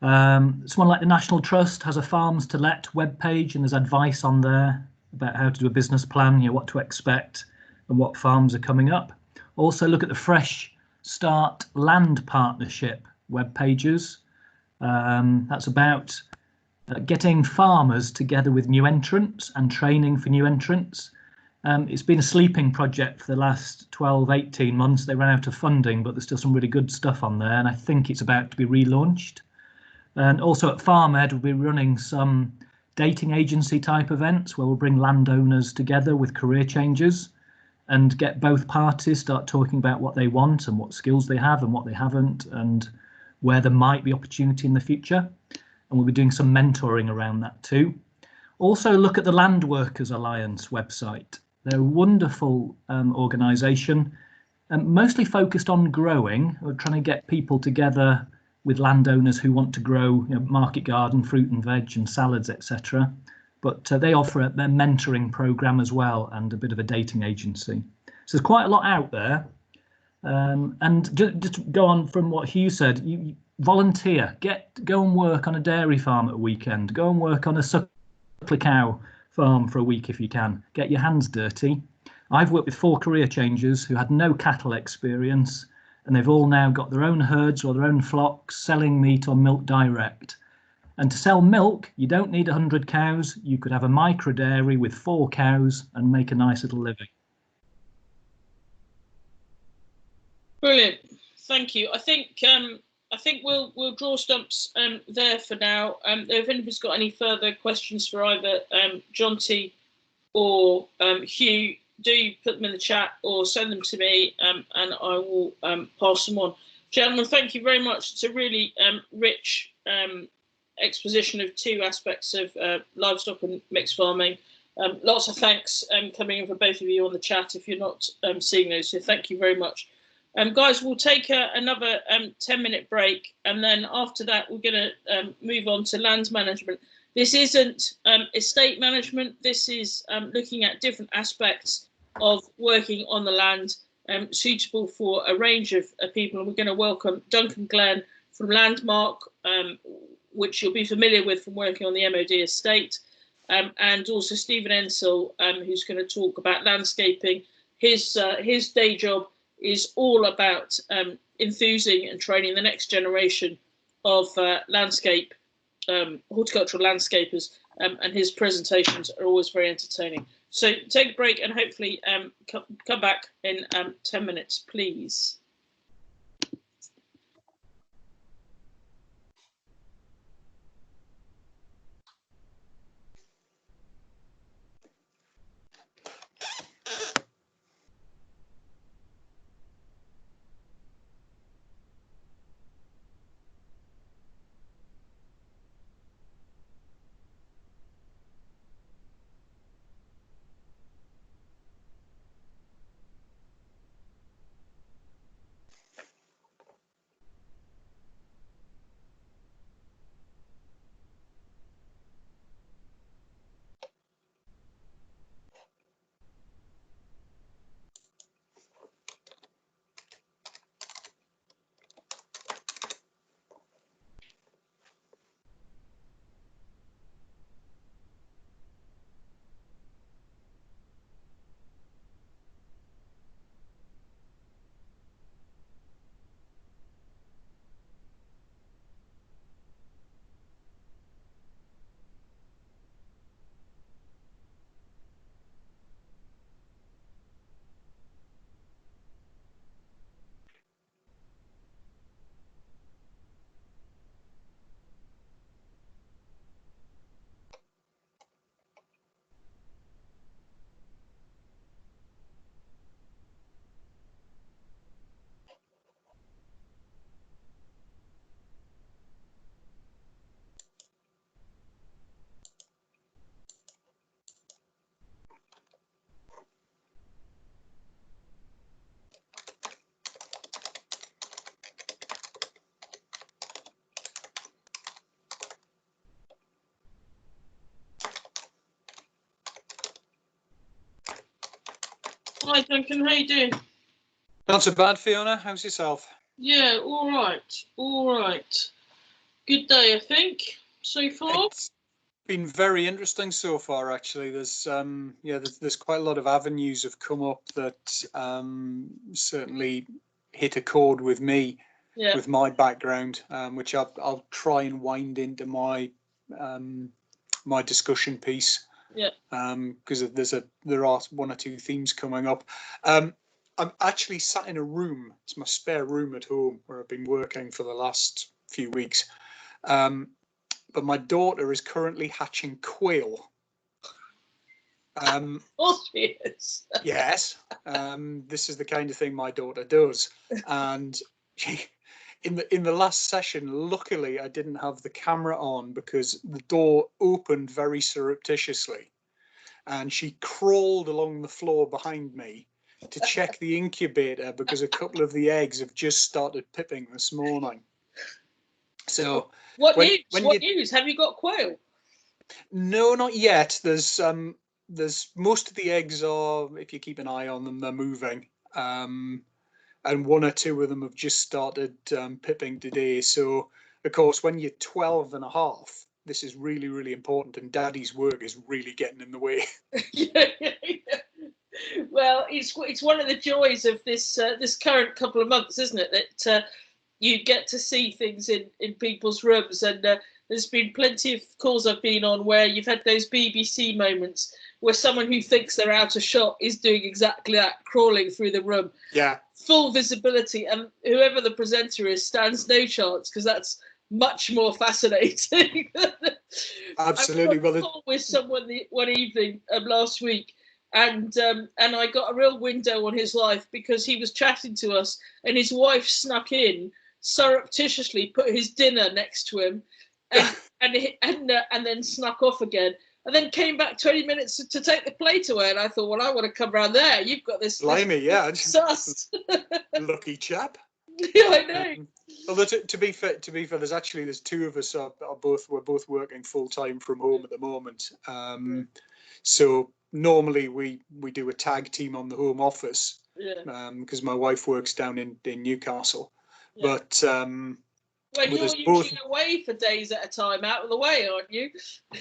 S10: Someone like the National Trust has a farms to let webpage, and there's advice on there about how to do a business plan, you know, what to expect and what farms are coming up. Also look at the Fresh Start Land Partnership web pages. That's about getting farmers together with new entrants and training for new entrants. It's been a sleeping project for the last 12, 18 months. They ran out of funding, but there's still some really good stuff on there, and I think it's about to be relaunched. And also at FarmEd, we'll be running some dating agency type events where we'll bring landowners together with career changers and get both parties start talking about what they want and what skills they have and what they haven't, and where there might be opportunity in the future. And we'll be doing some mentoring around that too. Also look at the Land Workers Alliance website. They're a wonderful organisation, mostly focused on growing. We're trying to get people together with landowners who want to grow, you know, market garden, fruit and veg and salads, etc. but they offer a mentoring program as well and a bit of a dating agency. So there's quite a lot out there. And just go on from what Hugh said, you volunteer, go and work on a dairy farm at a weekend, go and work on a suckler cow farm for a week if you can, get your hands dirty. I've worked with 4 career changers who had no cattle experience, and they've all now got their own herds or their own flocks, selling meat or milk direct. And to sell milk, you don't need 100 cows. You could have a micro dairy with 4 cows and make a nice little living.
S1: Brilliant, thank you. I think we'll draw stumps there for now. If anybody's got any further questions for either Jonty or Hugh, do put them in the chat or send them to me, and I will pass them on. Gentlemen, thank you very much. It's a really rich exposition of 2 aspects of livestock and mixed farming. Lots of thanks coming in for both of you on the chat if you're not seeing those, so thank you very much. Guys, we'll take another 10-minute break, and then after that we're going to move on to land management. This isn't estate management. This is looking at different aspects of working on the land, suitable for a range of people. And we're going to welcome Duncan Glen from Landmarc, which you'll be familiar with from working on the MOD estate, and also Stephen Ensell, who's going to talk about landscaping. His day job is all about enthusing and training the next generation of horticultural landscapers, and his presentations are always very entertaining. So take a break and hopefully come back in 10 minutes, please. Hi Duncan, how you doing?
S12: Not so bad, Fiona. How's yourself?
S1: Yeah, all right. Good day, I think, so far.
S12: It's been very interesting so far, actually. There's there's quite a lot of avenues have come up that certainly hit a chord with me, with my background, which I'll try and wind into my my discussion piece.
S1: Yeah.
S12: Because there are 1 or 2 themes coming up. I'm actually sat in a room. It's my spare room at home where I've been working for the last few weeks. But my daughter is currently hatching quail.
S1: Oh, she is.
S12: Yes. This is the kind of thing my daughter does. And in the last session, luckily I didn't have the camera on because the door opened very surreptitiously, and she crawled along the floor behind me to check the incubator because a couple of the eggs have just started pipping this morning. So
S1: what news? Have you got quail?
S12: No, not yet. There's most of the eggs are, if you keep an eye on them, they're moving. And one or two of them have just started pipping today. So, of course, when you're 12 and a half, this is really, really important, and Daddy's work is really getting in the way.
S1: Well, it's one of the joys of this this current couple of months, isn't it? That you get to see things in people's rooms, and there's been plenty of calls I've been on where you've had those BBC moments where someone who thinks they're out of shot is doing exactly that, crawling through the room.
S12: Yeah.
S1: Full visibility, and whoever the presenter is stands no chance, because that's much more fascinating.
S12: Absolutely.
S1: I was on a call with someone one evening last week, and I got a real window on his life, because he was chatting to us, and his wife snuck in, surreptitiously put his dinner next to him, and then snuck off again. And then came back 20 minutes to take the plate away, and I thought, well, I want to come round there. You've got this.
S12: Blimey, yeah.
S1: Sus.
S12: Lucky chap.
S1: Yeah, I know.
S12: Although to be fair, there's two of us we're both working full time from home at the moment. So normally we do a tag team on the home office.
S1: Yeah.
S12: Because my wife works down in Newcastle,
S1: Yeah.
S12: But
S1: well, you're usually away for days at a time, out of the way, aren't you?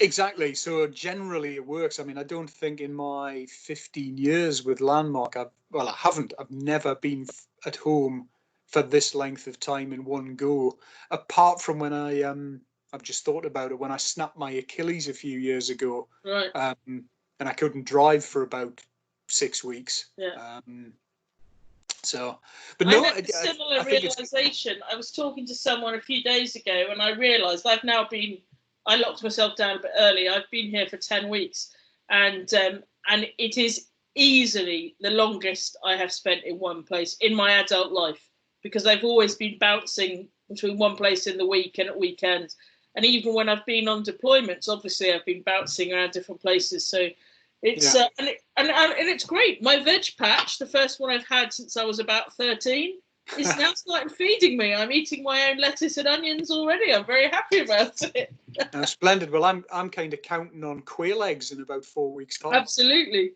S12: Exactly. So generally it works. I mean, I don't think in my 15 years with Landmarc, I've never been at home for this length of time in one go, apart from when I've just thought about it, when I snapped my Achilles a few years ago.
S1: Right.
S12: And I couldn't drive for about 6 weeks.
S1: Yeah.
S12: But no,
S1: I had a similar realization. I was talking to someone a few days ago, and I realized I locked myself down a bit early. I've been here for 10 weeks, and it is easily the longest I have spent in one place in my adult life, because I've always been bouncing between one place in the week and at weekends. And even when I've been on deployments, obviously I've been bouncing around different places. So it's and it's great. My veg patch, the first one I've had since I was about 13, is now starting feeding me. I'm eating my own lettuce and onions already. I'm very happy about it.
S12: Splendid. Well, I'm kind of counting on quail eggs in about 4 weeks' time.
S1: Absolutely.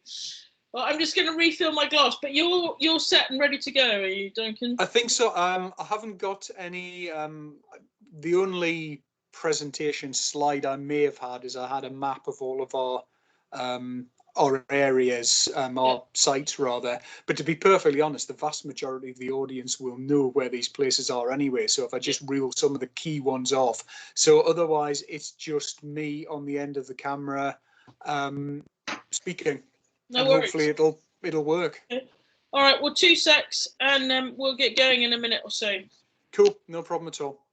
S1: Well, I'm just going to refill my glass, but you're set and ready to go, are you, Duncan?
S12: I think so. I haven't got any. The only presentation slide I may have had is I had a map of all of our areas, our sites rather. But to be perfectly honest, the vast majority of the audience will know where these places are anyway. So if I just reel some of the key ones off, so otherwise it's just me on the end of the camera speaking.
S1: No
S12: and
S1: worries.
S12: Hopefully it'll work.
S1: Okay. All right. Well, 2 secs, and we'll get going in a minute or so.
S12: Cool. No problem at all.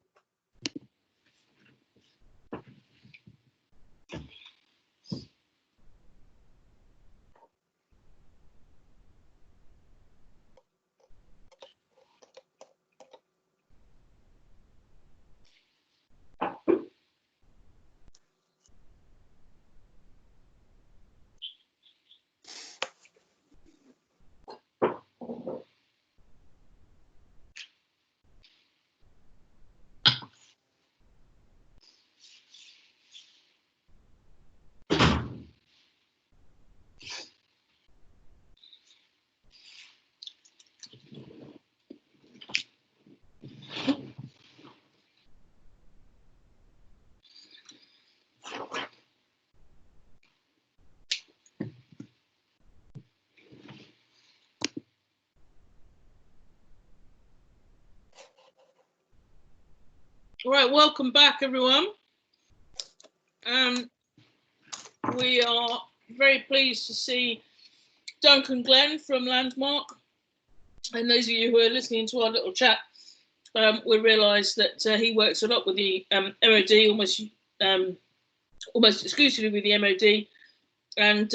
S1: All right, welcome back, everyone. We are very pleased to see Duncan Glen from Landmarc. And those of you who are listening to our little chat will realise that he works a lot with the MOD, almost exclusively with the MOD, and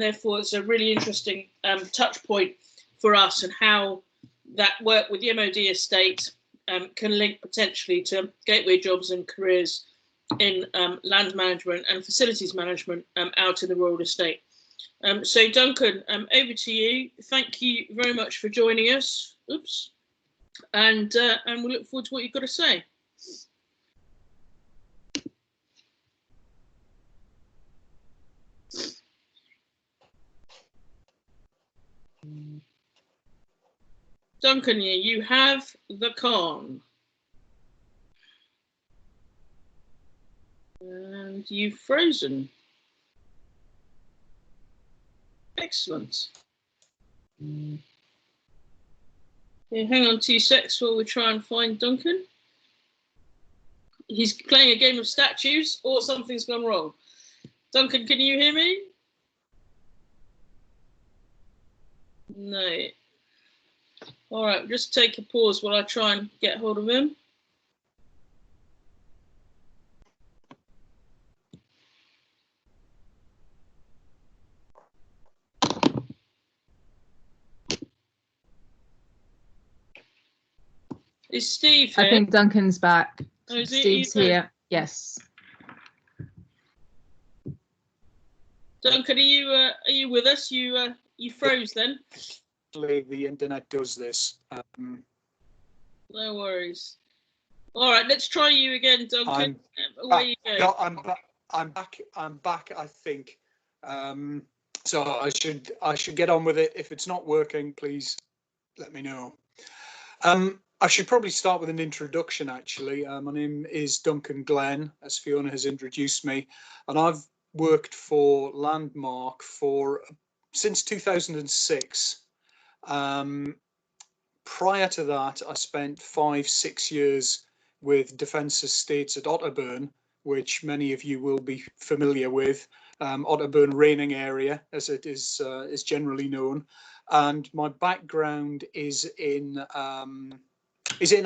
S1: therefore it's a really interesting touch point for us, and how that work with the MOD estate can link potentially to gateway jobs and careers in land management and facilities management out in the rural estate. So Duncan, over to you. Thank you very much for joining us. Oops. And we'll look forward to what you've got to say. Duncan, you have the con. And you've frozen. Excellent. Yeah, hang on 2 secs while we try and find Duncan. He's playing a game of statues or something's gone wrong. Duncan, can you hear me? No. All right, just take a pause while I try and get hold of him. Is Steve here?
S3: I think Duncan's back.
S1: Oh, is he?
S3: Steve's here. Yes.
S1: Duncan, are you with us? You froze then.
S12: The internet does this.
S1: No worries. All right, let's try you again, Duncan. Away you go.
S12: No, I'm back. I think. So I should get on with it. If it's not working, please let me know. I should probably start with an introduction. Actually, my name is Duncan Glen, as Fiona has introduced me, and I've worked for Landmarc since 2006. Prior to that, I spent 5-6 years with Defence Estates at Otterburn, which many of you will be familiar with. Otterburn Reining Area, as it is generally known, and my background is in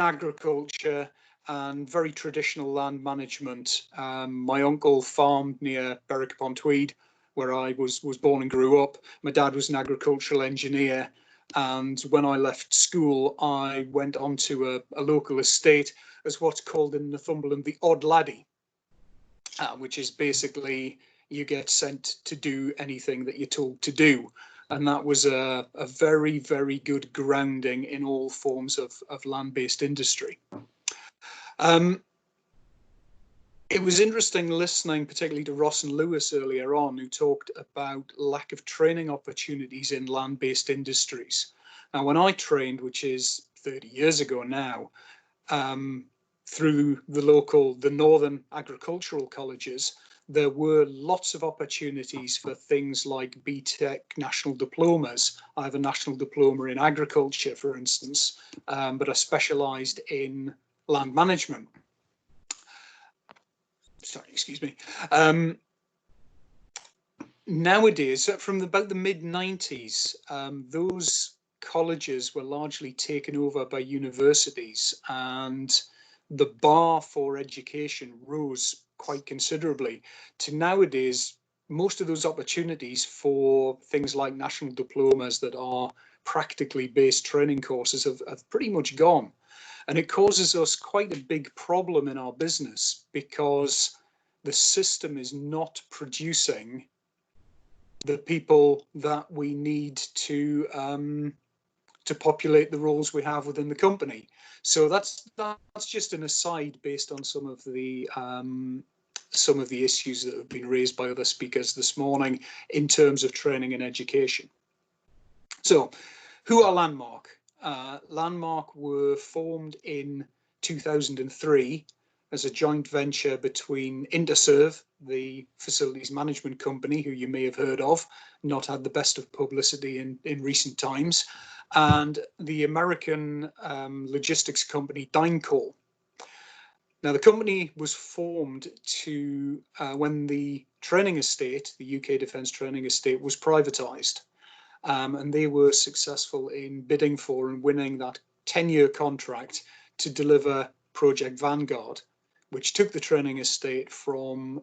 S12: agriculture and very traditional land management. My uncle farmed near Berwick-upon-Tweed, where I was born and grew up. My dad was an agricultural engineer, and when I left school, I went on to a local estate as what's called in Northumberland the odd laddie, which is basically you get sent to do anything that you're told to do. And that was a very, very good grounding in all forms of land-based industry. It was interesting listening particularly to Ross and Lewis earlier on, who talked about lack of training opportunities in land-based industries. Now, when I trained, which is 30 years ago now, through the northern agricultural colleges, there were lots of opportunities for things like BTEC national diplomas. I have a national diploma in agriculture, for instance, but I specialised in land management. Sorry, excuse me. Nowadays, from about the mid-90s, those colleges were largely taken over by universities, and the bar for education rose quite considerably to nowadays. Most of those opportunities for things like national diplomas that are practically based training courses have pretty much gone. And it causes us quite a big problem in our business because the system is not producing the people that we need to populate the roles we have within the company. So that's just an aside based on some of the issues that have been raised by other speakers this morning in terms of training and education. So, who are Landmarc? Landmarc were formed in 2003 as a joint venture between Interserve, the facilities management company, who you may have heard of, not had the best of publicity in recent times, and the American logistics company Dyneco. Now, the company was formed to when the training estate, the UK Defence Training Estate, was privatised, and they were successful in bidding for and winning that 10-year contract to deliver Project Vanguard, which took the training estate from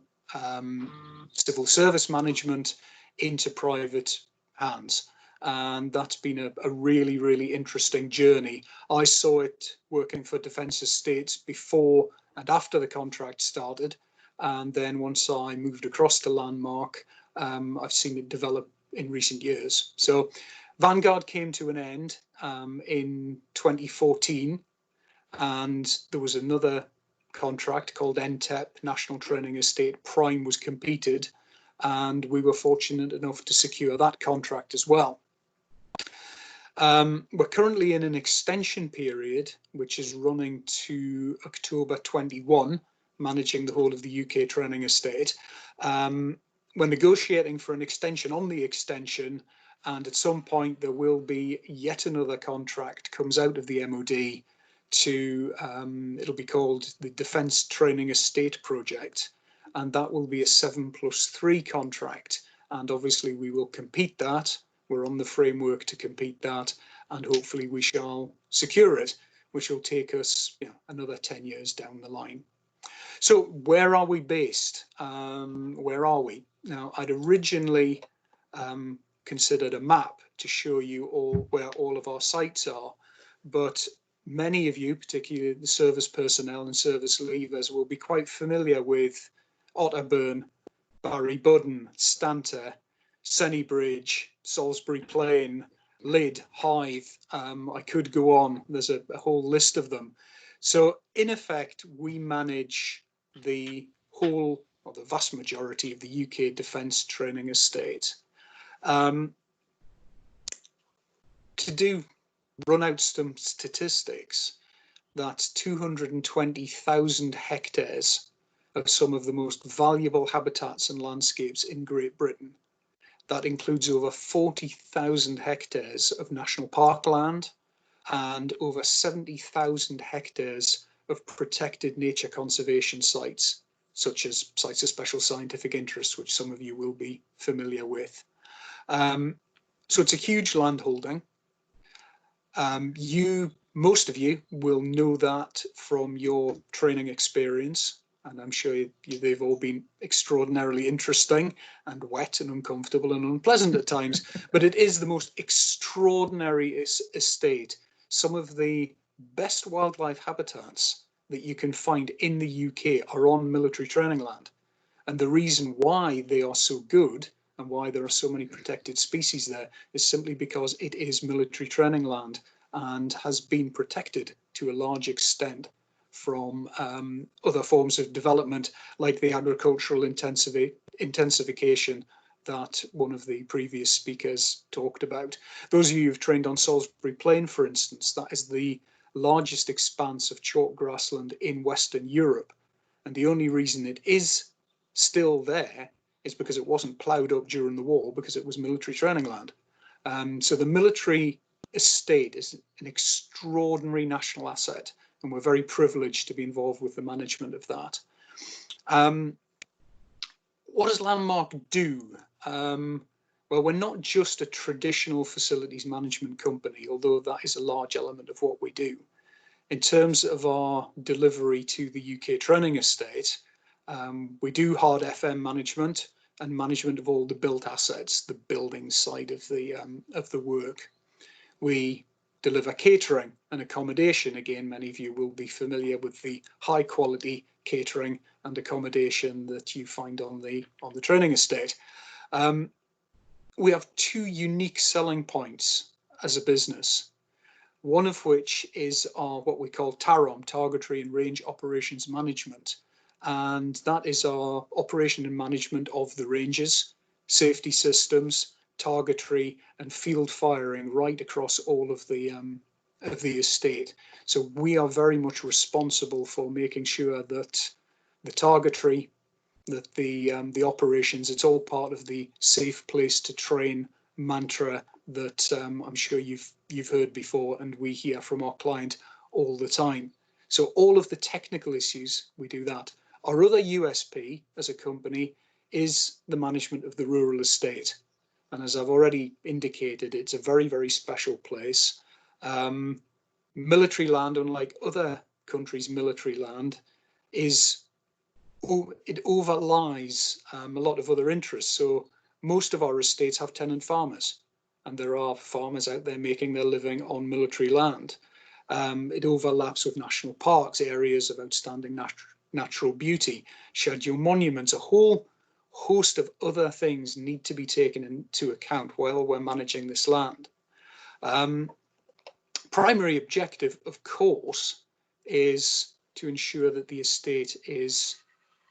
S12: civil service management into private hands. And that's been a really, really interesting journey. I saw it working for Defence Estates before and after the contract started. And then once I moved across to Landmarc, I've seen it develop in recent years. So Vanguard came to an end in 2014. And there was another contract called NTEP, National Training Estate Prime, was competed. And we were fortunate enough to secure that contract as well. We're currently in an extension period, which is running to October 21, managing the whole of the UK training estate. We're negotiating for an extension on the extension, and at some point there will be yet another contract comes out of the MOD to, it'll be called the Defence Training Estate Project, and that will be a 7+3 contract, and obviously we will compete that. We're on the framework to compete that, and hopefully we shall secure it, which will take us, you know, another 10 years down the line. So where are we based? Where are we? Now, I'd originally considered a map to show you all where all of our sites are, but many of you, particularly the service personnel and service leavers, will be quite familiar with Otterburn, Barry-Budden, Stanter, Sennybridge, Salisbury Plain, Lydd, Hythe. I could go on. There's a whole list of them. So in effect, we manage the whole, or the vast majority of the UK defence training estate. To run out some statistics, that's 220,000 hectares of some of the most valuable habitats and landscapes in Great Britain. That includes over 40,000 hectares of national park land and over 70,000 hectares of protected nature conservation sites, such as sites of special scientific interest, which some of you will be familiar with. So it's a huge land holding. Most of you will know that from your training experience, and I'm sure they've all been extraordinarily interesting and wet and uncomfortable and unpleasant at times, but it is the most extraordinary estate. Some of the best wildlife habitats that you can find in the UK are on military training land. And the reason why they are so good and why there are so many protected species there is simply because it is military training land and has been protected to a large extent from other forms of development, like the agricultural intensification that one of the previous speakers talked about. Those of you who've trained on Salisbury Plain, for instance, that is the largest expanse of chalk grassland in Western Europe. And the only reason it is still there is because it wasn't ploughed up during the war, because it was military training land. So the military estate is an extraordinary national asset, and we're very privileged to be involved with the management of that. What does Landmarc do? Well, we're not just a traditional facilities management company, although that is a large element of what we do. In terms of our delivery to the UK training estate, we do hard FM management and management of all the built assets, the building side of the work. We deliver catering and accommodation. Again, many of you will be familiar with the high quality catering and accommodation that you find on the training estate. We have two unique selling points as a business, one of which is our what we call TAROM, Targetry and Range Operations Management. And that is our operation and management of the ranges, safety systems, targetry and field firing right across all of the estate. So we are very much responsible for making sure that the targetry, that the operations, it's all part of the safe place to train mantra that I'm sure you've heard before, and we hear from our client all the time. So all of the technical issues, we do that. Our other USP as a company is the management of the rural estate. And as I've already indicated, it's a very, very special place. Military land, unlike other countries' military land, it overlies a lot of other interests. So most of our estates have tenant farmers, and there are farmers out there making their living on military land. It overlaps with national parks, areas of outstanding natural beauty, scheduled monuments. A whole host of other things need to be taken into account while we're managing this land. Primary objective, of course, is to ensure that the estate is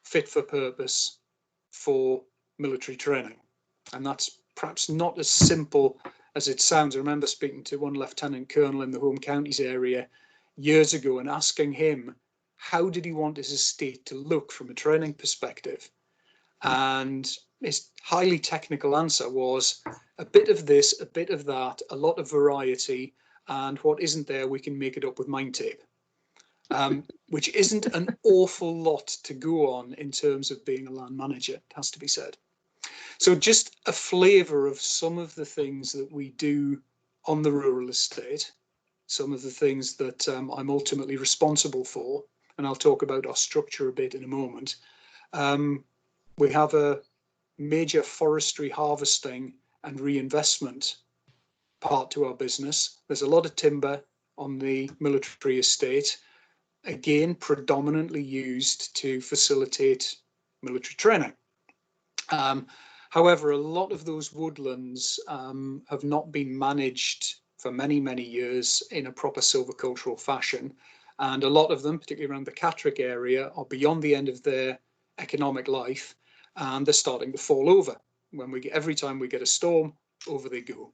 S12: fit for purpose for military training. And that's perhaps not as simple as it sounds. I remember speaking to one lieutenant colonel in the home counties area years ago and asking him, how did he want his estate to look from a training perspective? And his highly technical answer was a bit of this, a bit of that, a lot of variety, and what isn't there, we can make it up with mind tape. Which isn't an awful lot to go on in terms of being a land manager, it has to be said. So just a flavour of some of the things that we do on the rural estate, some of the things that I'm ultimately responsible for, and I'll talk about our structure a bit in a moment. We have a major forestry harvesting and reinvestment part to our business. There's a lot of timber on the military estate, again, predominantly used to facilitate military training. However, a lot of those woodlands have not been managed for many, many years in a proper silvicultural fashion. And a lot of them, particularly around the Catterick area, are beyond the end of their economic life, and they're starting to fall over. Every time we get a storm, over they go.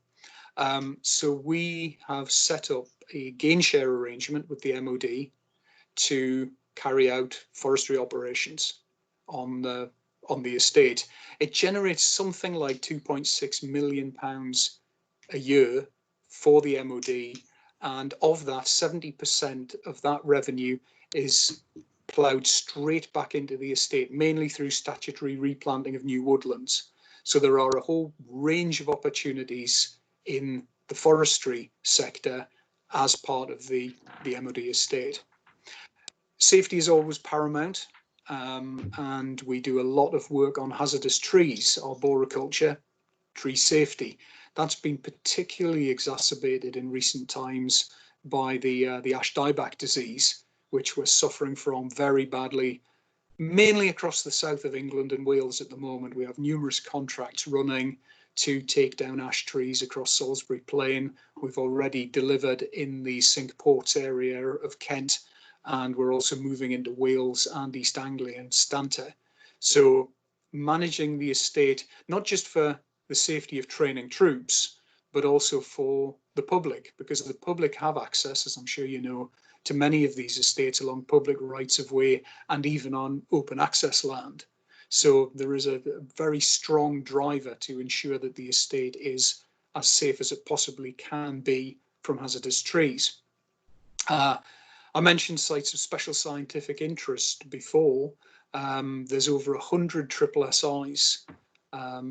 S12: So we have set up a gain share arrangement with the MOD to carry out forestry operations on the estate. It generates something like £2.6 million a year for the MOD, and of that, 70% of that revenue is ploughed straight back into the estate, mainly through statutory replanting of new woodlands. So there are a whole range of opportunities in the forestry sector as part of the MOD estate. Safety is always paramount, and we do a lot of work on hazardous trees, arboriculture, tree safety. That's been particularly exacerbated in recent times by the ash dieback disease, which we're suffering from very badly, mainly across the south of England and Wales at the moment. We have numerous contracts running to take down ash trees across Salisbury Plain. We've already delivered in the Cinque Ports area of Kent, and we're also moving into Wales and East Anglia and Stanta. So managing the estate, not just for the safety of training troops, but also for the public, because the public have access, as I'm sure you know, to many of these estates along public rights of way and even on open access land. So there is a very strong driver to ensure that the estate is as safe as it possibly can be from hazardous trees. I mentioned sites of special scientific interest before. There's over 100 SSSIs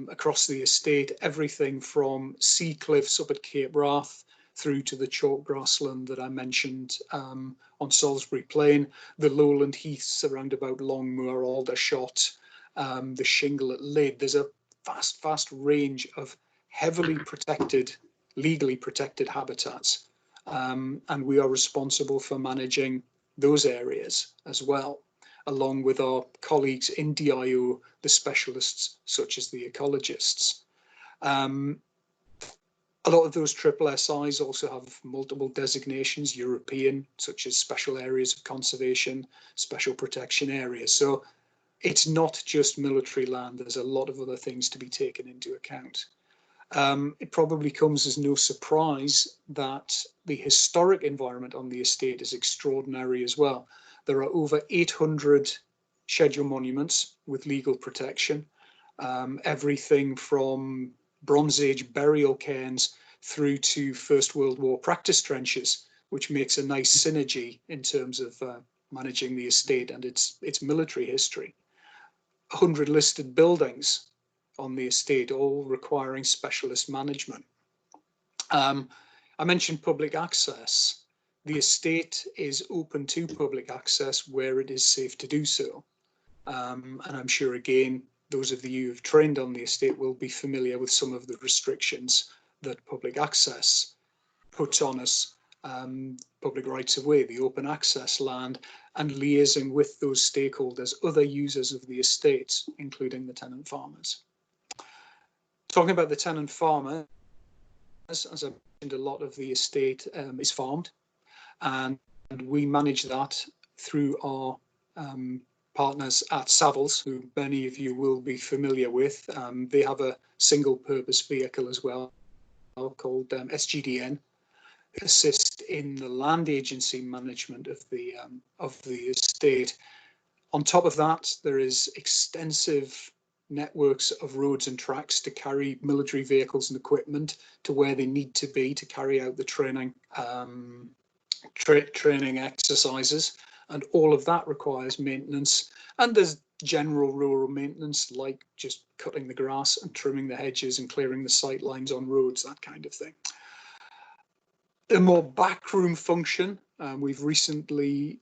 S12: across the estate, everything from sea cliffs up at Cape Wrath through to the chalk grassland that I mentioned on Salisbury Plain, the lowland heaths around about Longmoor, Aldershot, the shingle at Lydd. There's a vast range of heavily protected, legally protected habitats. And we are responsible for managing those areas as well, along with our colleagues in DIO, the specialists such as the ecologists. A lot of those SSSIs also have multiple designations, European, such as special areas of conservation, special protection areas. So it's not just military land, there's a lot of other things to be taken into account. It probably comes as no surprise that the historic environment on the estate is extraordinary as well. There are over 800 scheduled monuments with legal protection, everything from Bronze Age burial cairns through to First World War practice trenches, which makes a nice synergy in terms of managing the estate and its military history. 100 listed buildings on the estate, all requiring specialist management. I mentioned public access. The estate is open to public access where it is safe to do so. And I'm sure, again, those of you who've trained on the estate will be familiar with some of the restrictions that public access puts on us. Public rights of way, the open access land, and liaising with those stakeholders, other users of the estate, including the tenant farmers. Talking about the tenant farmers, as I mentioned, a lot of the estate is farmed, and we manage that through our partners at Savills, who many of you will be familiar with. They have a single purpose vehicle as well, called SGDN, assist in the land agency management of the estate. On top of that, there is extensive networks of roads and tracks to carry military vehicles and equipment to where they need to be to carry out the training training exercises, and all of that requires maintenance. And there's general rural maintenance, like just cutting the grass and trimming the hedges and clearing the sight lines on roads, that kind of thing. A more backroom function, we've recently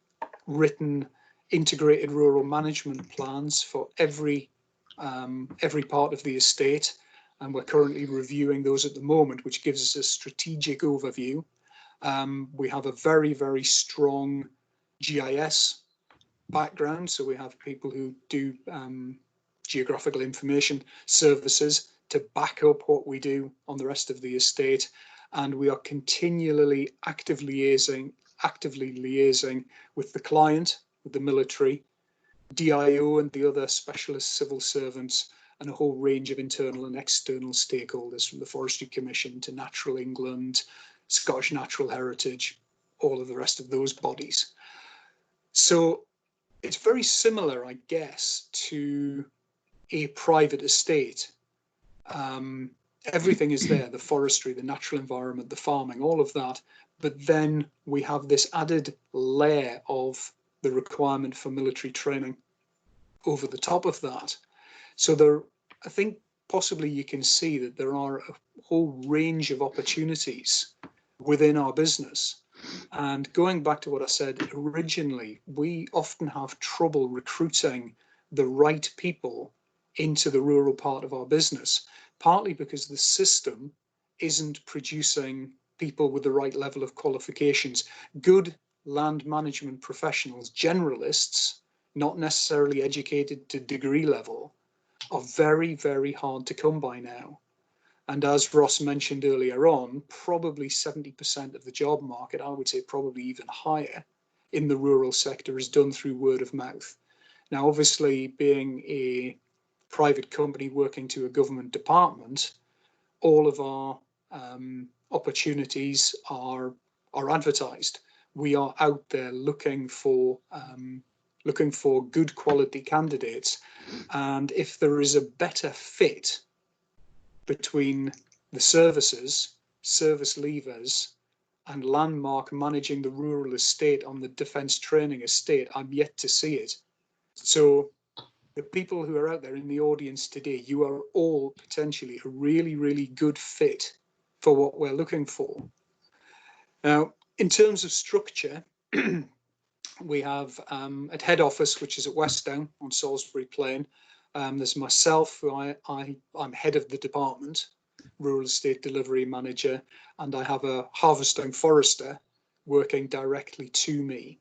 S12: written integrated rural management plans for every part of the estate, and we're currently reviewing those at the moment, which gives us a strategic overview. We have a very, very strong GIS background, so we have people who do geographical information services to back up what we do on the rest of the estate, and we are continually actively liaising with the client, with the military, DIO and the other specialist civil servants, and a whole range of internal and external stakeholders, from the Forestry Commission to Natural England, Scottish Natural Heritage, all of the rest of those bodies. So it's very similar, I guess, to a private estate. Everything is there, the forestry, the natural environment, the farming, all of that. But then we have this added layer of the requirement for military training over the top of that. So there, I think possibly you can see that there are a whole range of opportunities within our business. And going back to what I said originally, we often have trouble recruiting the right people into the rural part of our business, partly because the system isn't producing people with the right level of qualifications. Good land management professionals, generalists, not necessarily educated to degree level, are very, very hard to come by now. And as Ross mentioned earlier on, probably 70% of the job market, I would say probably even higher, in the rural sector is done through word of mouth. Now, obviously, being a private company working to a government department, all of our opportunities are advertised. We are out there looking for good quality candidates, and if there is a better fit between the services, service leavers, and Landmarc managing the rural estate on the defence training estate, I'm yet to see it. So the people who are out there in the audience today, you are all potentially a really, really good fit for what we're looking for. Now, in terms of structure, we have at head office, which is at Westdown on Salisbury Plain, there's myself, who I'm head of the department, Rural Estate Delivery Manager, and I have a Harvestdown Forester working directly to me.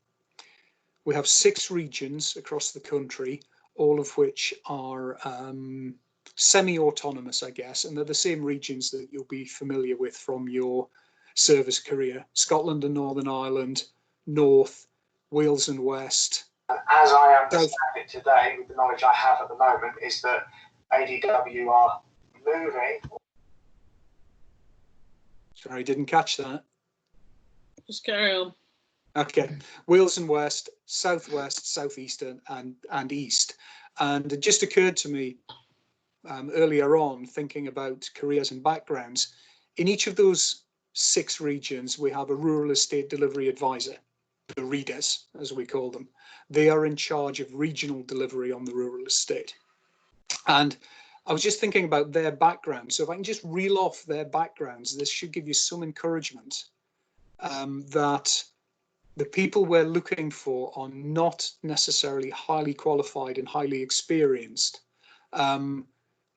S12: We have 6 regions across the country, all of which are semi-autonomous, I guess, and they're the same regions that you'll be familiar with from your service career: Scotland and Northern Ireland, North, Wales and West.
S13: As I understand it today, with the knowledge I have at the moment, is that ADW are moving.
S12: Sorry, didn't catch that.
S1: Just carry on.
S12: Okay, Wales and West, Southwest, Southeastern and East. And it just occurred to me earlier on, thinking about careers and backgrounds, in each of those 6 regions, we have a rural estate delivery advisor, the readers, as we call them. They are in charge of regional delivery on the rural estate. And I was just thinking about their background. So if I can just reel off their backgrounds, this should give you some encouragement that the people we're looking for are not necessarily highly qualified and highly experienced.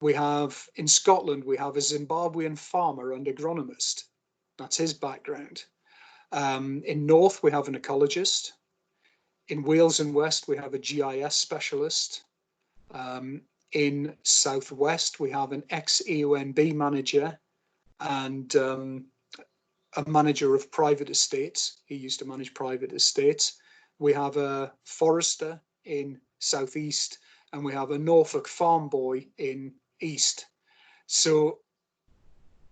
S12: We have, in Scotland, we have a Zimbabwean farmer and agronomist. That's his background. In North, we have an ecologist. In Wales and West, we have a GIS specialist. In Southwest, we have an ex-AONB manager and a manager of private estates. He used to manage private estates. We have a forester in Southeast, and we have a Norfolk farm boy in East. So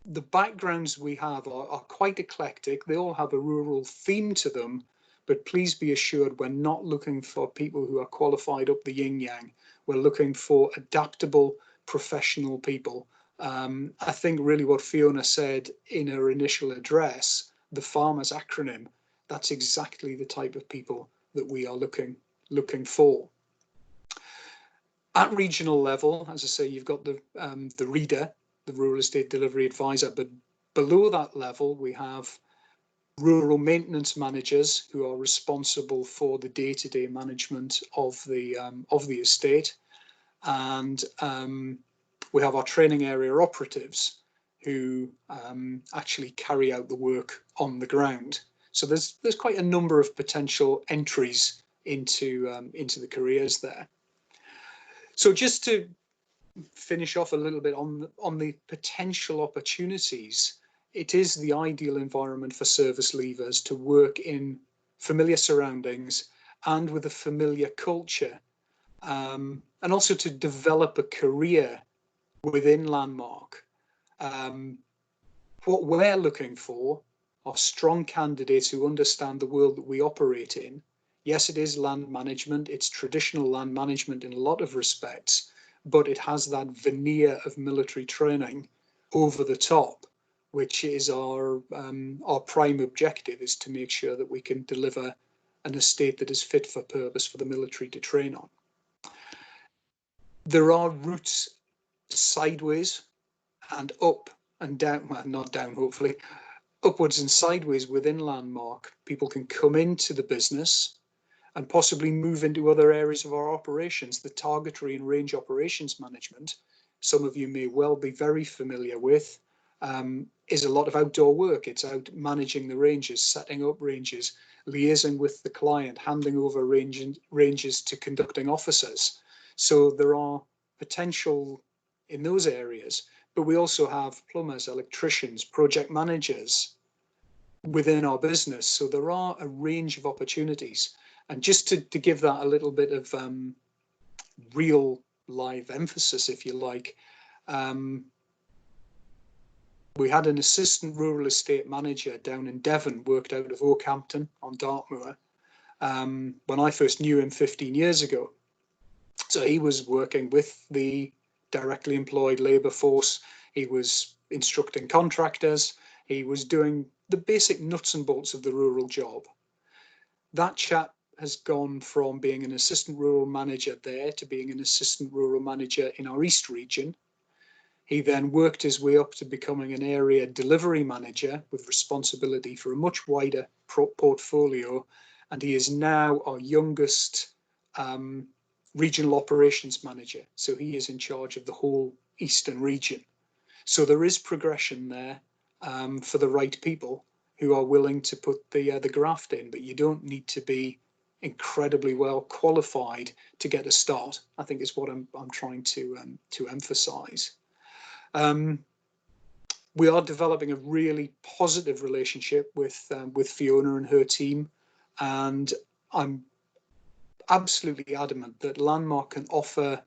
S12: the backgrounds we have are quite eclectic. They all have a rural theme to them, but please be assured we're not looking for people who are qualified up the yin-yang. We're looking for adaptable, professional people. I think really what Fiona said in her initial address, the farmers acronym, that's exactly the type of people that we are looking for. At regional level, as I say, you've got the reader, the Rural Estate Delivery Advisor, but below that level we have rural maintenance managers who are responsible for the day-to-day management of the estate, and we have our training area operatives who actually carry out the work on the ground. So there's quite a number of potential entries into the careers there. So just to finish off a little bit on the potential opportunities, it is the ideal environment for service leavers to work in familiar surroundings and with a familiar culture, and also to develop a career within Landmarc. What we're looking for are strong candidates who understand the world that we operate in. Yes, it is land management, it's traditional land management in a lot of respects, but it has that veneer of military training over the top, which is our prime objective, is to make sure that we can deliver an estate that is fit for purpose for the military to train on. There are routes sideways and up and down, well, not down hopefully, upwards and sideways within Landmarc. People can come into the business and possibly move into other areas of our operations. The targetry and range operations management, some of you may well be very familiar with, is a lot of outdoor work. It's out managing the ranges, setting up ranges, liaising with the client, handing over ranges to conducting officers. So there are potential in those areas, but we also have plumbers, electricians, project managers within our business. So there are a range of opportunities. And just to give that a little bit of real live emphasis, if you like, we had an assistant rural estate manager down in Devon, worked out of Oakhampton on Dartmoor, when I first knew him 15 years ago. So he was working with the directly employed labour force, he was instructing contractors, he was doing the basic nuts and bolts of the rural job. That chap has gone from being an assistant rural manager there to being an assistant rural manager in our East region. He then worked his way up to becoming an area delivery manager with responsibility for a much wider portfolio, and he is now our youngest regional operations manager. So he is in charge of the whole Eastern region. So there is progression there for the right people who are willing to put the graft in, but you don't need to be incredibly well qualified to get a start, I think is what I'm trying to emphasize. We are developing a really positive relationship with Fiona and her team, and I'm absolutely adamant that Landmarc can offer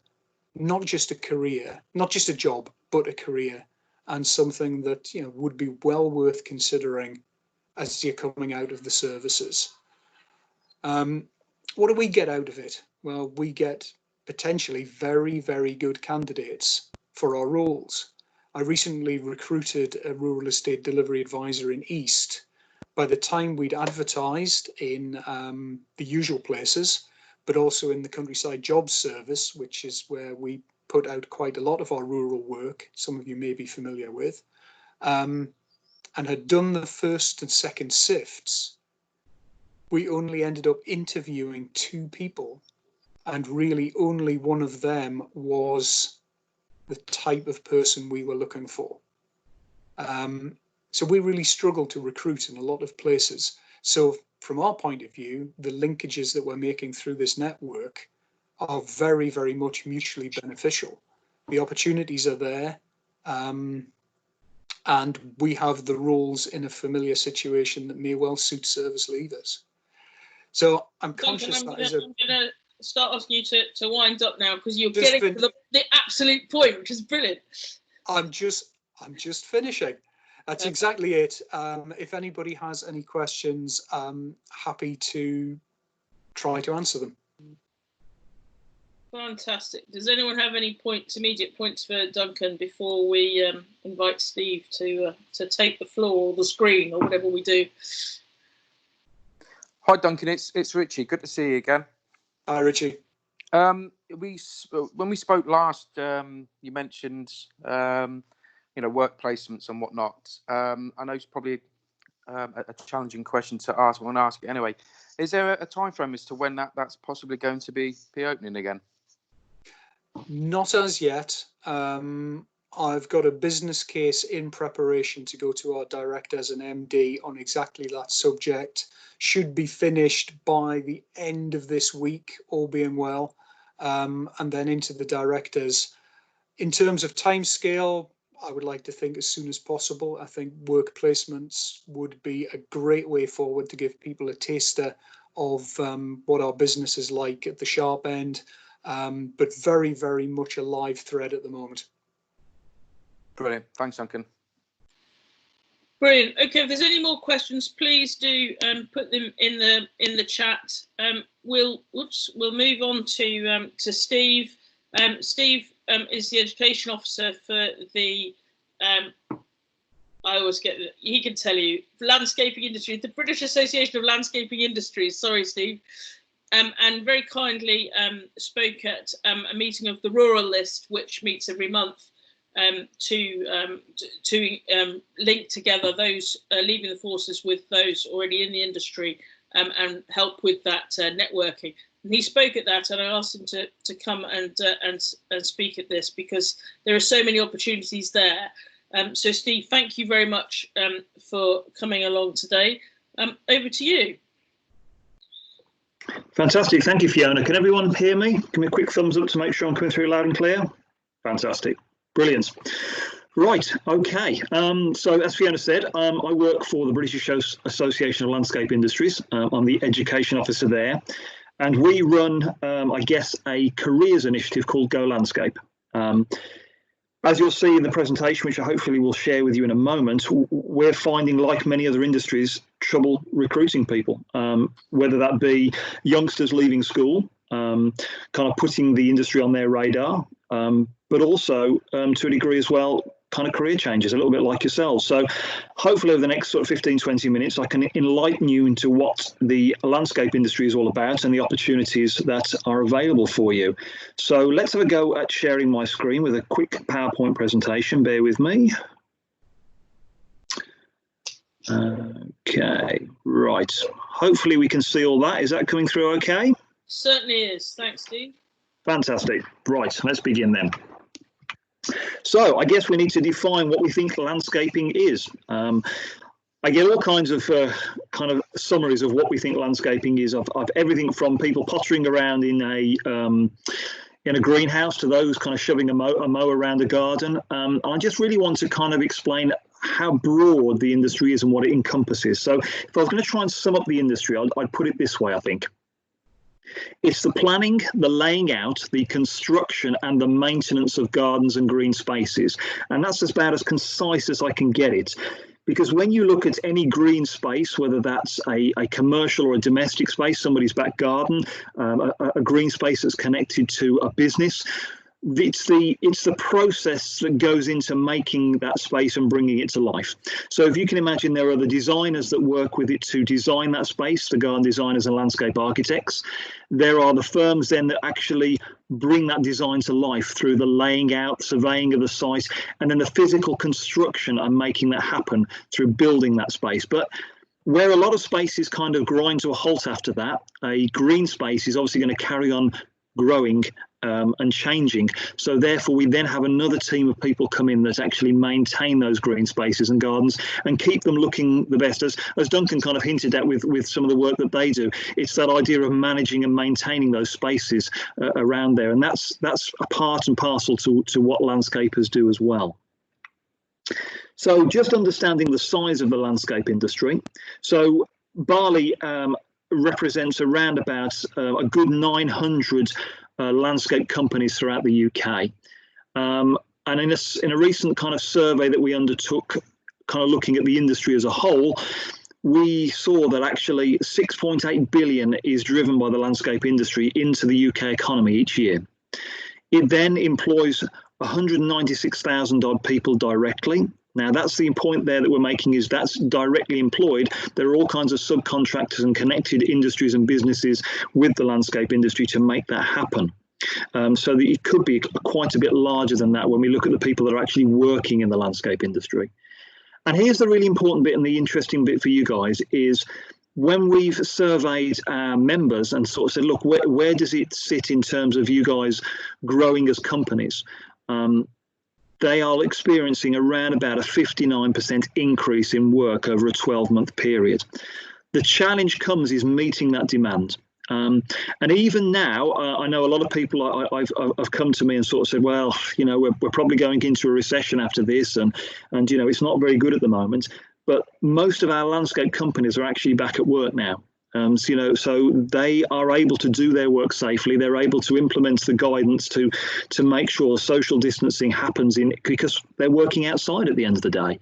S12: not just a career, not just a job, but a career, and something that would be well worth considering as you're coming out of the services. What do we get out of it? Well, we get potentially very, very good candidates for our roles. I recently recruited a rural estate delivery advisor in East. By the time we'd advertised in the usual places, but also in the Countryside Jobs Service, which is where we put out quite a lot of our rural work, some of you may be familiar with, and had done the first and second sifts, we only ended up interviewing 2 people, and really only one of them was the type of person we were looking for. So we really struggled to recruit in a lot of places. So from our point of view, the linkages that we're making through this network are very, very much mutually beneficial. The opportunities are there, and we have the roles in a familiar situation that may well suit service leavers. So I'm conscious
S1: Duncan, I'm going to start asking you to wind up now, because you're getting to the absolute point, which is brilliant.
S12: I'm I'm just finishing. That's exactly it. If anybody has any questions, I'm happy to try to answer them.
S1: Fantastic. Does anyone have any immediate points for Duncan before we invite Steve to take the floor or the screen or whatever we do?
S14: Hi, Duncan. It's Richie. Good to see you again.
S12: Hi, Richie.
S14: When we spoke last, you mentioned work placements and whatnot. I know it's probably a challenging question to ask, but I'm going to ask it anyway. Is there a time frame as to when that's possibly going to be opening again?
S12: Not as yet. I've got a business case in preparation to go to our directors and MD on exactly that subject. Should be finished by the end of this week, all being well, and then into the directors. In terms of timescale, I would like to think as soon as possible. I think work placements would be a great way forward to give people a taster of what our business is like at the sharp end, but very, very much a live thread at the moment.
S14: Brilliant. Thanks, Duncan.
S1: Brilliant. Okay, if there's any more questions, please do put them in the chat. We'll move on to Steve. Steve is the education officer for the I always get, he can tell you, landscaping industry, the British Association of Landscaping Industries. Sorry, Steve. And very kindly spoke at a meeting of the Rural List, which meets every month, to link together those leaving the forces with those already in the industry and help with that networking. And he spoke at that, and I asked him to come and speak at this because there are so many opportunities there. So, Steve, thank you very much for coming along today. Over to you.
S15: Fantastic. Thank you, Fiona. Can everyone hear me? Give me a quick thumbs up to make sure I'm coming through loud and clear. Fantastic. Brilliant. Right. OK. So, as Fiona said, I work for the British Association of Landscape Industries. I'm the education officer there. And we run, I guess, a careers initiative called GoLandscape. As you'll see in the presentation, which I hopefully will share with you in a moment, we're finding, like many other industries, trouble recruiting people, whether that be youngsters leaving school, kind of putting the industry on their radar, but also to a degree as well, kind of career changes, a little bit like yourselves. So hopefully over the next sort of 15, 20 minutes, I can enlighten you into what the landscape industry is all about and the opportunities that are available for you. So let's have a go at sharing my screen with a quick PowerPoint presentation. Bear with me. Okay, right. Hopefully we can see all that. Is that coming through okay?
S1: Certainly is. Thanks, Steve.
S15: Fantastic. Right, let's begin then. So I guess we need to define what we think landscaping is. I get all kinds of kind of summaries of what we think landscaping is, of everything from people pottering around in a greenhouse to those kind of shoving a mow around a garden. I just really want to kind of explain how broad the industry is and what it encompasses. So if I was going to try and sum up the industry, I'd put it this way, I think. It's the planning, the laying out, the construction and the maintenance of gardens and green spaces. And that's about as concise as I can get it. Because when you look at any green space, whether that's a commercial or a domestic space, somebody's back garden, a green space that's connected to a business, it's the process that goes into making that space and bringing it to life. So if you can imagine, there are the designers that work with it to design that space, the garden designers and landscape architects. There are the firms then that actually bring that design to life through the laying out, surveying of the site, and then the physical construction and making that happen through building that space. But where a lot of spaces kind of grind to a halt after that, a green space is obviously going to carry on growing and changing. So therefore, we then have another team of people come in that actually maintain those green spaces and gardens and keep them looking the best. As Duncan kind of hinted at with some of the work that they do, it's that idea of managing and maintaining those spaces around there. And that's a part and parcel to what landscapers do as well. So just understanding the size of the landscape industry. So barley represents around about a good 900 landscape companies throughout the UK. And in a recent kind of survey that we undertook, kind of looking at the industry as a whole, we saw that actually 6.8 billion is driven by the landscape industry into the UK economy each year. It then employs 196,000 odd people directly. Now, that's the point there that we're making, is that's directly employed. There are all kinds of subcontractors and connected industries and businesses with the landscape industry to make that happen. So that it could be quite a bit larger than that when we look at the people that are actually working in the landscape industry. And here's the really important bit and the interesting bit for you guys is when we've surveyed our members and sort of said, look, where does it sit in terms of you guys growing as companies? They are experiencing around about a 59% increase in work over a 12-month period. The challenge comes is meeting that demand. And even now, I know a lot of people I've come to me and sort of said, well, you know, we're probably going into a recession after this, and you know, it's not very good at the moment. But most of our landscape companies are actually back at work now. So, you know, so they are able to do their work safely. They're able to implement the guidance to make sure social distancing happens because they're working outside at the end of the day.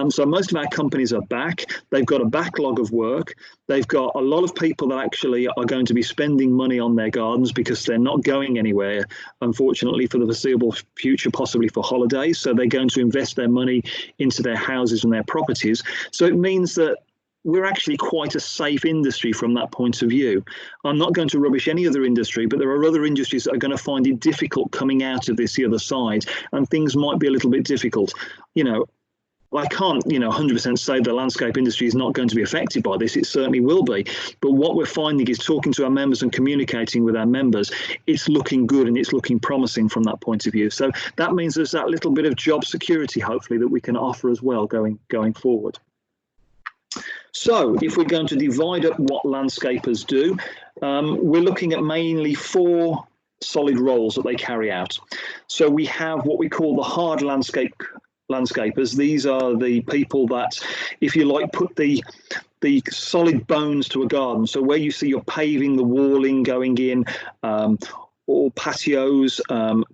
S15: So most of our companies are back. They've got a backlog of work. They've got a lot of people that actually are going to be spending money on their gardens because they're not going anywhere, unfortunately, for the foreseeable future, possibly for holidays. So they're going to invest their money into their houses and their properties. So it means that we're actually quite a safe industry from that point of view. I'm not going to rubbish any other industry, but there are other industries that are going to find it difficult coming out of this the other side, and things might be a little bit difficult. You know, I can't, 100% say the landscape industry is not going to be affected by this. It certainly will be. But what we're finding is talking to our members and communicating with our members, it's looking good and it's looking promising from that point of view. So that means there's that little bit of job security, hopefully, that we can offer as well going forward. So if we're going to divide up what landscapers do, we're looking at mainly 4 solid roles that they carry out. So we have what we call the hard landscapers. These are the people that, if you like, put the solid bones to a garden. So where you see you're paving, the walling going in, or patios,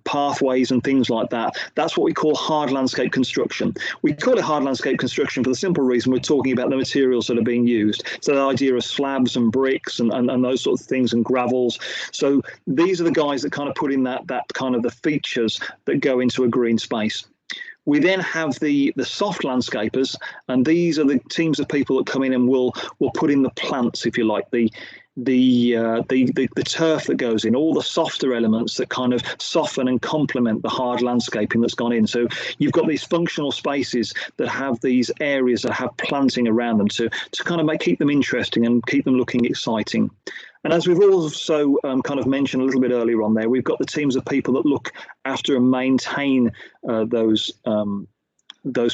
S15: pathways and things like that. That's what we call hard landscape construction. We call it hard landscape construction for the simple reason we're talking about the materials that are being used. So the idea of slabs and bricks and those sorts of things and gravels. So these are the guys that kind of put in that kind of the features that go into a green space. We then have the soft landscapers, and these are the teams of people that come in and will put in the plants, if you like, the turf that goes in, all the softer elements that kind of soften and complement the hard landscaping that's gone in. So you've got these functional spaces that have these areas that have planting around them to kind of keep them interesting and keep them looking exciting. And as we've also kind of mentioned a little bit earlier on there, we've got the teams of people that look after and maintain those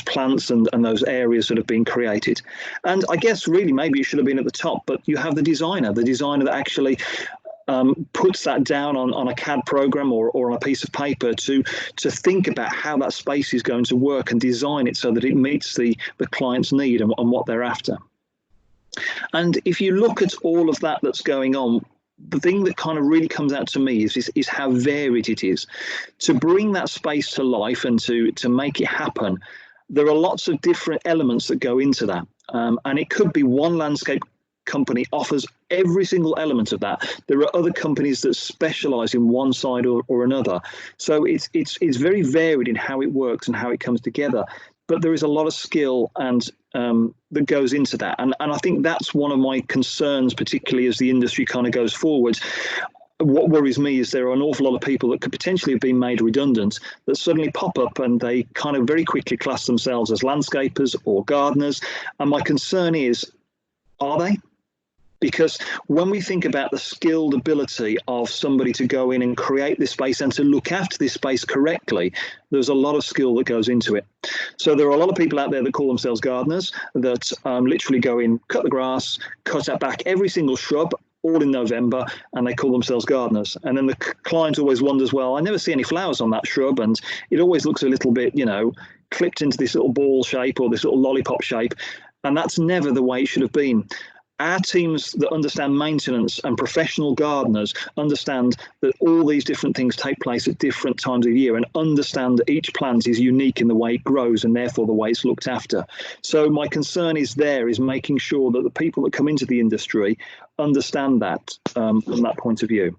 S15: plants and those areas that have been created. And I guess really maybe it should have been at the top, but you have the designer that actually puts that down on a CAD program or on a piece of paper to think about how that space is going to work and design it so that it meets the client's need and what they're after. And if you look at all of that that's going on, the thing that kind of really comes out to me is how varied it is. To bring that space to life and to make it happen, there are lots of different elements that go into that. And it could be one landscape company offers every single element of that. There are other companies that specialize in one side or another. So it's very varied in how it works and how it comes together. But there is a lot of skill and that goes into that. And I think that's one of my concerns, particularly as the industry kind of goes forward. What worries me is there are an awful lot of people that could potentially have been made redundant that suddenly pop up and they kind of very quickly class themselves as landscapers or gardeners. And my concern is, are they? Because when we think about the skilled ability of somebody to go in and create this space and to look after this space correctly, there's a lot of skill that goes into it. So there are a lot of people out there that call themselves gardeners that literally go in, cut the grass, cut out back every single shrub, all in November, and they call themselves gardeners. And then the client always wonders, well, I never see any flowers on that shrub, and it always looks a little bit, clipped into this little ball shape or this little lollipop shape. And that's never the way it should have been. our teams that understand maintenance and professional gardeners understand that all these different things take place at different times of year and understand that each plant is unique in the way it grows and therefore the way it's looked after. So my concern is making sure that the people that come into the industry understand that from that point of view.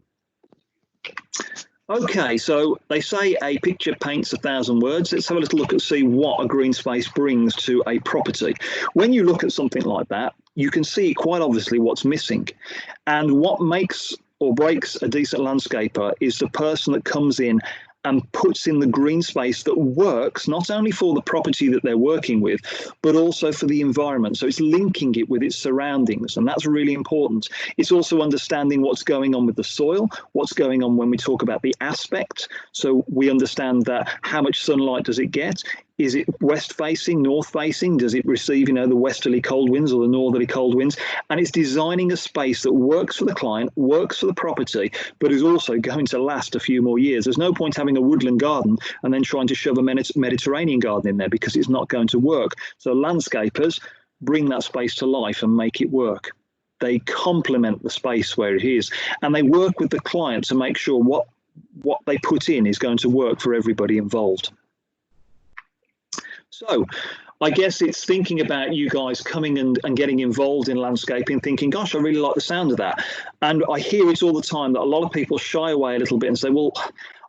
S15: Okay, so they say a picture paints 1,000 words. Let's have a little look and see what a green space brings to a property. When you look at something like that, you can see quite obviously what's missing. And what makes or breaks a decent landscaper is the person that comes in and puts in the green space that works not only for the property that they're working with, but also for the environment. So it's linking it with its surroundings, and that's really important. It's also understanding what's going on with the soil, what's going on when we talk about the aspect. So we understand that how much sunlight does it get? Is it west facing, north facing? Does it receive, the westerly cold winds or the northerly cold winds? And it's designing a space that works for the client, works for the property, but is also going to last a few more years. There's no point having a woodland garden and then trying to shove a Mediterranean garden in there because it's not going to work. So landscapers bring that space to life and make it work. They complement the space where it is, and they work with the client to make sure what they put in is going to work for everybody involved. So I guess it's thinking about you guys coming and getting involved in landscaping, thinking, gosh, I really like the sound of that. And I hear it all the time that a lot of people shy away a little bit and say, well,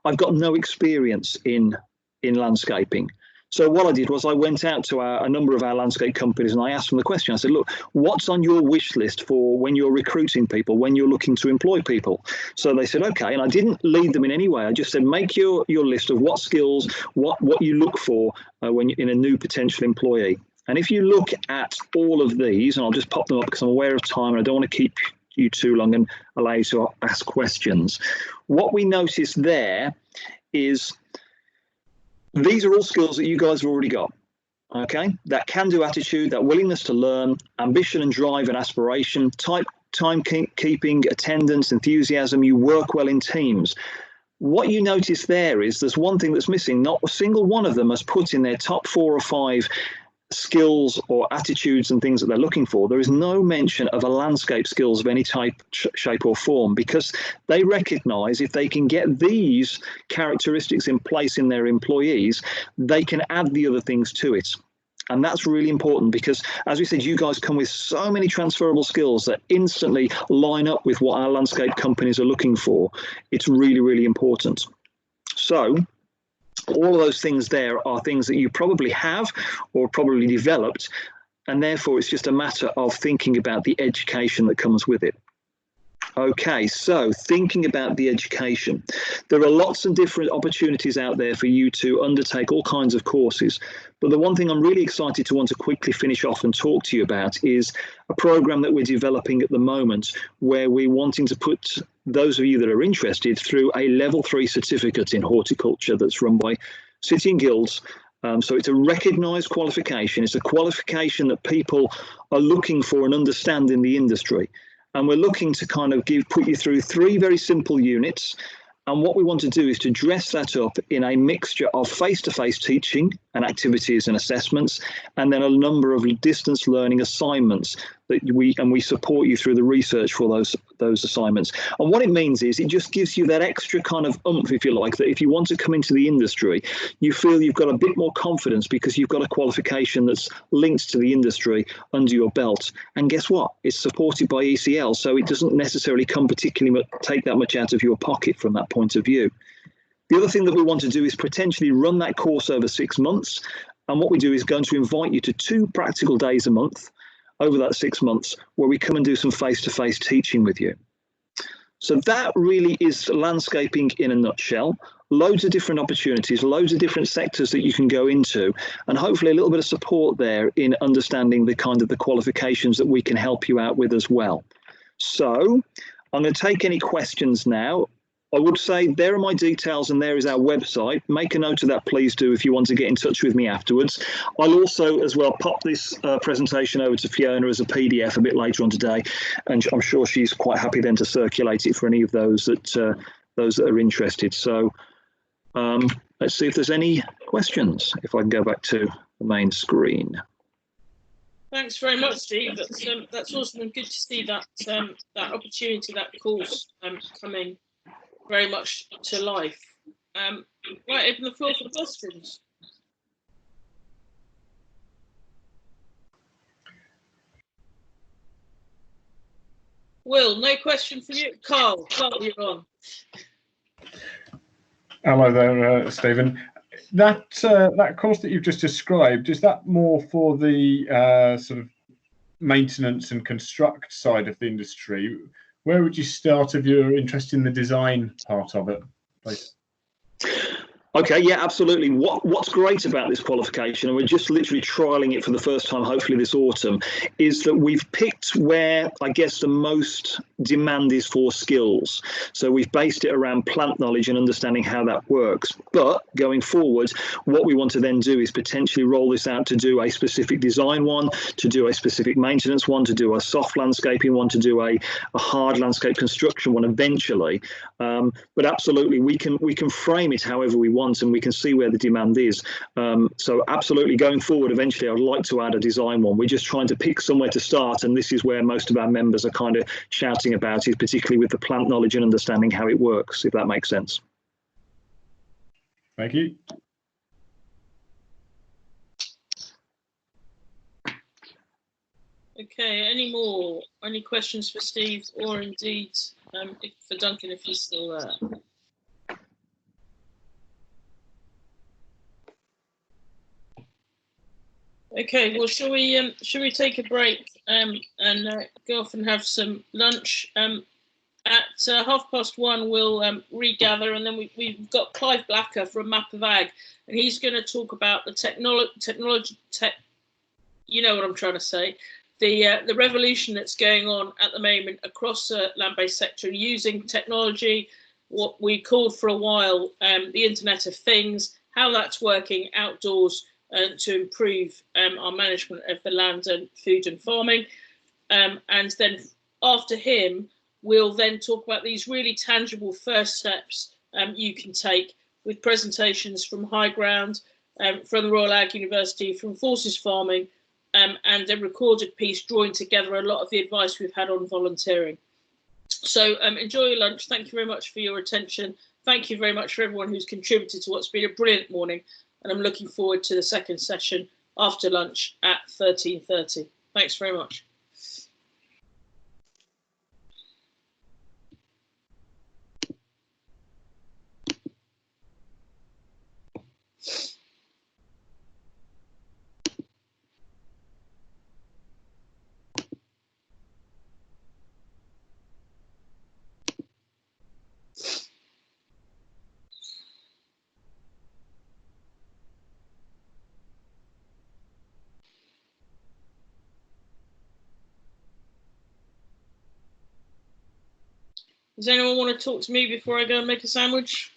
S15: I've got no experience in landscaping. So what I did was I went out to a number of our landscape companies and I asked them the question. I said, look, what's on your wish list for when you're recruiting people, when you're looking to employ people? So they said, okay. And I didn't lead them in any way. I just said, make your list of what skills, what you look for when you're in a new potential employee. And if you look at all of these, and I'll just pop them up because I'm aware of time and I don't want to keep you too long and allow you to ask questions. What we notice there is these are all skills that you guys have already got, okay? That can-do attitude, that willingness to learn, ambition and drive and aspiration, timekeeping, attendance, enthusiasm, you work well in teams. What you notice there is there's one thing that's missing. Not a single one of them has put in their top 4 or 5 skills or attitudes and things that they're looking for. There is no mention of a landscape skills of any type, shape or form, because they recognize if they can get these characteristics in place in their employees, they can add the other things to it. And that's really important because, as we said, you guys come with so many transferable skills that instantly line up with what our landscape companies are looking for. It's really, really important. So all of those things there are things that you probably have or probably developed, and therefore it's just a matter of thinking about the education that comes with it. Okay, so thinking about the education. There are lots of different opportunities out there for you to undertake all kinds of courses, but the one thing I'm really excited to want to quickly finish off and talk to you about is a program that we're developing at the moment where we're wanting to put those of you that are interested through a level 3 certificate in horticulture that's run by City and Guilds. So it's a recognised qualification. It's a qualification that people are looking for and understand in the industry. And we're looking to kind of put you through 3 very simple units. And what we want to do is to dress that up in a mixture of face-to-face teaching and activities and assessments, and then a number of distance learning assignments that we support you through the research for those assignments. And what it means is it just gives you that extra kind of oomph, if you like, that if you want to come into the industry, you feel you've got a bit more confidence because you've got a qualification that's linked to the industry under your belt. And guess what? It's supported by ECL, so it doesn't necessarily take that much out of your pocket from that point of view. The other thing that we want to do is potentially run that course over 6 months. And what we do is going to invite you to 2 practical days a month over that 6 months where we come and do some face-to-face teaching with you. So that really is landscaping in a nutshell. Loads of different opportunities, loads of different sectors that you can go into, and hopefully a little bit of support there in understanding the kind of the qualifications that we can help you out with as well. So I'm going to take any questions now. I would say there are my details and there is our website. Make a note of that, please do, if you want to get in touch with me afterwards. I'll also as well pop this presentation over to Fiona as a PDF a bit later on today, and I'm sure she's quite happy then to circulate it for any of those that are interested. So let's see if there's any questions, if I can go back to the main screen.
S1: Thanks very much, Steve. That's awesome and good to see that that opportunity, that course coming very much to life. Right, open the floor for questions. Will, no question for you. Carl, you're on.
S8: Hello there, Stephen. That course that you've just described, is that more for the sort of maintenance and construct side of the industry? Where would you start if you're interested in the design part of it, please?
S15: Okay, yeah, absolutely. What's great about this qualification, and we're just literally trialing it for the first time, hopefully this autumn, is that we've picked where I guess the most demand is for skills. So we've based it around plant knowledge and understanding how that works. But going forward, what we want to then do is potentially roll this out to do a specific design one, to do a specific maintenance one, to do a soft landscaping one, to do a hard landscape construction one eventually. But absolutely, we can frame it however we want, and we can see where the demand is. So absolutely, going forward, eventually, I'd like to add a design one. We're just trying to pick somewhere to start, and this is where most of our members are kind of shouting about it, particularly with the plant knowledge and understanding how it works, if that makes sense.
S8: Thank you.
S1: Okay, any questions for Steve, or indeed for Duncan if he's still there? Okay, well, shall we take a break and go off and have some lunch? At 1:30, we'll regather, and then we've got Clive Blacker from Map of Ag, and he's going to talk about the technology. You know what I'm trying to say. The revolution that's going on at the moment across the land-based sector, using technology, what we called for a while the Internet of Things, how that's working outdoors to improve our management of the land and food and farming. And then after him, we'll then talk about these really tangible first steps you can take, with presentations from High Ground, from the Royal Ag University, from Forces Farming, and a recorded piece drawing together a lot of the advice we've had on volunteering. So enjoy your lunch. Thank you very much for your attention. Thank you very much for everyone who's contributed to what's been a brilliant morning. And I'm looking forward to the second session after lunch at 13:30. Thanks very much. Does anyone want to talk to me before I go and make a sandwich?